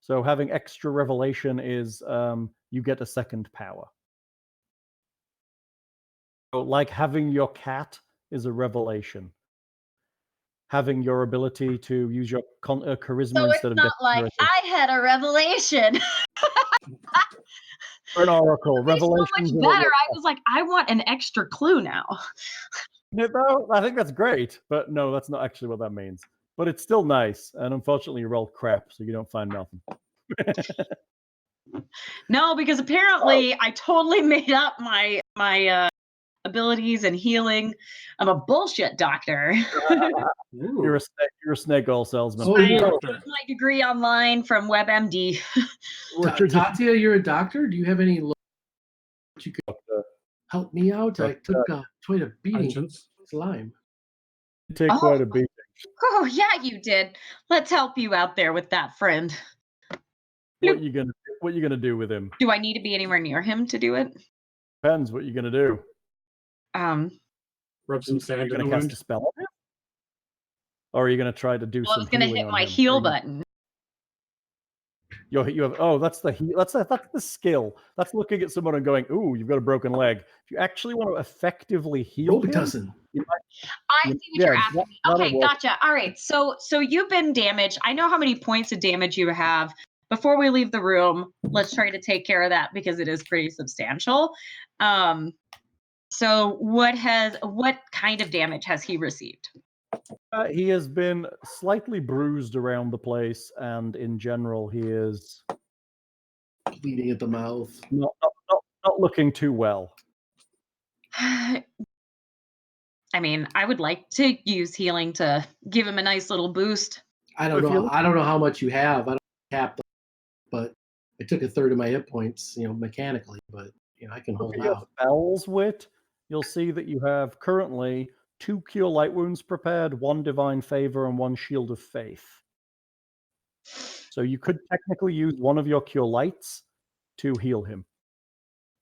So having extra revelation is you get a second power. So like having your cat is a revelation. Having your ability to use your charisma So instead it's of not like dexterity. I had a revelation. Or an oracle. It's so Revelations much are better. I was like, I want an extra clue now. No, I think that's great, but no, that's not actually what that means. But it's still nice, and unfortunately, you rolled crap, so you don't find nothing. No, because apparently I totally made up my abilities and healing. I'm a bullshit doctor. You're a snake oil salesman. Oh, I you're took my degree online from WebMD. Tatia, you're a doctor. Do you have any? You could help me out. I took quite a beating. Slime. You take quite a beating. Oh yeah, you did. Let's help you out there with that, friend. What you gonna do with him? Do I need to be anywhere near him to do it? Depends what you're gonna do. Rub some sand in You're the gonna cast wound. a spell on him, or are you gonna try to do Well, I some was gonna healing hit on my him? heal button. You have that's the skill. That's looking at someone and going, "Ooh, you've got a broken leg." If you actually want to effectively heal him, you might, I see what you're asking me. Okay, gotcha. All right. So you've been damaged. I know how many points of damage you have. Before we leave the room, let's try to take care of that because it is pretty substantial. So what kind of damage has he received? He has been slightly bruised around the place, and in general, he is bleeding at the mouth. Not looking too well. I mean, I would like to use healing to give him a nice little boost. I don't know. I don't know how much you have. I don't cap them, but I took a third of my hit points, mechanically. But I can hold out. Spells wit. You'll see that you have currently 2 Cure Light Wounds prepared, 1 Divine Favor, and 1 Shield of Faith. So you could technically use one of your Cure Lights to heal him.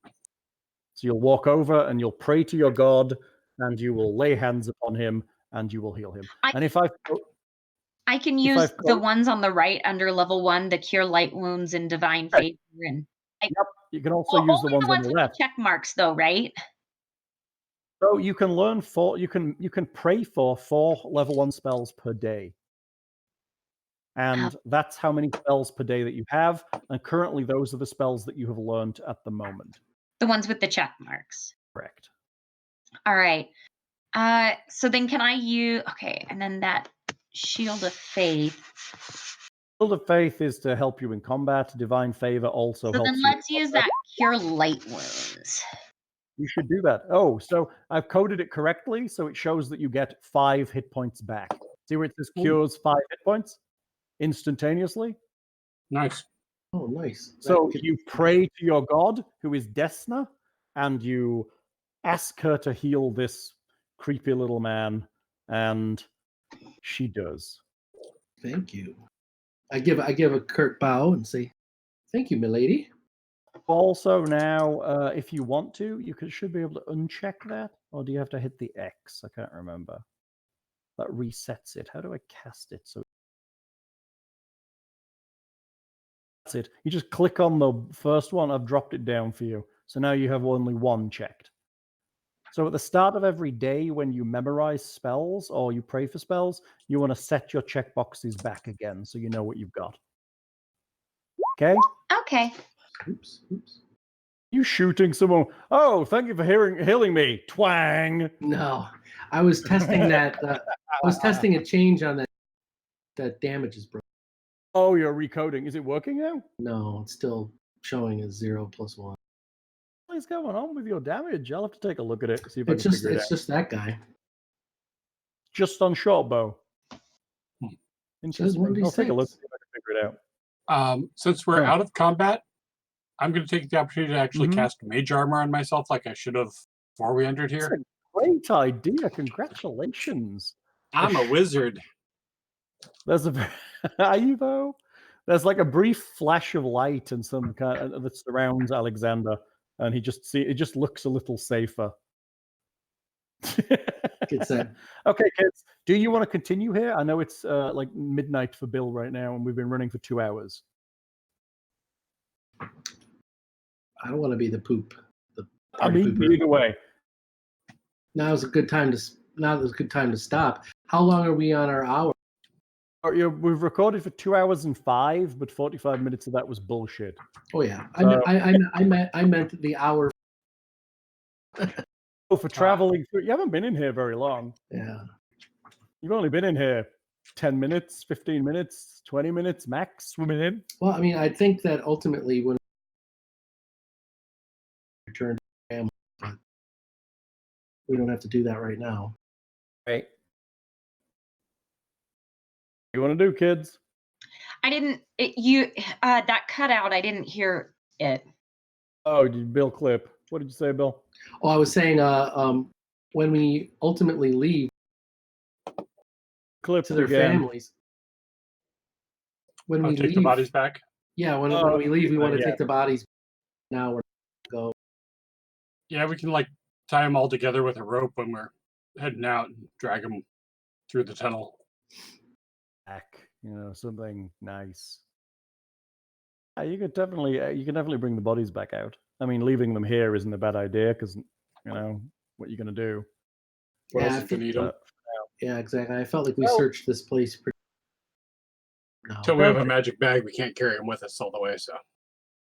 So you'll walk over and you'll pray to your god, and you will lay hands upon him, and you will heal him. I can use the ones on the right under level 1, the Cure Light Wounds and Divine Favor. And you can also use the ones on the left. With the check marks, though, right? So you can learn you can pray for 4 level 1 spells per day. And that's how many spells per day that you have. And currently those are the spells that you have learned at the moment. The ones with the check marks. Correct. All right. So then can I use and then that Shield of Faith. Shield of Faith is to help you in combat. Divine Favor also helps you. So then let's use that Cure Light Wounds. You should do that. Oh, so I've coded it correctly, so it shows that you get 5 hit points back. See where it says cures 5 hit points? Instantaneously. Nice. Oh, nice. So you pray to your god, who is Desna, and you ask her to heal this creepy little man, and she does. Thank you. I give a curt bow and say, "Thank you, milady." Also, now, if you want to, you should be able to uncheck that, or do you have to hit the X? I can't remember. That resets it. How do I cast it? So that's it. You just click on the first one. I've dropped it down for you. So now you have only 1 checked. So at the start of every day, when you memorize spells or you pray for spells, you want to set your checkboxes back again so you know what you've got. Okay? Okay. Oops. You shooting someone? Oh, thank you for healing me. Twang. No, I was testing that. I was testing a change on that damage is broken. Oh, you're recoding. Is it working now? No, it's still showing as 0 + 1. What is going on with your damage? I'll have to take a look at it, see if I It's can just figure it out. it's just that guy. Just on short bow. Interesting. 1d6. I'll take a look, see if I can figure it out. Since we're out of combat, I'm going to take the opportunity to actually cast mage armor on myself like I should have before we entered here. That's a great idea. Congratulations. I'm a wizard. There's a are you though? There's like a brief flash of light and some kind that surrounds Alexander, and it just looks a little safer. It's that. Okay, kids, do you want to continue here? I know it's like midnight for Bill right now, and we've been running for 2 hours. I don't want to be the poop. I mean, either way. Now's a good time to stop. How long are we on our hour? We've recorded for 2 hours and 5, but 45 minutes of that was bullshit. Oh yeah, I meant the hour. Oh, for traveling through, you haven't been in here very long. Yeah. You've only been in here 10 minutes, 15 minutes, 20 minutes max swimming in. Well, I mean, I think that ultimately when we return to family, but we don't have to do that right now. Right. What do you want to do, kids? I didn't. That cut out. I didn't hear it. Oh, did Bill clip? What did you say, Bill? Oh, I was saying, when we ultimately leave Clip to their again. families, when I'll we take leave, the bodies back. Yeah, when we leave, we want to take the bodies. Now we're go. Yeah, we can like tie them all together with a rope when we're heading out and drag them through the tunnel. Back, something nice. You can definitely bring the bodies back out. I mean, leaving them here isn't a bad idea because what you're gonna do. What else if we need them? Yeah, exactly. I felt like we searched this place pretty. Until we have a magic bag, we can't carry them with us all the way. So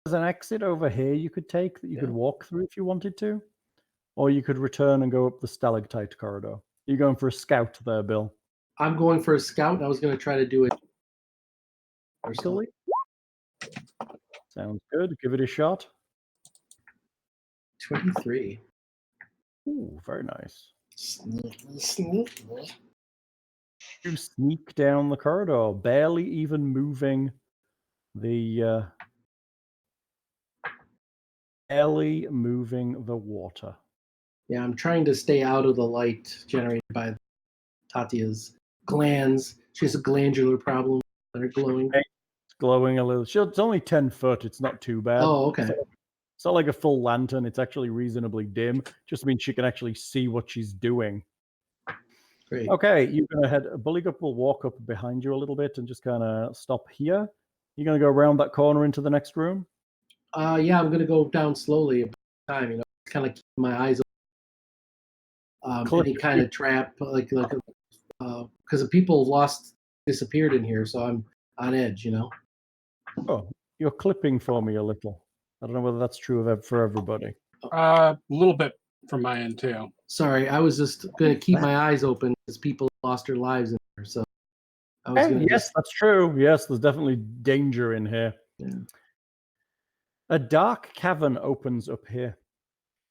there's an exit over here you could take that you could walk through if you wanted to, or you could return and go up the stalactite corridor. You're going for a scout there, Bill. I'm going for a scout, and I was going to try to do it. Sounds good. Give it a shot. 23. Ooh, very nice. Sneak. You sneak down the corridor, barely even moving the water. Yeah, I'm trying to stay out of the light generated by Tatia's glands. She has a glandular problem that are glowing. It's glowing a little. It's only 10 foot. It's not too bad. Oh, okay. It's not like a full lantern. It's actually reasonably dim. Just means she can actually see what she's doing. Great. Okay, you're going to head. Buligup will walk up behind you a little bit and just kind of stop here. You're going to go around that corner into the next room? Yeah, I'm going to go down slowly at a time, kind of keep my eyes open. Any kind of trap, because the people disappeared in here, so I'm on edge, Oh, you're clipping for me a little. I don't know whether that's true for everybody. A little bit from my end too. Sorry, I was just going to keep my eyes open because people lost their lives in there. So I was yes, that's true. Yes, there's definitely danger in here. Yeah. A dark cavern opens up here.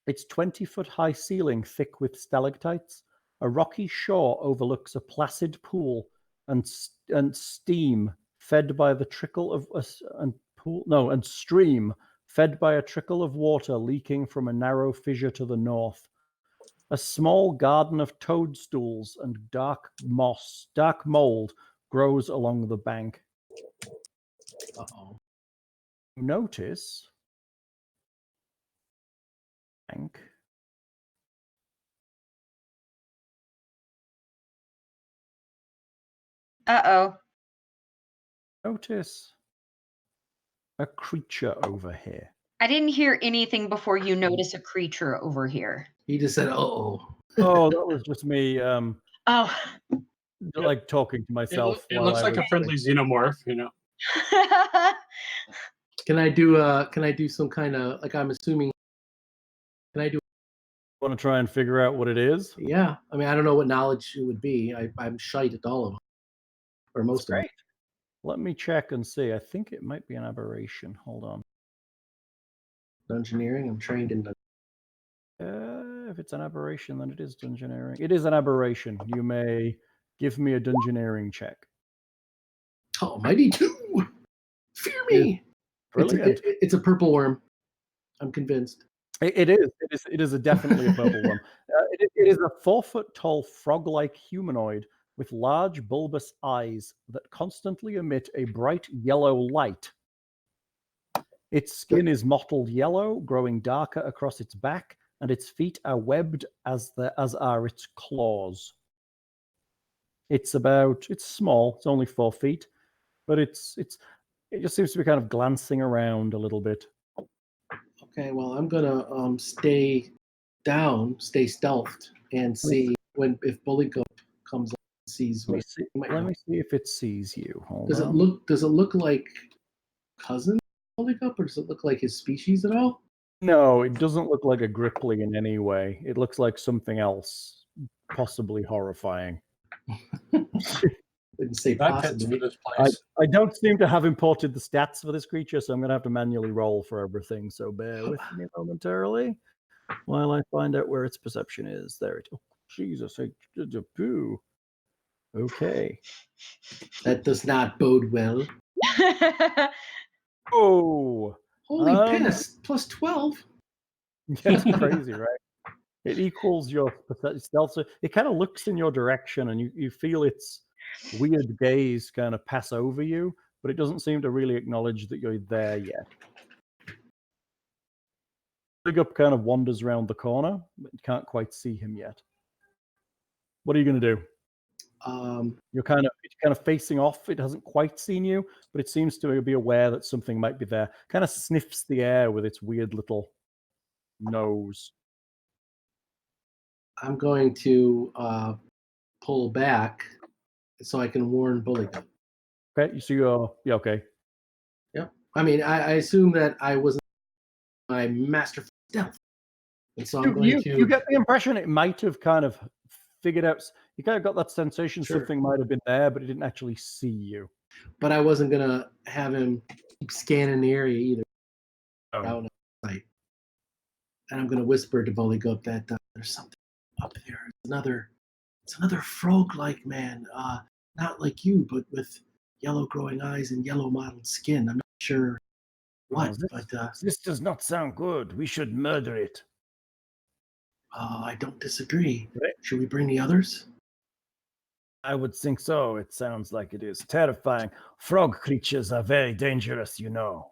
Its 20-foot high ceiling thick with stalactites. A rocky shore overlooks a placid pool and steam fed by the trickle of and stream fed by a trickle of water leaking from a narrow fissure to the north. A small garden of toadstools and dark mold grows along the bank. Uh-oh. Notice bank. Uh-oh. Notice a creature over here. I didn't hear anything before you notice a creature over here. He just said, "Oh." Oh, that was just me. Oh. Like talking to myself. It looks like a friendly xenomorph, you know. Can I do some kind of, like, I'm assuming, can I do? Want to try and figure out what it is? Yeah, I mean, I don't know what knowledge it would be. I'm shite at all of them, or most of them. Great. Let me check and see. I think it might be an aberration. Hold on. Dungeoneering. I'm trained in. If it's an aberration, then it is dungeoneering. It is an aberration. You may give me a dungeoneering check. Oh, mighty two! Fear me! Brilliant. It's a purple worm. I'm convinced. It is definitely a purple worm. It is a 4-foot-tall frog-like humanoid with large bulbous eyes that constantly emit a bright yellow light. Its skin is mottled yellow, growing darker across its back, and its feet are webbed as are its claws. It's small. It's only 4 feet, but it just seems to be kind of glancing around a little bit. Okay, well, I'm gonna stay stealthed, and see if Buligup comes up and sees me. Let me see if it sees you. Hold Does on. it look like cousin Buligup, or does it look like his species at all? No, it doesn't look like a grippli in any way. It looks like something else, possibly horrifying. Didn't say That fits possibly. for this place. I don't seem to have imported the stats for this creature, so I'm going to have to manually roll for everything. So bear with me momentarily while I find out where its perception is. There it is. Oh, Jesus. Okay. That does not bode well. Oh. Holy piss! Plus 12. That's crazy, right? It equals your stealth. So it kind of looks in your direction, and you feel its weird gaze kind of pass over you, but it doesn't seem to really acknowledge that you're there yet. Buligup kind of wanders around the corner, but you can't quite see him yet. What are you going to do? It's kind of facing off. It hasn't quite seen you, but it seems to be aware that something might be there. Kind of sniffs the air with its weird little nose. I'm going to pull back so I can warn Buligup. Okay, so you're okay. Yep. I mean, I assume that I wasn't my master stealth, and so I'm going to. You get the impression it might have kind of figured out. You kind of got that sensation something might have been there, but it didn't actually see you. But I wasn't gonna have him keep scanning the area either. Out of sight. And I'm gonna whisper to Buligup that there's something up there. It's another frog-like man. Not like you, but with yellow growing eyes and yellow mottled skin. I'm not sure what, but this does not sound good. We should murder it. I don't disagree. Right. Should we bring the others? I would think so. It sounds like it is terrifying. Frog creatures are very dangerous, you know.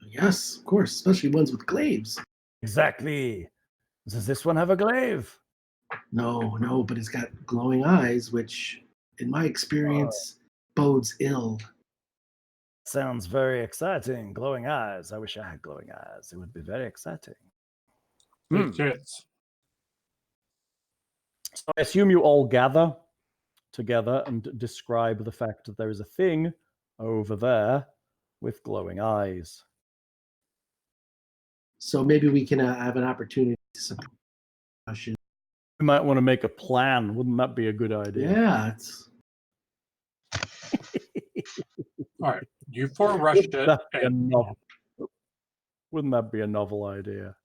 Yes, of course, especially ones with glaives. Exactly. Does this one have a glaive? No, but it's got glowing eyes, which, in my experience, bodes ill. Sounds very exciting. Glowing eyes. I wish I had glowing eyes. It would be very exciting. Kids. So I assume you all gather together and describe the fact that there is a thing over there with glowing eyes. So maybe we can have an opportunity to support. You might want to make a plan. Wouldn't that be a good idea? Yeah, it's. All right, you four rushed it. Wouldn't that be a novel idea?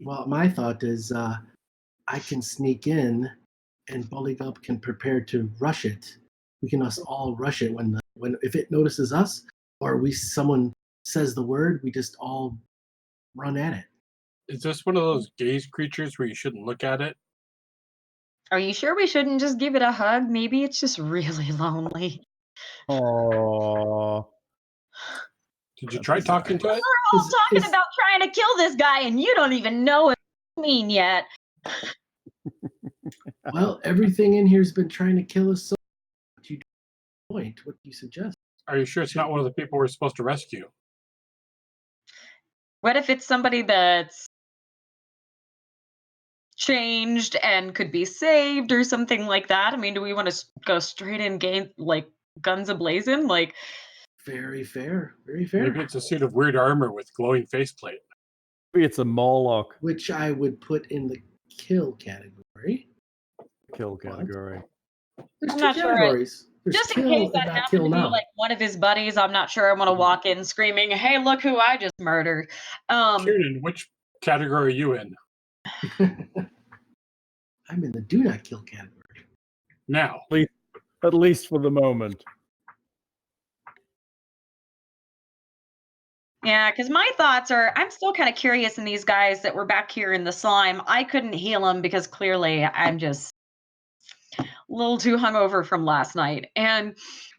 Well, my thought is I can sneak in, and Buligup can prepare to rush it. We can all rush it when if it notices us, or someone says the word, we just all run at it. Is this one of those gaze creatures where you shouldn't look at it? Are you sure we shouldn't just give it a hug? Maybe it's just really lonely. Oh. Did you try talking to it? We're all talking about trying to kill this guy, and you don't even know what I mean yet. Well, everything in here's been trying to kill us. So what do you suggest? Are you sure it's not one of the people we're supposed to rescue? What if it's somebody that's changed and could be saved or something like that? I mean, do we want to go straight in game like guns a-blazing? Like, Very fair. Very fair. Maybe it's a suit of weird armor with glowing faceplate. Maybe it's a Morlock Which I would put in the kill category. kill category. There's I'm two not sure categories. There's just in kill case and that not happened kill to be now. like one of his buddies, I'm not sure I want to walk in screaming, "Hey, look who I just murdered." Kiernan, which category are you in I'm in the do not kill category. now? At least for the moment. Yeah, because my thoughts are, I'm still kind of curious in these guys that were back here in the slime. I couldn't heal them because clearly I'm just a little too hungover from last night, and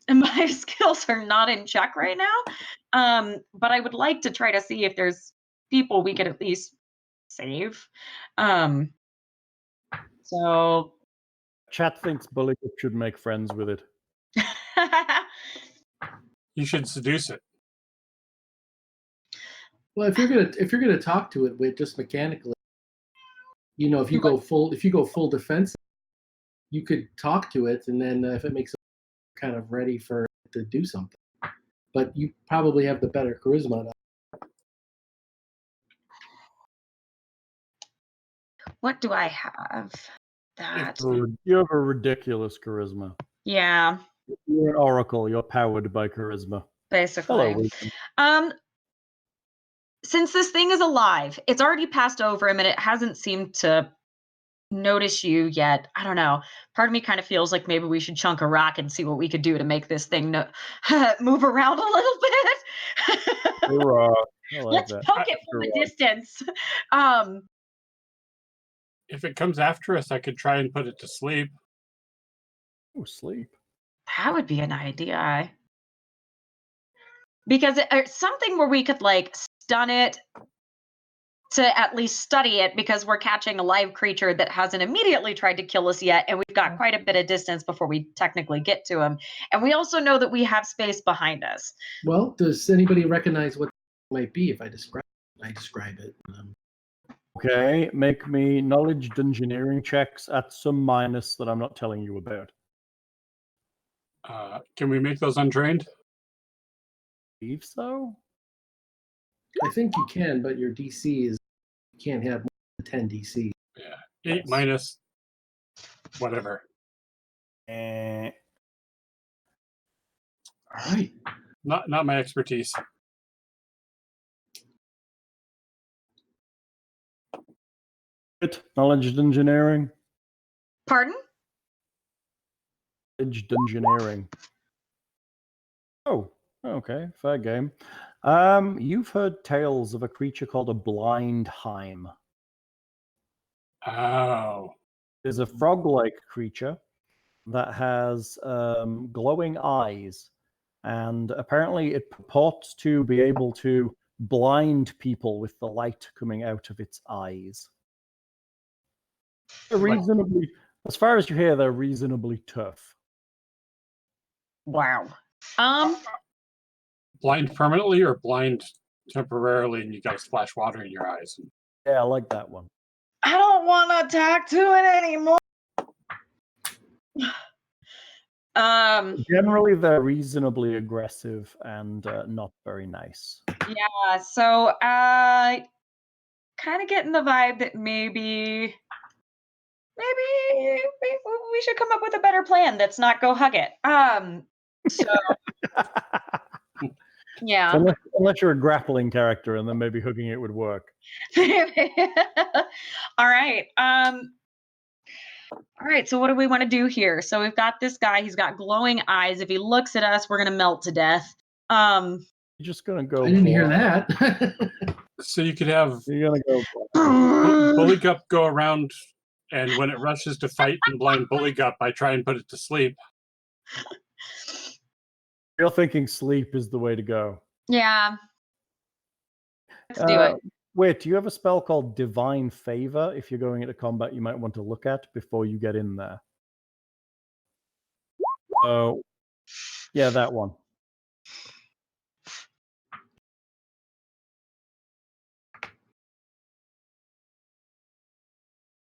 my skills are not in check right now. But I would like to try to see if there's people we could at least save. So Chat thinks Buligup should make friends with it. You should seduce it. Well, if you're gonna talk to it with just mechanically, if you go full defense, you could talk to it, and then if it makes it kind of ready for it to do something, but you probably have the better charisma. what do I have? That You have a ridiculous charisma. yeah, You're an oracle. You're powered by charisma. basically. Hello, Wisdom. Since this thing is alive, it's already passed over him and it hasn't seemed to notice you yet. I don't know. Part of me kind of feels like maybe we should chunk a rock and see what we could do to make this thing move around a little bit. Hurrah. I like Let's that. poke it from a distance. If it comes after us, I could try and put it to sleep. Oh, sleep. That would be an idea. Because it's something where we could like stun it to at least study it, because we're catching a live creature that hasn't immediately tried to kill us yet, and we've got quite a bit of distance before we technically get to him. And we also know that we have space behind us. Well, does anybody recognize what it might be if I describe it? Okay, make me knowledge engineering checks at some minus that I'm not telling you about. Can we make those untrained? I believe so. I think you can, but your DC is you can't have more than 10 DC. Yeah, 8 minus whatever. Eh, All right. Not my expertise. knowledge engineering. Pardon? Knowledge engineering. Oh, okay, fair game. You've heard tales of a creature called a blindheim. Oh. There's a frog-like creature that has glowing eyes, and apparently it purports to be able to blind people with the light coming out of its eyes. They're reasonably, as far as you hear, they're reasonably tough. Wow. Blind permanently or blind temporarily, and you got to splash water in your eyes? Yeah, I like that one. I don't want to talk to it anymore. Generally, they're reasonably aggressive and not very nice. Yeah, so kind of getting the vibe that maybe we should come up with a better plan that's not go hug it. So yeah. Unless you're a grappling character, and then maybe hugging it would work. All right. All right, so what do we want to do here? So we've got this guy, he's got glowing eyes. If he looks at us, we're gonna melt to death. You're just gonna go. I didn't hear that. So you could have You're gonna go. Buligup go around, and when it rushes to fight and blind Buligup, I try and put it to sleep. You're thinking sleep is the way to go. Yeah. Let's do it. Wait, do you have a spell called Divine Favor? If you're going into combat, you might want to look at before you get in there. Oh, yeah, that one.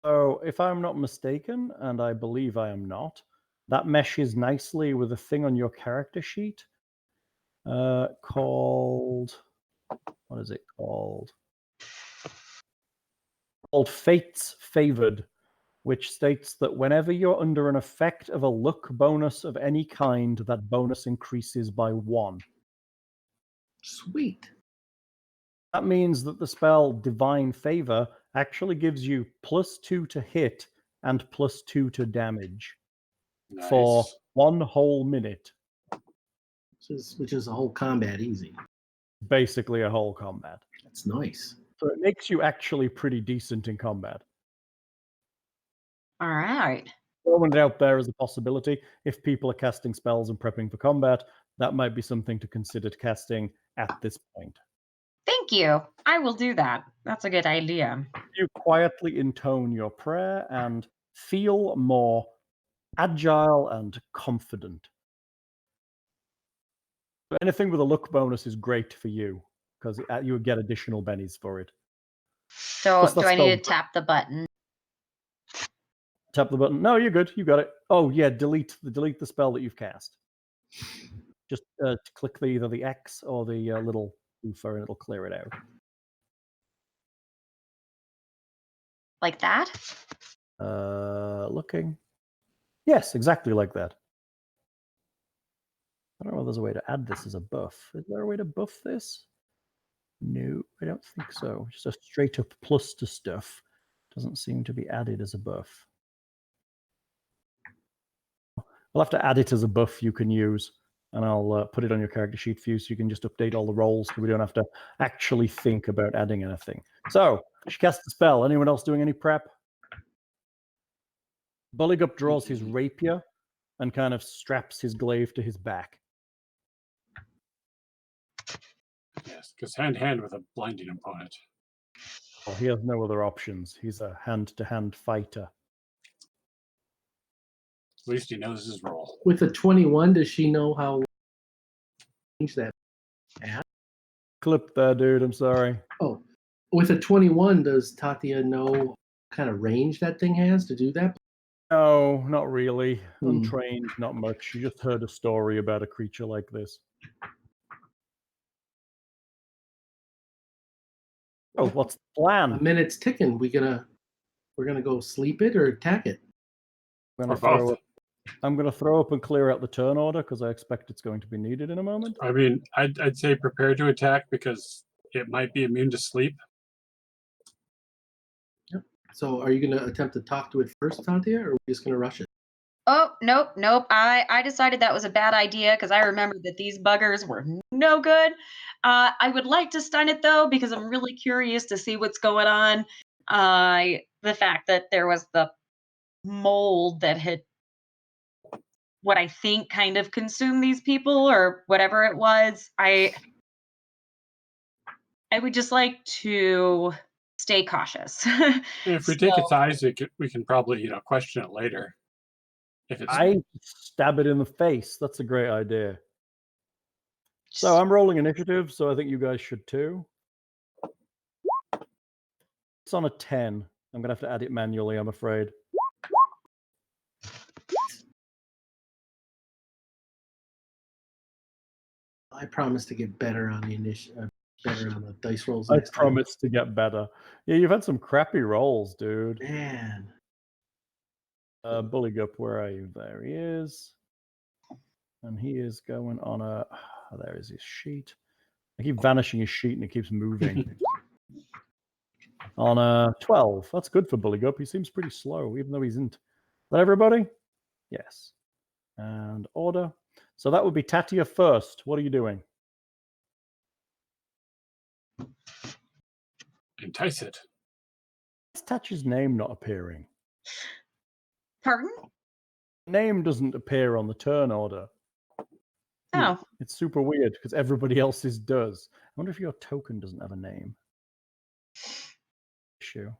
So if I'm not mistaken, and I believe I am not, that meshes nicely with a thing on your character sheet called, what is it called? Called Fates Favored, which states that whenever you're under an effect of a luck bonus of any kind, that bonus increases by 1. Sweet. That means that the spell Divine Favor actually gives you +2 to hit and +2 to damage for Nice. 1 whole minute. Which is a whole combat easy. Basically a whole combat. That's nice. So it makes you actually pretty decent in combat. All right. Throwing it out there as a possibility. If people are casting spells and prepping for combat, that might be something to consider casting at this point. Thank you. I will do that. That's a good idea. You quietly intone your prayer and feel more agile and confident. So anything with a luck bonus is great for you because you would get additional bennies for it. So Plus do that I need to spell- tap the button? Tap the button. No, you're good. You got it. Oh yeah, delete the spell that you've cast. Just click either the X or the little oofer and it'll clear it out. Like that? Looking. Yes, exactly like that. I don't know if there's a way to add this as a buff. Is there a way to buff this? No, I don't think so. Just a straight up plus to stuff. Doesn't seem to be added as a buff. We'll have to add it as a buff you can use, and I'll put it on your character sheet for you so you can just update all the rolls so we don't have to actually think about adding anything. So, she casts a spell. Anyone else doing any prep? Buligup draws his rapier and kind of straps his glaive to his back. Yes, because hand with a blinding opponent. Well, he has no other options. He's a hand-to-hand fighter. At least he knows his role. With a 21, does she know how to change that? Clip there, dude. I'm sorry. Oh, with a 21, does Tatia know what kind of range that thing has to do that? No, not really. Hmm. Untrained, not much. She just heard a story about a creature like this. Oh, what's the A plan? minute's ticking. We're gonna go sleep it or attack it. I'm Or gonna both. throw up and clear out the turn order because I expect it's going to be needed in a moment. I mean, I'd say prepare to attack because it might be immune to sleep. So, are you gonna attempt to talk to it first, Tatia, or are we just gonna rush it? Oh, nope. I decided that was a bad idea because I remembered that these buggers were no good. I would like to stun it though because I'm really curious to see what's going on. The fact that there was the mold that had what I think kind of consumed these people or whatever it was. I would just like to stay cautious. If we So- take its eyes, we can probably question it later. If it's I stab it in the face. That's a great idea. So I'm rolling initiative, so I think you guys should too. It's on a 10. I'm going to have to add it manually, I'm afraid. I promise to get better on the better on the dice rolls. I next time. promise to get better. Yeah, you've had some crappy rolls, dude. Man, Buligup, where are you? There he is. And he is going on a... Oh, there is his sheet. I keep vanishing his sheet and it keeps moving. On a 12. That's good for Buligup. He seems pretty slow, even though he's isn't. Is that everybody? Yes. And order. So that would be Tatia first. What are you doing? entice it. Why's Tatia's name not appearing? Pardon? Name doesn't appear on the turn order. Oh, It's super weird because everybody else's does. I wonder if your token doesn't have a name. Issue.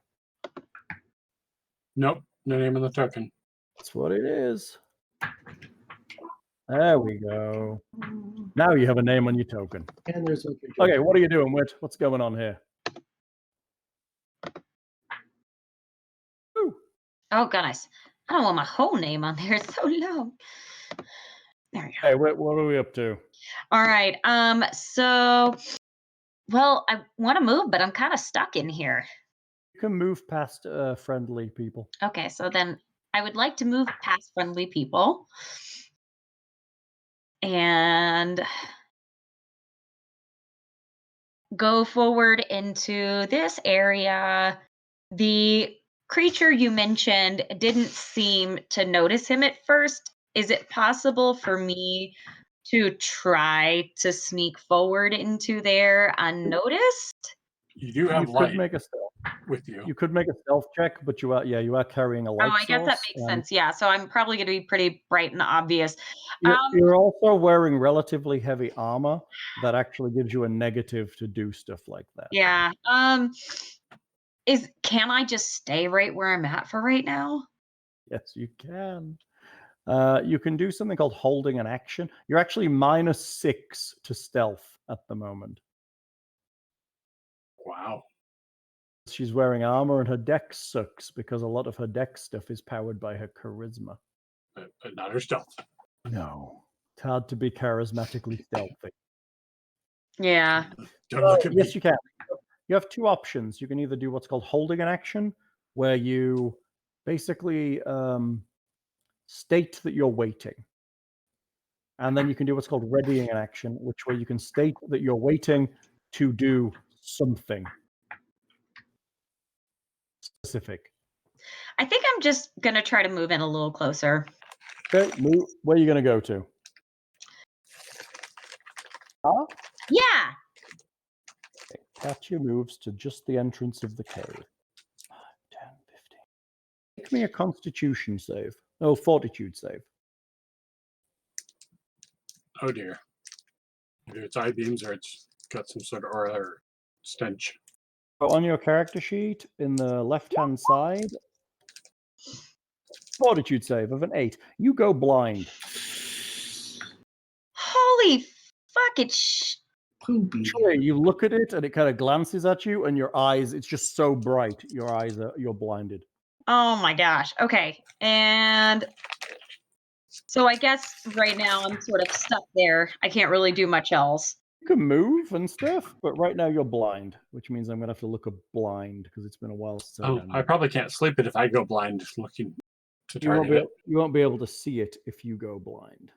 Nope, no name on the token. That's what it is. There we go. Now you have a name on your token. and there's Okay, what are you doing, Whit? What's going on here? Ooh. Oh, goodness. I don't want my whole name on there. It's so long. There we go. Hey, what are we up to? All right. So, well, I want to move, but I'm kind of stuck in here. You can move past friendly people. Okay, so then I would like to move past friendly people. And go forward into this area. The creature you mentioned didn't seem to notice him at first. Is it possible for me to try to sneak forward into there unnoticed? You do have You could light make a stealth. with you. You could make a stealth check, but you are carrying a light Oh, I guess that source, makes and sense. Yeah, so I'm probably going to be pretty bright and obvious. You're also wearing relatively heavy armor that actually gives you a negative to do stuff like that. Yeah. Can I just stay right where I'm at for right now? Yes, you can. You can do something called holding an action. You're actually -6 to stealth at the moment. Wow. She's wearing armor and her dex sucks because a lot of her dex stuff is powered by her charisma. But not her stealth. No. It's hard to be charismatically stealthy. Yeah. Don't look at me. Yes, you can. You have two options. You can either do what's called holding an action, where you basically state that you're waiting. And then you can do what's called readying an action, which where you can state that you're waiting to do something specific. I think I'm just going to try to move in a little closer. Okay, move. Where are you going to go to? Huh? Yeah. Okay, Tatia moves to just the entrance of the cave. 5, 10, 15. Make me a constitution save. Oh, fortitude save. Oh dear. Either it's eye beams or it's got some sort of aura or stench. So on your character sheet, in the left-hand side, fortitude save of an 8. You go blind. Holy fuck it. Poopy. Actually, you look at it and it kind of glances at you, and your eyes, it's just so bright. You're blinded. Oh my gosh. Okay. And so I guess right now I'm sort of stuck there. I can't really do much else. You can move and stuff, but right now you're blind, which means I'm going to have to look up blind because it's been a while since I've done I it. probably can't sleep it if I go blind looking to You won't, target it. you won't be able to see it if you go blind.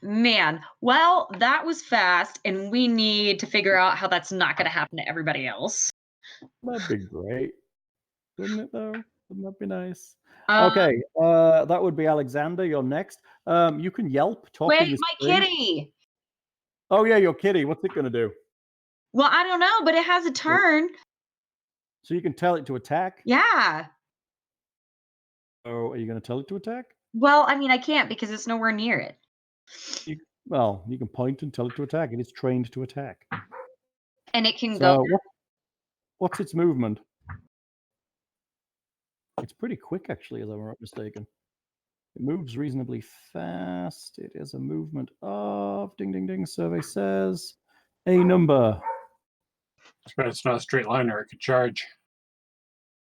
Man, well, that was fast, and we need to figure out how that's not going to happen to everybody else. That'd be great. Wouldn't it, though? Wouldn't that be nice? Um, Okay, that would be Alexander. You're next. You can yelp. Talking Wait, is my free. kitty. Oh, yeah, your kitty. What's it going to do? Well, I don't know, but it has a turn. So you can tell it to attack? Yeah. Oh, are you going to tell it to attack? Well, I mean, I can't because it's nowhere near it. Well, you can point and tell it to attack. It is trained to attack. And it can So go. what's its movement? It's pretty quick, actually, as I'm not mistaken. It moves reasonably fast. It is a movement of, ding, ding, ding, survey says, a number. But it's not a straight line or it could charge.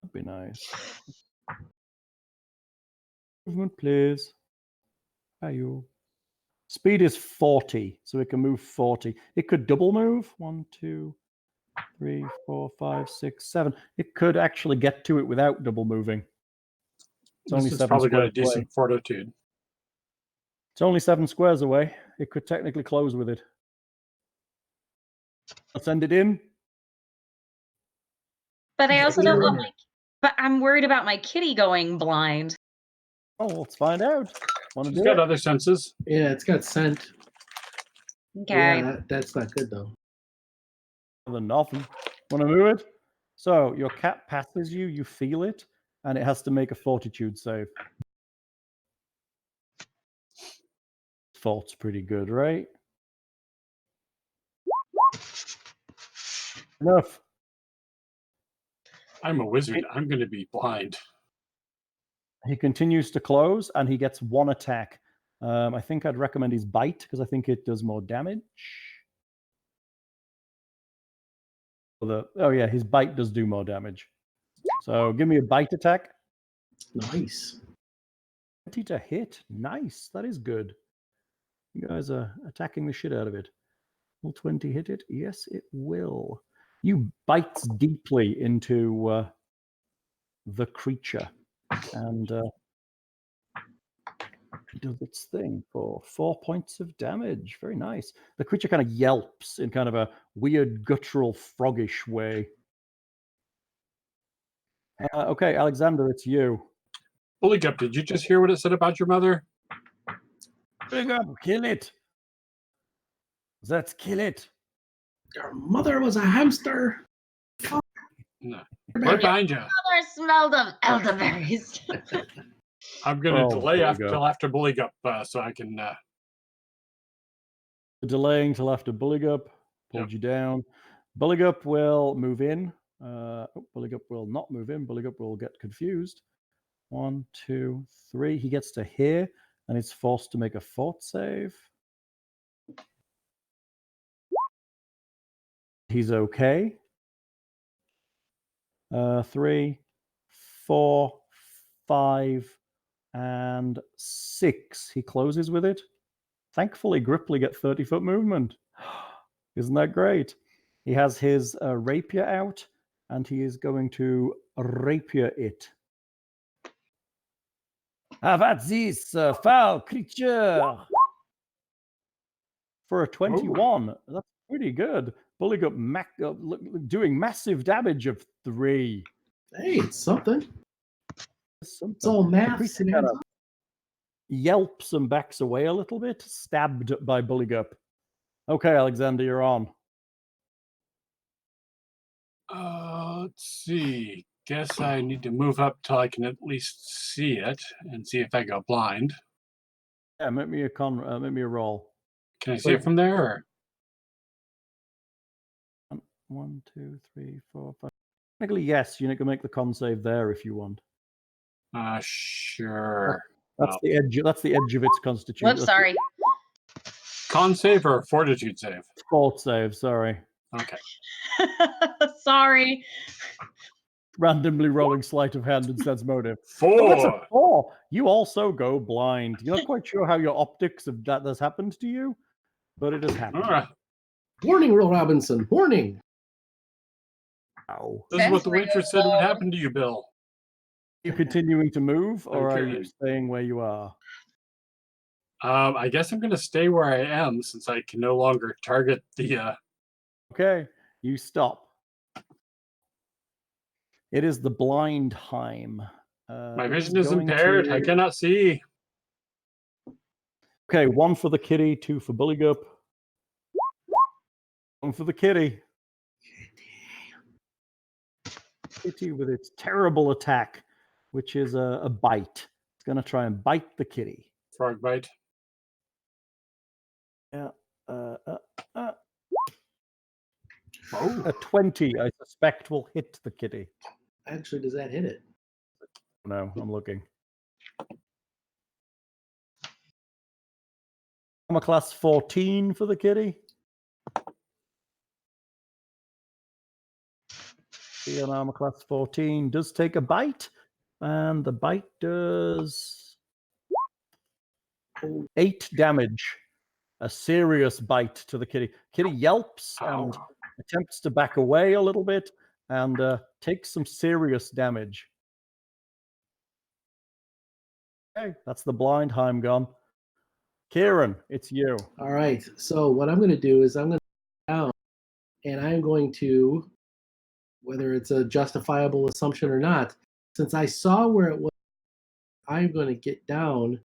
That'd be nice. Movement, please. Are you? Speed is 40, so it can move 40. It could double move. 1, 2, 3, 4, 5, 6, 7. It could actually get to it without double moving. It's only It's 7 probably got a squares away. decent fortitude. It's only 7 squares away. It could technically close with it. I'll send it in. But I also don't want but I'm worried about my kitty going blind. Oh, let's find out. Want to It's do got it? other senses. Yeah, it's got scent. Okay. Yeah, that's not good though. Other than nothing. Want to move it? So your cat passes you, you feel it, and it has to make a fortitude save. Fort's pretty good, right? Enough. I'm a wizard. I'm going to be blind. He continues to close, and he gets 1 attack. I think I'd recommend his bite, because I think it does more damage. Oh yeah, his bite does do more damage. So give me a bite attack. Nice. 20 to hit. Nice. That is good. You guys are attacking the shit out of it. Will 20 hit it? Yes, it will. You bites deeply into the creature, and it does its thing for 4 points of damage. Very nice. The creature kind of yelps in kind of a weird, guttural, froggish way. Okay, Alexander, it's you. Buligup, did you just hear what it said about your mother? Buligup, kill it. Let's kill it. Your mother was a hamster. No. Right behind you. Mother smelled of elderberries. I'm going to Oh, delay Buligup. till after Buligup so I can... Delaying till after Buligup pulled you down. Buligup will move in. Buligup will not move in. Buligup will get confused. 1, 2, 3. He gets to here and is forced to make a fort save. He's okay. 3, 4, 5, and 6. He closes with it. Thankfully, Grippli get 30-foot movement. Isn't that great? He has his rapier out, and he is going to rapier it. Have at this, foul creature! For a 21, that's pretty good. Buligup doing massive damage of 3. Hey, it's something. It's all The math. creature kind of yelps and backs away a little bit, stabbed by Buligup. Okay, Alexander, you're on. let's see. Guess I need to move up till I can at least see it and see if I go blind. Yeah, make me a roll. Can I see it from there? Or? 1, 2, 3, 4, 5. Technically, yes. You need to make the con save there if you want. Sure. That's the edge. That's the edge of its constitution. Whoops, sorry. Con save or fortitude save? Fort save. Sorry. Okay. Sorry. Randomly rolling sleight of hand and sense motive. 4. Oh, that's a 4. You also go blind. You're not quite sure how your optics of that has happened to you, but it has happened. All right. Warning, Will Robinson. Warning. Ow. This is what the waitress said would happen to you, Bill. Are you continuing to move, or are you Okay. staying where you are? I guess I'm going to stay where I am since I can no longer target the... Okay, you stop. It is the blind Heim. My vision is impaired. I cannot see. Okay, 1 for the kitty, 2 for Buligup. 1 for the kitty. Kitty with its terrible attack, which is a bite. It's going to try and bite the kitty. Frog bite. Yeah. A 20, I suspect, will hit the kitty. Actually, does that hit it? No, I'm looking. I'm a class 14 for the kitty. The armor class 14 does take a bite, and the bite does 8 damage. A serious bite to the kitty. Kitty yelps and attempts to back away a little bit and takes some serious damage. Okay, that's the blind Heim gone. Kieran, it's you. All right. So what I'm going to do is I'm going to go down, and I'm going to, whether it's a justifiable assumption or not, since I saw where it was, I'm going to get down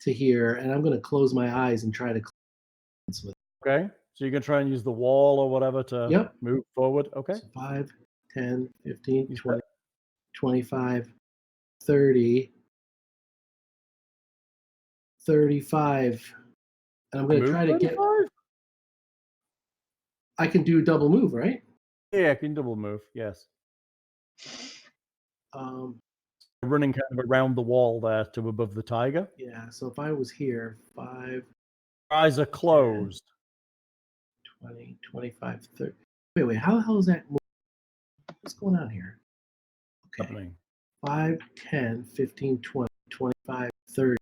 to here, and I'm going to close my eyes and try to cleanse with it. Okay, so you can try and use the wall or whatever to move forward. Okay. So 5, 10, 15, 20, 25, 30, 35. And I'm going to try to get... I can do double move, right? Yeah, I can double move, yes. Running kind of around the wall there to above the tiger. Yeah, so if I was here, 5... Eyes are closed. 10, 20, 25, 30... Wait, how the hell is that moving? What's going on here? Okay. Happening. 5, 10, 15, 20, 25, 30.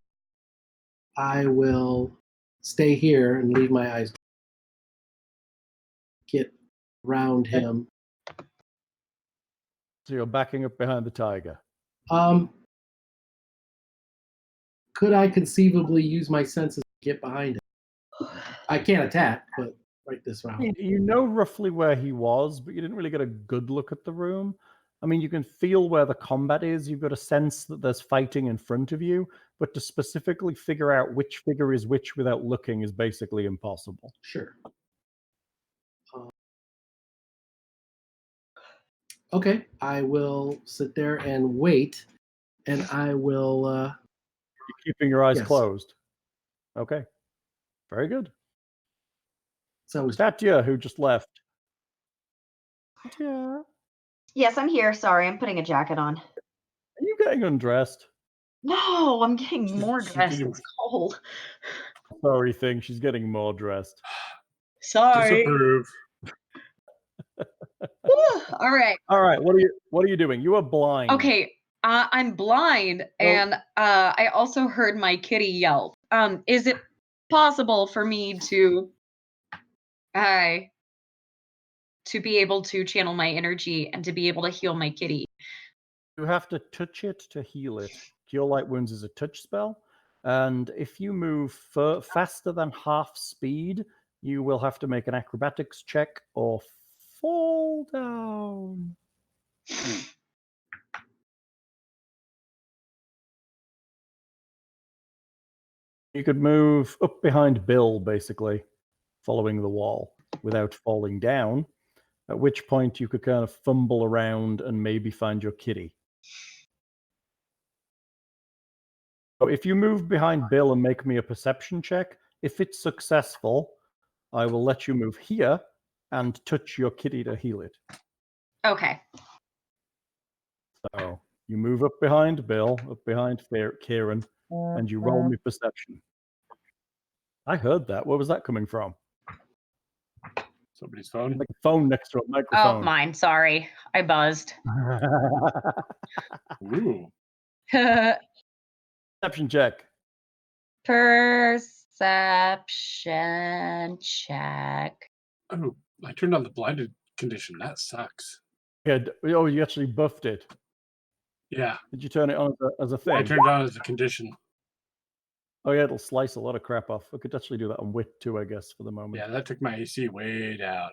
I will stay here and leave my eyes. Get around him. So you're backing up behind the tiger. Could I conceivably use my senses to get behind him? I can't attack, but right this round. You know roughly where he was, but you didn't really get a good look at the room. I mean, you can feel where the combat is. You've got a sense that there's fighting in front of you, but to specifically figure out which figure is which without looking is basically impossible. Sure. Okay, I will sit there and wait, and I will. You're keeping your eyes Yes. closed. Okay. Very good. So I was. Tatia, who just left. Tatia, are Yes, I'm here. Sorry, I'm putting a jacket on. you getting undressed? No, I'm getting more she's dressed. getting- It's cold. Sorry thing, she's getting more dressed. Sorry. Disapprove. All right. All right, what are you doing? You are blind. Okay. I'm blind, and I also heard my kitty yelp. Is it possible for me to be able to channel my energy and to be able to heal my kitty? You have to touch it to heal it. Cure Light Wounds is a touch spell, and if you move faster than half speed, you will have to make an acrobatics check or fall down. You could move up behind Bill, basically, following the wall without falling down, at which point you could kind of fumble around and maybe find your kitty. So if you move behind Bill and make me a perception check, if it's successful, I will let you move here and touch your kitty to heal it. Okay. So you move up behind Bill, up behind Kieran, and you roll me perception. I heard that. Where was that coming from? Somebody's phone. Like a phone next to a Oh, microphone. mine. Sorry. I buzzed. Ooh. Perception check. Perception check. Oh, I turned on the blinded condition. That sucks. Yeah. Oh, you actually buffed it. Yeah, Did you turn it on as a thing? I turned it on as a condition. Oh yeah, it'll slice a lot of crap off. I could actually do that on wit too, I guess, for the moment. Yeah, that took my AC way down.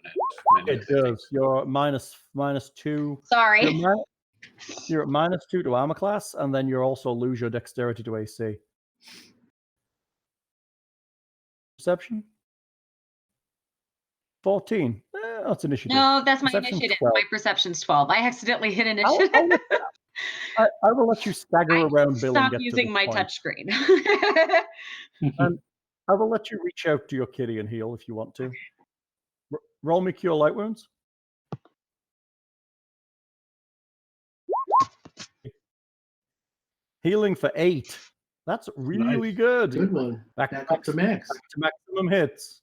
It does. You're minus 2. Sorry. You're at -2 to armor class, and then you also lose your dexterity to AC. Perception? 14. That's initiative. No, that's my Perception's initiative. 12. My perception's 12. I accidentally hit initiative. I will let you stagger around Bill and Stop get using to my this point. touchscreen. And I will let you reach out to your kitty and heal if you want to. Roll me Cure Light Wounds. Healing for 8. That's really Nice. good. Good one. Back up to max. Back to maximum hits.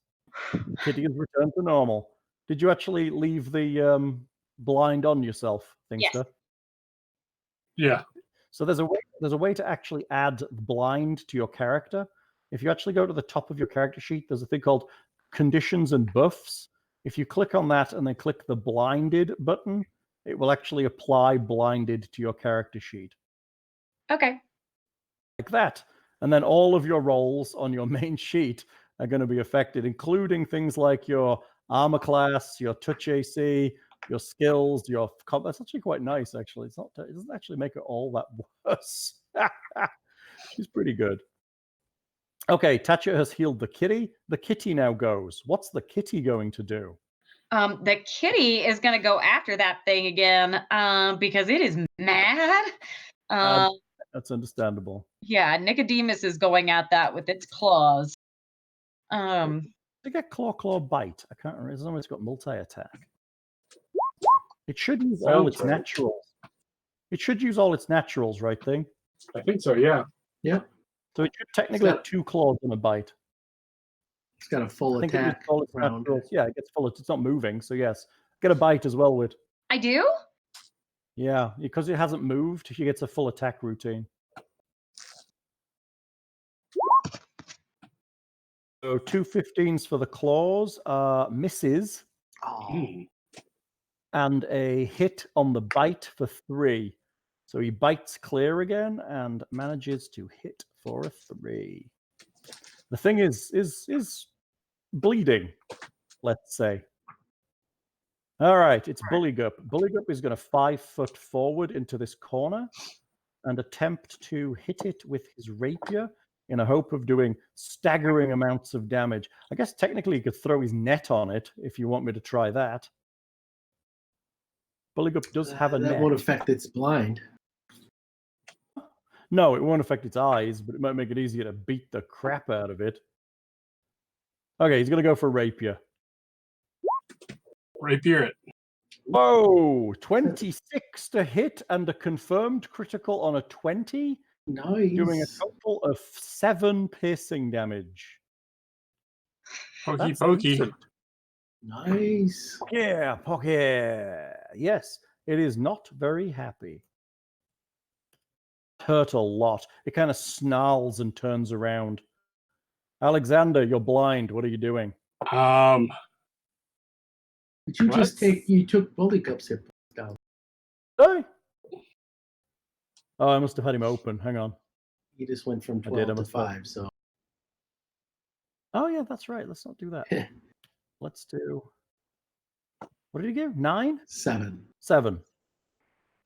Kitty has returned to normal. Did you actually leave the blind on yourself, Yes. Thingster? Yeah. So there's a way to actually add blind to your character. If you actually go to the top of your character sheet, there's a thing called conditions and buffs. If you click on that and then click the blinded button, it will actually apply blinded to your character sheet. Okay. Like that. And then all of your rolls on your main sheet are going to be affected, including things like your armor class, your touch AC, your skills, your combat. That's actually quite nice, actually. It doesn't actually make it all that worse. She's pretty good. Okay, Tatia has healed the kitty. The kitty now goes. What's the kitty going to do? The kitty is going to go after that thing again because it is mad. That's understandable. Yeah, Nicodemus is going at that with its claws. To get claw bite, I can't remember. It's always got multi-attack. It should use all its naturals. It should use all its naturals, right thing? I think so, yeah. Yep. So it should technically have 2 claws and a bite. It's got a full I think it attack uses all its round. naturals. Yeah, it gets full. It's not moving, so yes. Get a bite as well, Wit. I do? Yeah, because it hasn't moved, he gets a full attack routine. So 2 15s for the claws, misses, Oh, and a hit on the bite for 3. So he bites clear again and manages to hit for a 3. The thing is bleeding, let's say. All right, it's Buligup. Buligup is going to 5 foot forward into this corner and attempt to hit it with his rapier in a hope of doing staggering amounts of damage. I guess technically he could throw his net on it if you want me to try that. Buligup does have a that net. won't affect its blind. No, it won't affect its eyes, but it might make it easier to beat the crap out of it. Okay, he's going to go for rapier. Rapier it. Whoa, 26 to hit and a confirmed critical on a 20, Nice. doing a total of 7 piercing damage. Pokey That's pokey. decent. Nice. Yeah, pocket. Yes, it is not very happy. Hurt a lot. It kind of snarls and turns around. Alexander, you're blind. What are you doing? Did you just What? you took Buligup's hit points down? Hey. Oh, I must have had him open. Hang on. He just went from I did, 12 I to must have. 5, so. Oh, yeah, that's right. Let's not do that. Let's do. What did he give? 9? 7. 7.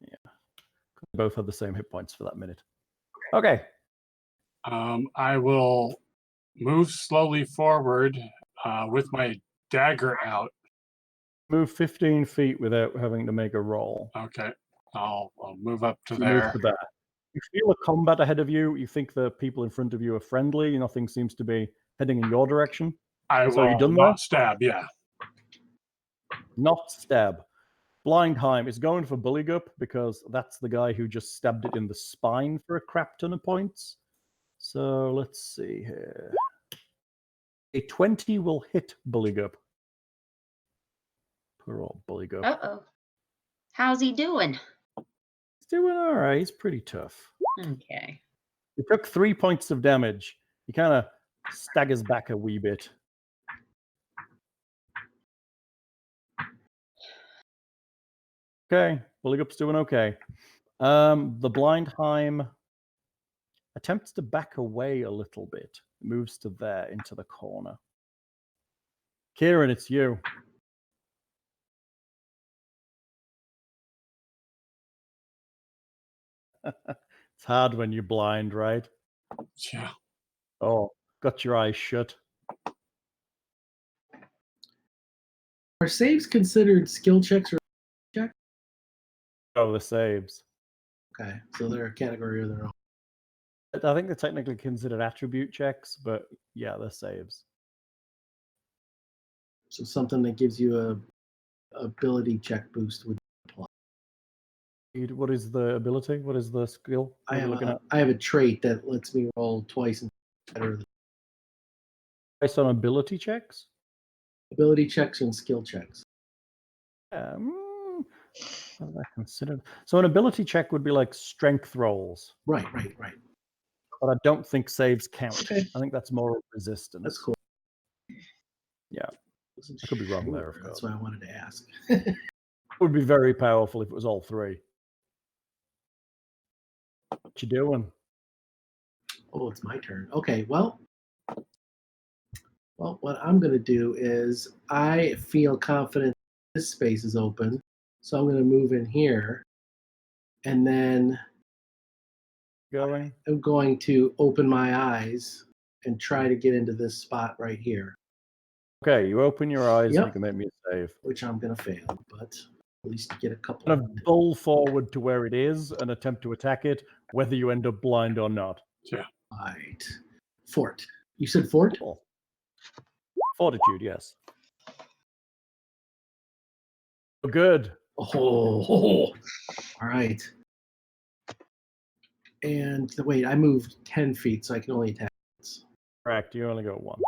Yeah. We both have the same hit points for that minute. Okay. I will move slowly forward with my dagger out. Move 15 feet without having to make a roll. Okay. I'll move up to You move there. to there. You feel a combat ahead of you. You think the people in front of you are friendly. Nothing seems to be heading in your direction. I So you will done not that? stab, yeah. Not stab. Blindheim is going for Buligup because that's the guy who just stabbed it in the spine for a crap ton of points. So let's see here. A 20 will hit Buligup. Poor old Buligup. Uh-oh. How's he doing? He's doing all right. He's pretty tough. Okay. He took 3 points of damage. He kind of staggers back a wee bit. Okay, Buligup's doing okay. The Blindheim attempts to back away a little bit. Moves to there, into the corner. Kieran, it's you. It's hard when you're blind, right? Yeah. Oh, got your eyes shut. Are saves considered skill checks or check? Oh, the saves. Okay, so they're a category of their own. I think they're technically considered attribute checks, but yeah, they're saves. So something that gives you a ability check boost would apply. What is the ability? What is the skill? I have a trait that lets me roll twice and better than Based on ability checks? ability checks and skill checks. What is that considered? So an ability check would be like strength rolls. Right. But I don't think saves count. Okay. I think that's more resistance. That's cool. Yeah. I could be wrong there, of That's course. what I wanted to ask. It would be very powerful if it was all 3. What you doing? Oh, it's my turn. Okay, well, what I'm going to do is I feel confident this space is open, so I'm going to move in here, and then Going? I'm going to open my eyes and try to get into this spot right here, Okay, you open your eyes Yep. and you can make me a save. which I'm going to fail, but at least get a couple. Kind of bull forward to where it is and attempt to attack it, whether you end up blind or not. Right. Fort. You said fort? Cool. Fortitude, yes. Good. Oh, all right. And wait, I moved 10 feet, so I can only attack once. Correct. You only got 1.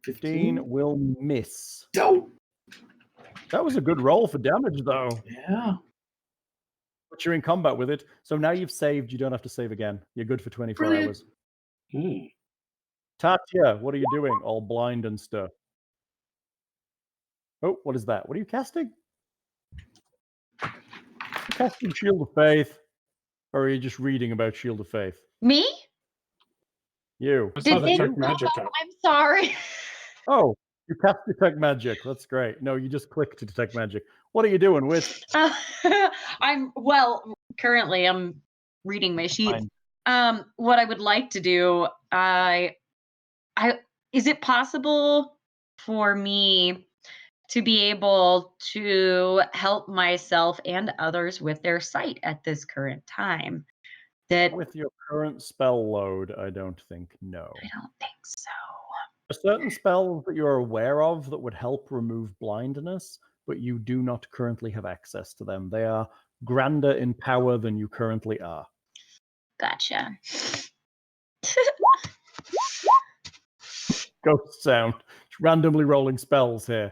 15 will miss. Oh! That was a good roll for damage, though. Yeah. But you're in combat with it. So now you've saved. You don't have to save again. You're good for 24 Brilliant. hours. Hmm. Tatia, what are you doing? All blind and stuff. Oh, what is that? What are you casting? You're casting Shield of Faith. Or are you just reading about Shield of Faith? Me? You. I saw the they- Detect Magic up. I'm sorry. Oh, you cast Detect Magic. That's great. No, you just click to Detect Magic. What are you doing with? Currently I'm reading my sheets. Fine. What I would like to do, is it possible for me to be able to help myself and others with their sight at this current time? That With your current spell load, I don't think no. I don't think so. There are certain spells that you're aware of that would help remove blindness, but you do not currently have access to them. They are grander in power than you currently are. Gotcha. Ghost sound. Just randomly rolling spells here.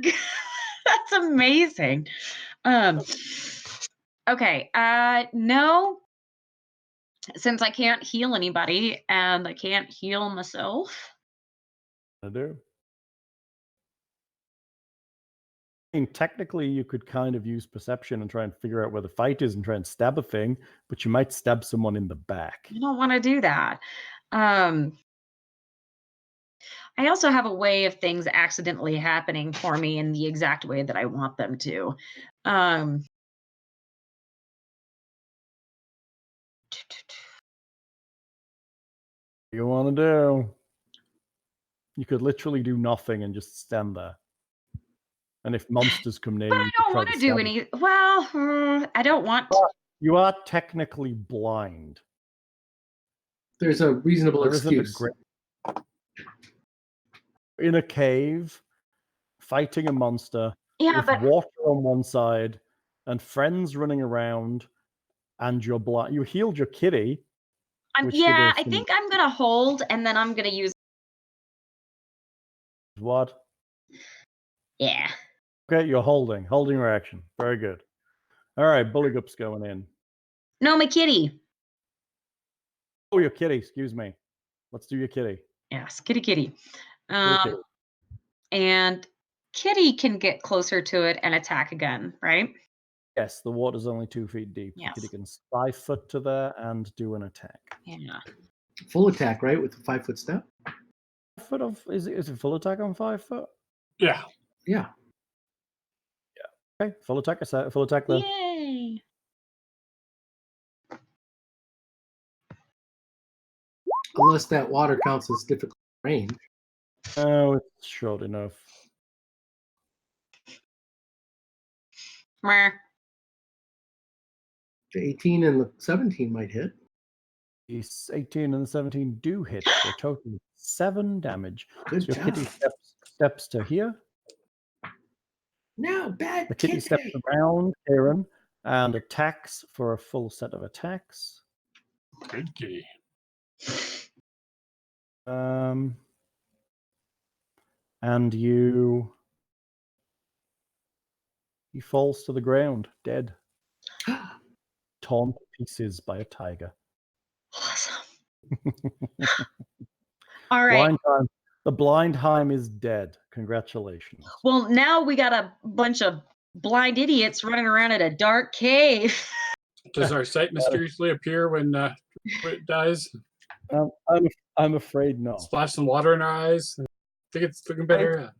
That's amazing. Okay. No. Since I can't heal anybody and I can't heal myself. I do. I mean, technically, you could kind of use perception and try and figure out where the fight is and try and stab a thing, but you might stab someone in the back. I don't want to do that. I also have a way of things accidentally happening for me in the exact way that I want them to. What do you want to do? You could literally do nothing and just stand there. And if monsters come near But you, I you don't could try want to to do stab any. Well, I don't want. You are technically blind. There's a reasonable There isn't a excuse. great in a cave, fighting a monster Yeah, with but water on one side and friends running around, and you're blind. You healed your kitty. which did yeah, us I some- think I'm gonna hold, and then I'm gonna use. What? Yeah. Okay, you're holding your action. Very good. All right, Buligup's going in. No, my kitty. Oh, your kitty. Excuse me. Let's do your kitty. Yes, kitty. Your kitty. And kitty can get closer to it and attack again, right? Yes, the water's only 2 feet deep. Yes. The kitty can 5 foot to there and do an attack. Yeah. Full attack, right? With the 5-foot step? Foot of is it full attack on 5 foot? Yeah. Yeah. Okay, full attack. Full attack then. Yay. Unless that water counts as difficult range. Oh, it's short enough. Meh. The 18 and the 17 might hit. The 18 and the 17 do hit for a total of 7 damage. Good So your job. kitty steps to here. No, bad The kitty steps around Kieran and attacks for a full set of attacks. Good kitty. And he falls to the ground, dead, torn to pieces by a tiger. Awesome. All right. The Blindheim is dead. Congratulations. Well, now we got a bunch of blind idiots running around in a dark cave. Does our sight mysteriously appear when it dies? I'm afraid not. Splash some water in our eyes. I think it's looking better.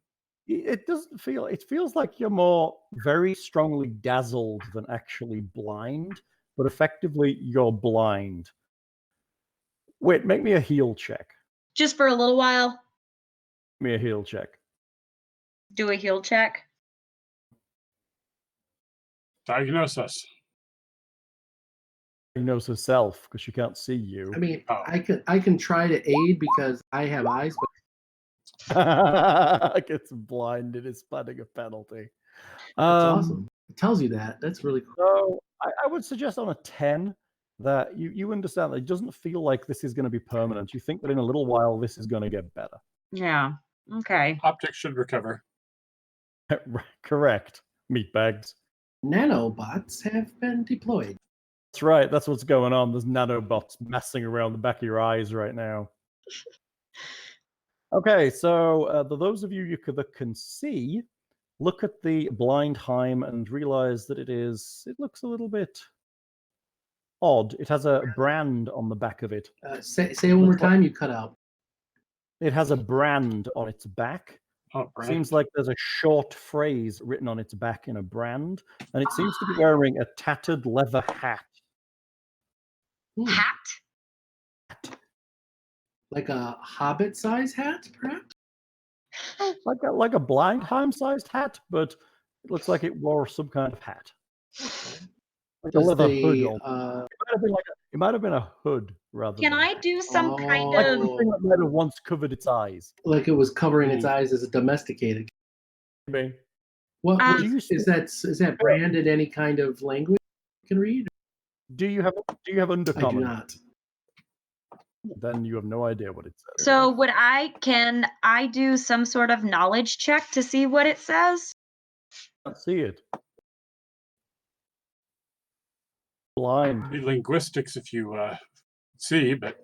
It doesn't feel. It feels like you're more very strongly dazzled than actually blind, but effectively you're blind. Wait, make me a heal check. Just for a little while. Make me a heal check. Do a heal check. Diagnose us. Diagnose herself because she can't see you. I mean, Oh. I can try to aid because I have eyes, but Gets blinded is planning a penalty. that's awesome. It tells you that. That's really cool. So I would suggest on a 10 that you understand that it doesn't feel like this is going to be permanent. You think that in a little while this is going to get better. Yeah. Okay. Optics should recover. Correct, meatbags. Nanobots have been deployed. That's right. That's what's going on. There's nanobots messing around the back of your eyes right now. Okay, so those of you that can see, look at the Blindheim and realize that it looks a little bit odd. It has a brand on the back of it. Say it one more time. You cut out. It has a brand on its back. Oh, brand. Seems like there's a short phrase written on its back in a brand, and it seems to be wearing a tattered leather hat. Hat? Like a hobbit size hat, perhaps? Like a Blindheim-sized hat, but it looks like it wore some kind of hat. Like a leather hood. It might have been a hood rather. Can than I do some kind like of something that might have once covered its eyes? Like it was covering its eyes as a domesticated. Maybe. What is that branded any kind of language you can read? Do you have undercommon? I do not. Then you have no idea what it says. So can I do some sort of knowledge check to see what it says? I can't see it. Blind. Linguistics, if you see, but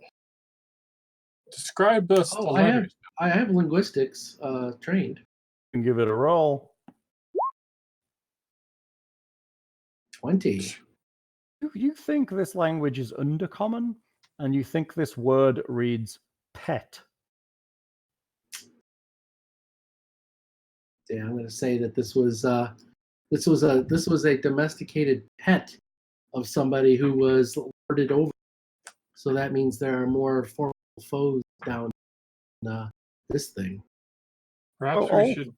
describe the letters. I have linguistics trained. You can give it a roll. 20. You think this language is undercommon, and you think this word reads pet. Yeah, I'm going to say that this was a domesticated pet of somebody who was lorded over. So that means there are more formidable foes down in this thing. Perhaps we should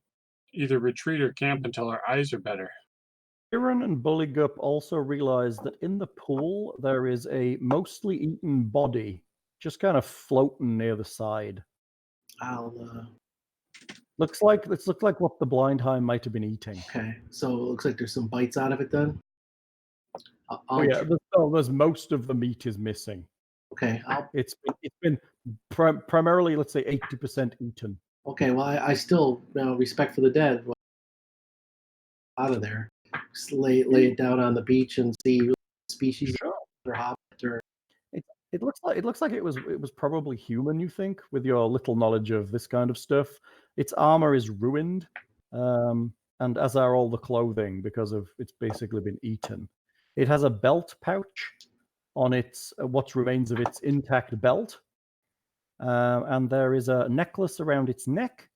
either retreat or camp until our eyes are better. Kieran and Buligup also realize that in the pool there is a mostly eaten body just kind of floating near the side. Looks like what the Blindheim might have been eating. Okay, so it looks like there's some bites out of it then. There's most of the meat is missing. Okay, it's been primarily, let's say, 80% eaten. Okay, well, I still respect for the dead. Out of there, just lay it down on the beach and see species or hobbit or. It looks like it was probably human. You think, with your little knowledge of this kind of stuff, its armor is ruined, and as are all the clothing because of it's basically been eaten. It has a belt pouch on its what remains of its intact belt, and there is a necklace around its neck.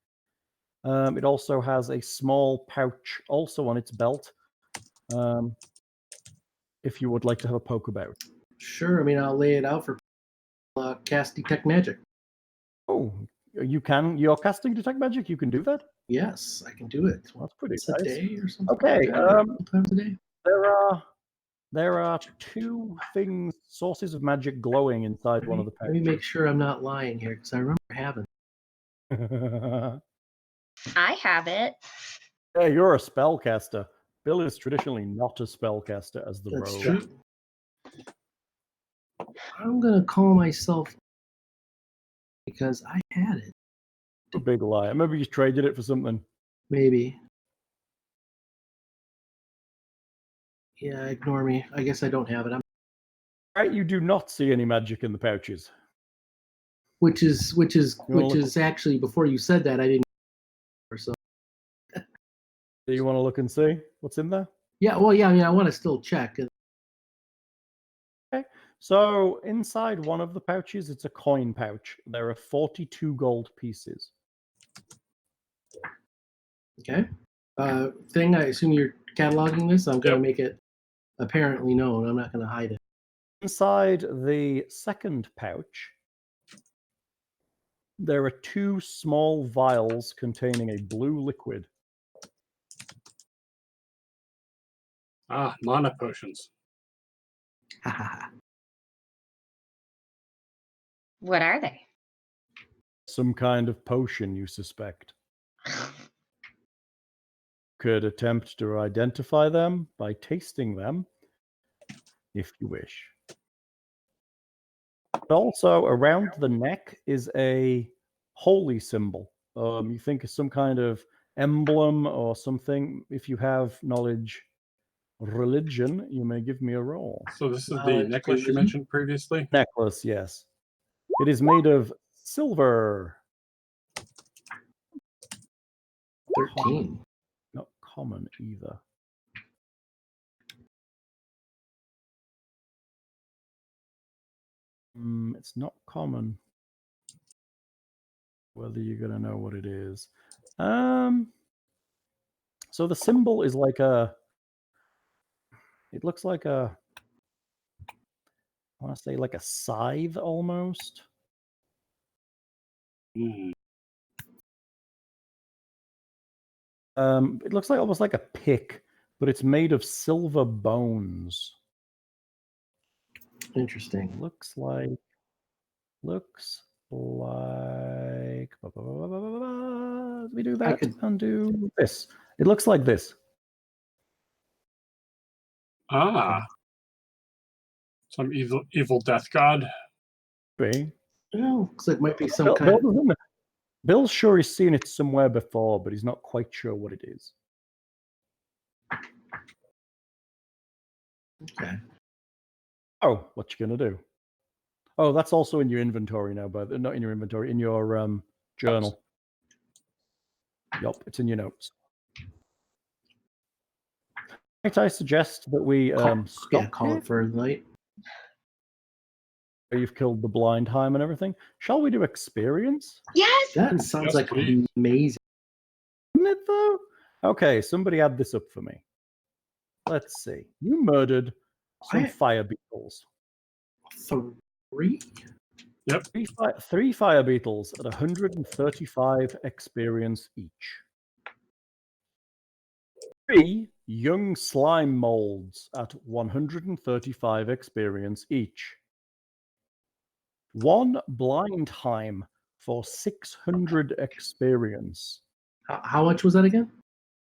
It also has a small pouch also on its belt. If you would like to have a poke about. Sure. I mean, I'll lay it out for cast detect magic. Oh, you can. You're casting detect magic. You can do that. Yes, I can do it. Well, that's pretty nice. A day or something. Okay. Times a day. There are two sources of magic glowing inside one of the pouches. Let me make sure I'm not lying here because I remember having. I have it. Yeah, you're a spellcaster. Bill is traditionally not a spellcaster as the That's rogue. True. I'm gonna call myself because I had it. A big lie. Maybe you traded it for something. Maybe. Yeah, ignore me. I guess I don't have it. Right, you do not see any magic in the pouches. Which is actually before you said that I didn't. So. Do you want to look and see what's in there? Yeah. Well, yeah. I mean, I want to still check. Okay. So inside one of the pouches, it's a coin pouch. There are 42 gold pieces. Okay. Thing, I assume you're cataloging this. I'm going to make it apparently known. I'm not going to hide it. Inside the second pouch, there are two small vials containing a blue liquid. Mana potions. What are they? Some kind of potion, you suspect. Could attempt to identify them by tasting them, if you wish. But also, around the neck is a holy symbol. You think it's some kind of emblem or something. If you have knowledge religion, you may give me a roll. So this is the Knowledge necklace you religion? mentioned previously? Necklace, yes. It is made of silver. 13. Not common either. It's not common. Whether you're going to know what it is. So the symbol is like a... It looks like a... I want to say like a scythe almost. Mm. It looks like almost like a pick, but it's made of silver bones. Interesting. Looks like. Let me do that and do this. It looks like this. Ah. Some evil death god. Be. Oh, looks like it might be some kind of... Bill's sure he's seen it somewhere before, but he's not quite sure what it is. Okay. Oh, what you gonna do? Oh, that's also in your inventory now, but not in your inventory, in your journal. Yup, it's in your notes. Might I suggest that we stop call it for the night. You've killed the blind Heim and everything. Shall we do experience? Yes. That sounds Yes, like please. amazing. Isn't it though? Okay, somebody add this up for me. Let's see. You murdered some fire beetles. 3? Yep. Three fire beetles at 135 experience each. 3 young slime molds at 135 experience each. 1 blind Heim for 600 experience. How much was that again?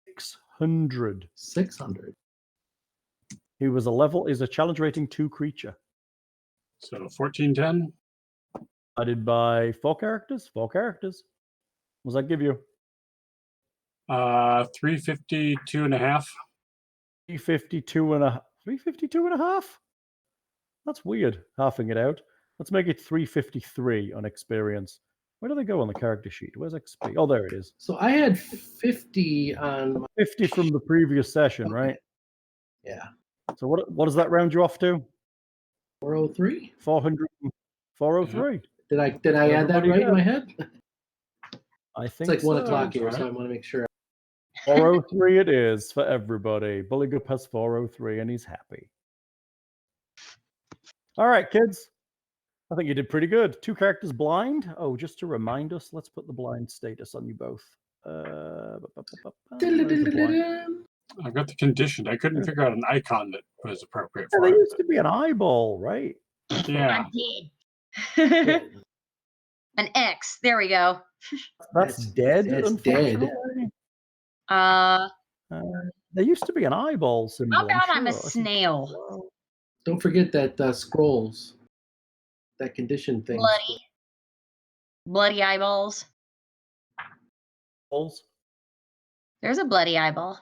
600. 600. He was is a challenge rating 2 creature. So 1410. Divided by 4 characters. 4 characters. What does that give you? 352 and a half. 352 and a 352 and a half? That's weird, halving it out. Let's make it 353 on experience. Where do they go on the character sheet? Where's XP? Oh, there it is. So I had 50 on my... 50 from the previous session, right? Yeah. So what does that round you off to? 403? 403. Did I add that right in my head? I think It's like 1 o'clock that's here, right. so I want to make sure. 403 it is for everybody. Buligup has 403 and he's happy. All right, kids. I think you did pretty good. 2 characters blind. Oh, just to remind us, let's put the blind status on you both. I've got the condition. I couldn't figure out an icon that was appropriate Yeah, for there it. used to be an eyeball, right? Yeah. I did. An X. There we go. That's dead. That's dead. Unfortunately. How There used to be an eyeball symbol. about I'm a sure. snail? Don't forget that scrolls. That condition thing. Bloody eyeballs. Balls. There's a bloody eyeball.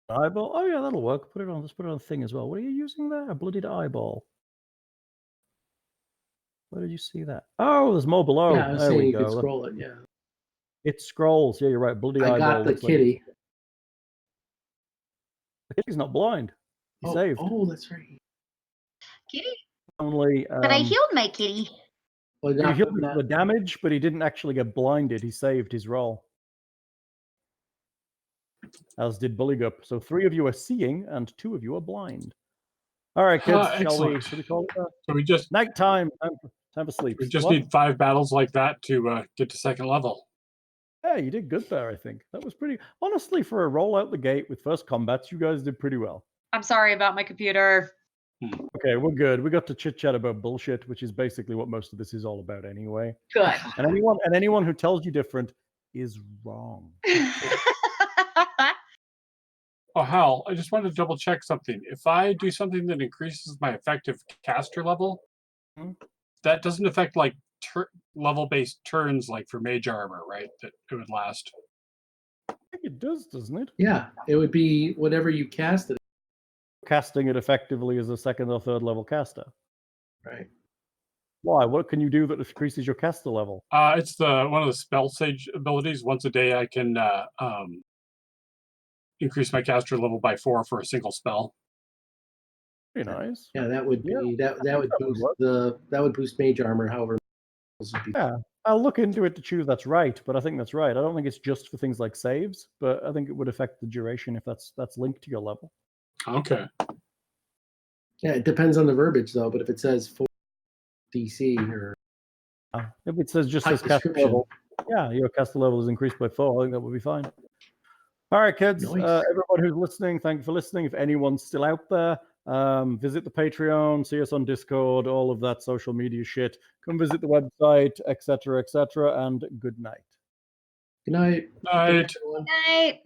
Eyeball. Oh yeah, that'll work. Put it on. Let's put it on a thing as well. What are you using there? A bloodied eyeball. Where did you see that? Oh, there's more below. Yeah, I was there saying we you go. could scroll it. Yeah. It scrolls. Yeah, you're right. Bloody I eyeball. got the looks like kitty. the kitty's not blind. He saved. Oh, that's right. Kitty. Only. But I healed my kitty. Well, He healed the damage, but he didn't actually get blinded. He saved his roll. As did Buligup. So 3 of you are seeing, and 2 of you are blind. All right, kids. Shall we call it that? So we just Nighttime. Time for sleep. we just What? need 5 battles like that to get to 2nd level. Yeah, you did good there, I think. That was pretty... Honestly, for a roll out the gate with first combats, you guys did pretty well. I'm sorry about my computer. Okay, we're good. We got to chit-chat about bullshit, which is basically what most of this is all about anyway. Good. And anyone who tells you different is wrong. Oh, Hal, I just wanted to double check something. If I do something that increases my effective caster level, that doesn't affect like level-based turns like for mage armor, right? That it would last. It does, doesn't it? Yeah, it would be whatever you cast it. Casting it effectively as a second or third level caster. Right. Why? What can you do that increases your caster level? It's one of the spell sage abilities. Once a day, I can increase my caster level by 4 for a single spell. Pretty nice. Yeah, that would be that would that would boost work. that would boost mage armor. However, Yeah, I'll look into it to choose that's right, but I think that's right. I don't think it's just for things like saves, but I think it would affect the duration if that's linked to your level. Okay. yeah, it depends on the verbiage though. But if it says 4 DC or If it says just Type as caster description. level, yeah, your caster level is increased by 4. I think that would be fine. All right, kids. Nice. Everyone who's listening, thank you for listening. If anyone's still out there, visit the Patreon, see us on Discord, all of that social media shit. Come visit the website, etc., etc., and good night. good night. Night. Everyone. Night.